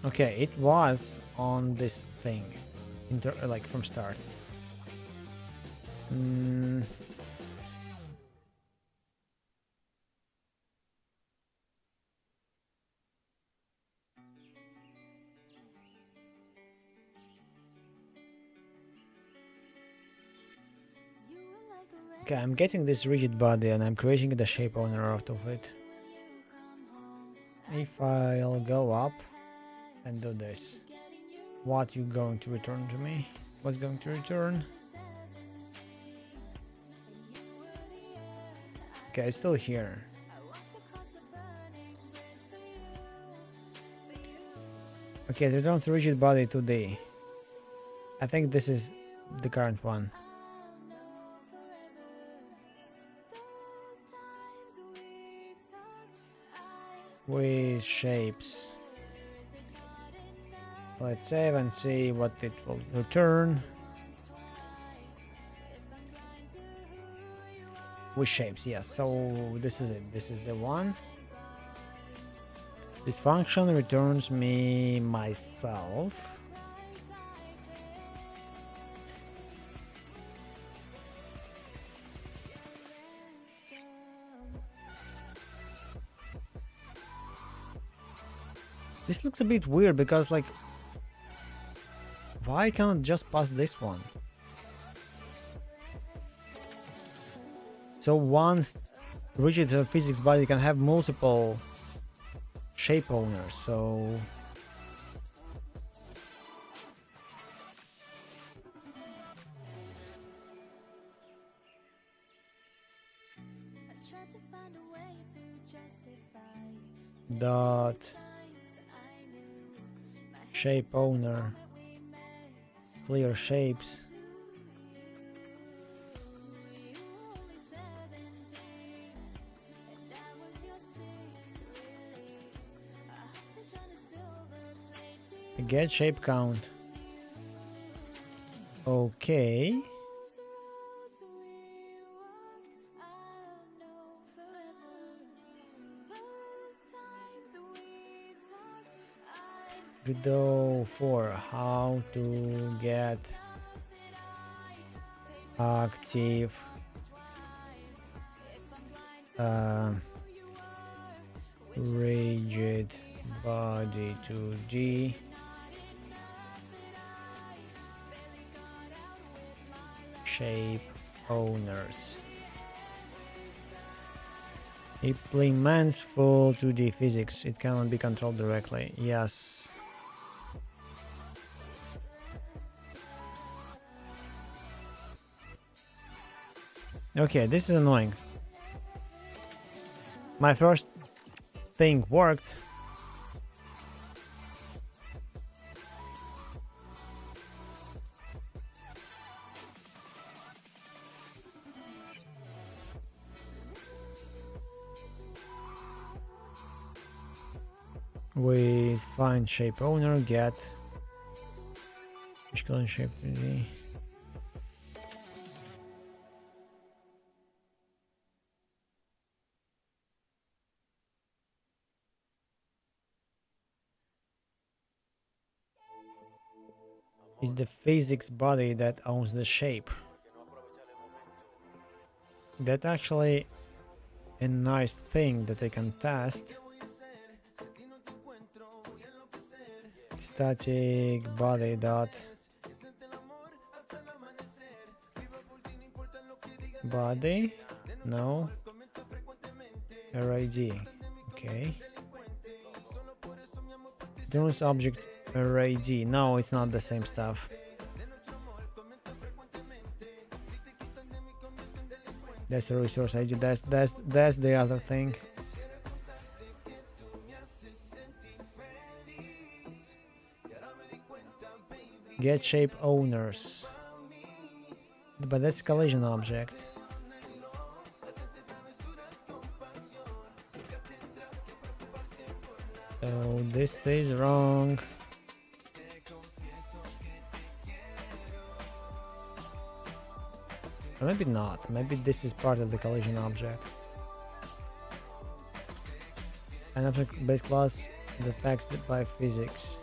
Okay, it was on this thing, like from start. Okay, I'm getting this rigid body and I'm creating the shape owner out of it. If I'll go up and do this, what you going to return to me? What's going to return? Okay, it's still here. Okay, it returns rigid body 2D. I think this is the current one. With shapes. Let's save and see what it will return. With shapes, yes. So this is it. This is the one. This function returns me myself. This looks a bit weird because, like, why can't just pass this one? So one rigid physics body can have multiple shape owners, so dot shape owner clear shapes. Get shape count. Okay. Video for how to get active rigid body 2D shape owners. Implements full 2D physics. It cannot be controlled directly. Yes. Okay, this is annoying. My first thing worked. With find shape owner, get shape 3D. It's the physics body that owns the shape. That's actually a nice thing that I can test. Static body dot body, no, array-g. Okay, drones object array-g. No, it's not the same stuff. That's a resource ig. That's the other thing. Get shape owners, but that's collision object. So this is wrong. Or maybe not. Maybe this is part of the collision object. An object base class affects by physics.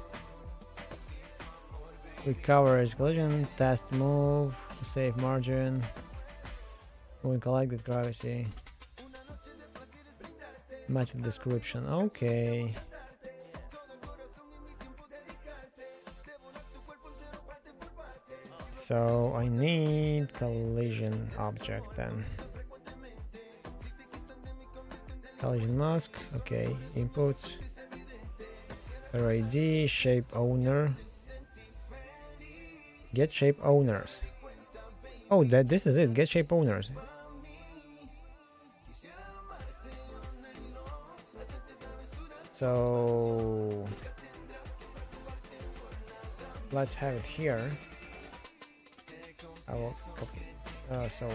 Recover is collision, test move, save margin, when collected privacy, method description. Okay. So I need collision object then. Collision mask. Okay. Inputs. Array-d, shape owner. Get shape owners. Oh, this is it. Get shape owners. So let's have it here. I will copy. So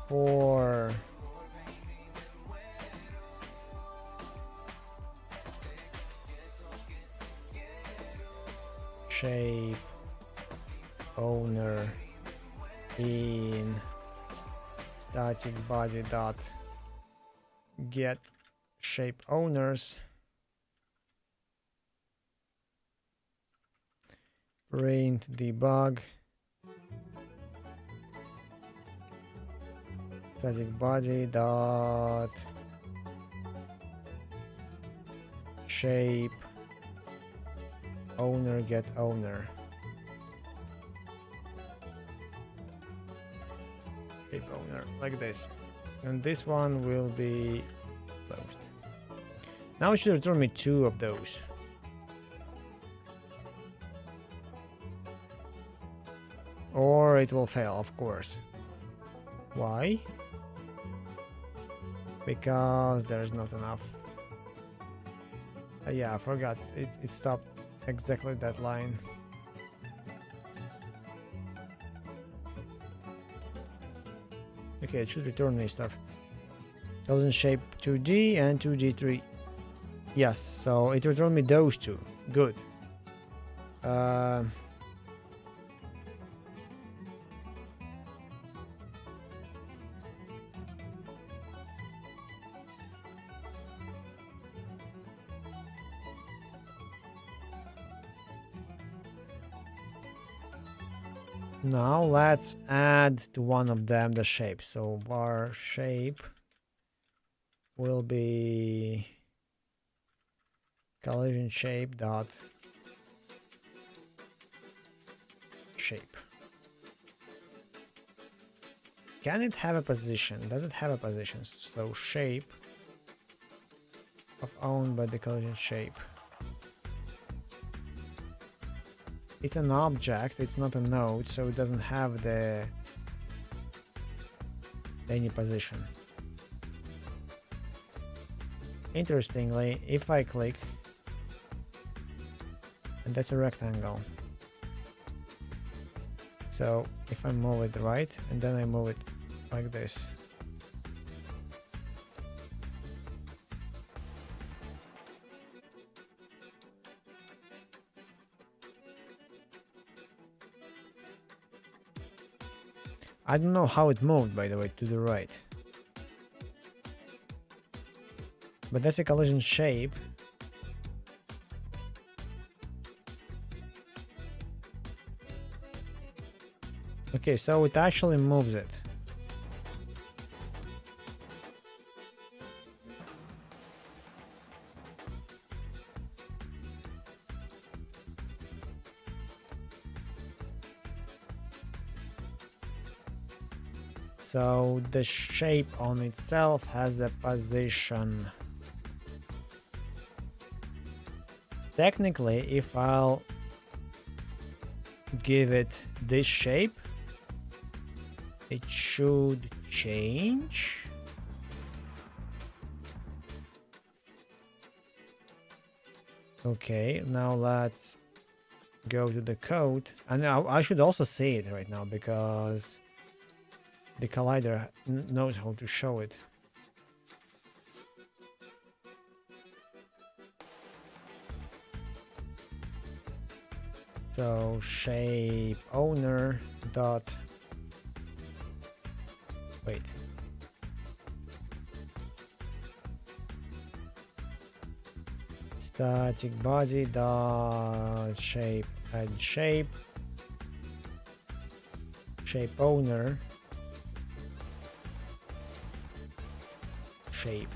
for shape owner in static body dot get shape owners, print debug static body dot shape owner get owner. Shape owner like this, and this one will be closed. Now it should return me 2 of those. Or it will fail, of course. Why? Because there's not enough. Yeah, I forgot. It stopped exactly that line. Okay, it should return me stuff. Golden shape 2D and 2D3. Yes, so it returned me those 2. Good. Now let's add to one of them the shape. So var shape will be collision shape dot shape. Can it have a position? Does it have a position? So shape of owned by the collision shape. It's an object, it's not a node, so it doesn't have any position. Interestingly, if I click, and that's a rectangle. So if I move it right, and then I move it like this. I don't know how it moved, by the way, to the right. But that's a collision shape. Okay, so it actually moves it. So the shape on itself has a position. Technically, if I'll give it this shape, it should change. Okay, now let's go to the code. And now I should also see it right now because the collider knows how to show it. So shape owner dot wait. Static body dot shape add shape owner shape.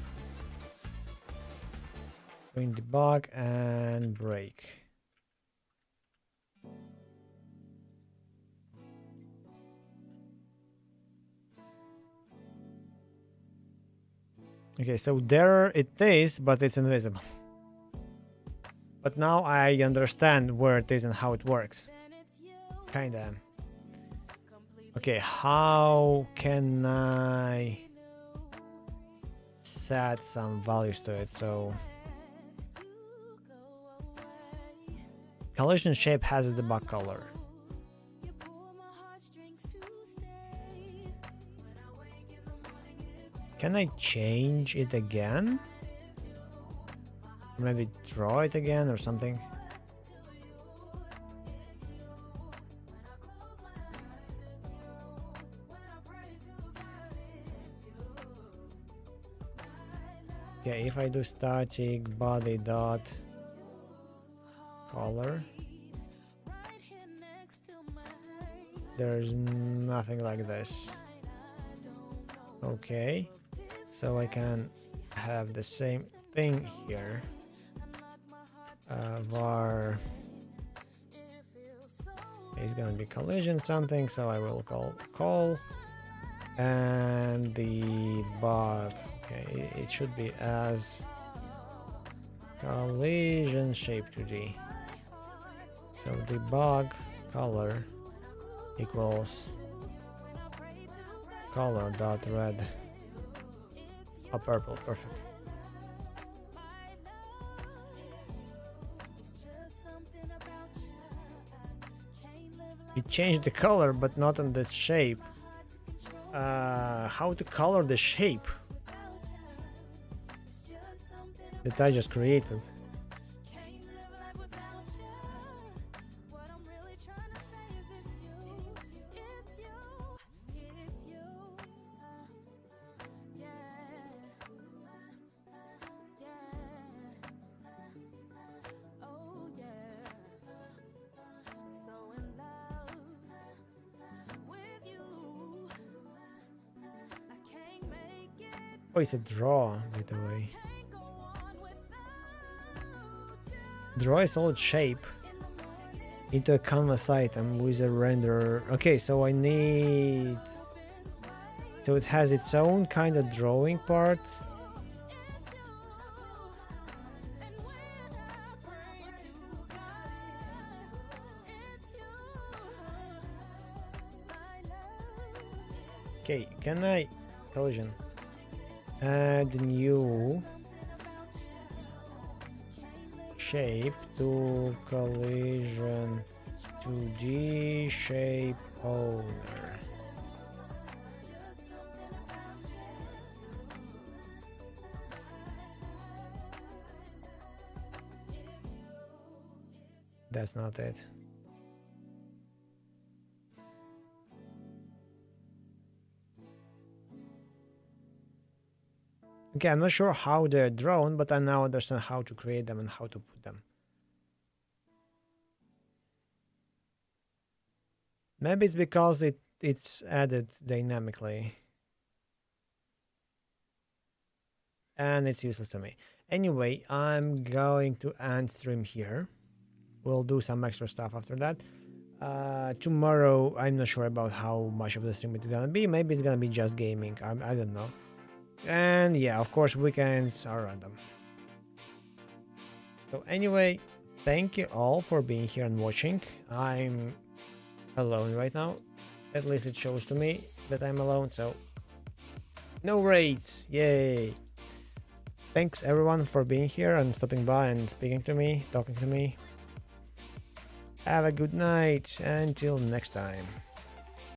Doing debug and break. Okay, so there it is, but it's invisible. But now I understand where it is and how it works. Kinda. Okay, how can I set some values to it? So collision shape has a debug color. Can I change it again? Maybe draw it again or something? Okay, if I do static body dot color, there's nothing like this. Okay, so I can have the same thing here. Var is gonna be collision something, so I will call and the bug. Okay, it should be as collision shape 2D. So the bug color equals color dot red. Oh, purple, perfect. It changed the color, but not on the shape. How to color the shape that I just created? Oh, it's a draw, by the way. Draw a solid shape into a canvas item with a renderer. Okay, so I need... So it has its own kind of drawing part. Okay, can I... Collision. Add new shape to collision 2D shape owner. That's not it. Okay, I'm not sure how they're drawn, but I now understand how to create them and how to put them. Maybe it's because it's added dynamically. And it's useless to me. Anyway, I'm going to end stream here. We'll do some extra stuff after that. Tomorrow, I'm not sure about how much of the stream it's gonna be. Maybe it's gonna be just gaming. I don't know. And yeah, of course, weekends are random. So anyway, thank you all for being here and watching. I'm alone right now. At least it shows to me that I'm alone, so no raids. Yay. Thanks everyone for being here and stopping by and speaking to me, talking to me. Have a good night. Until next time.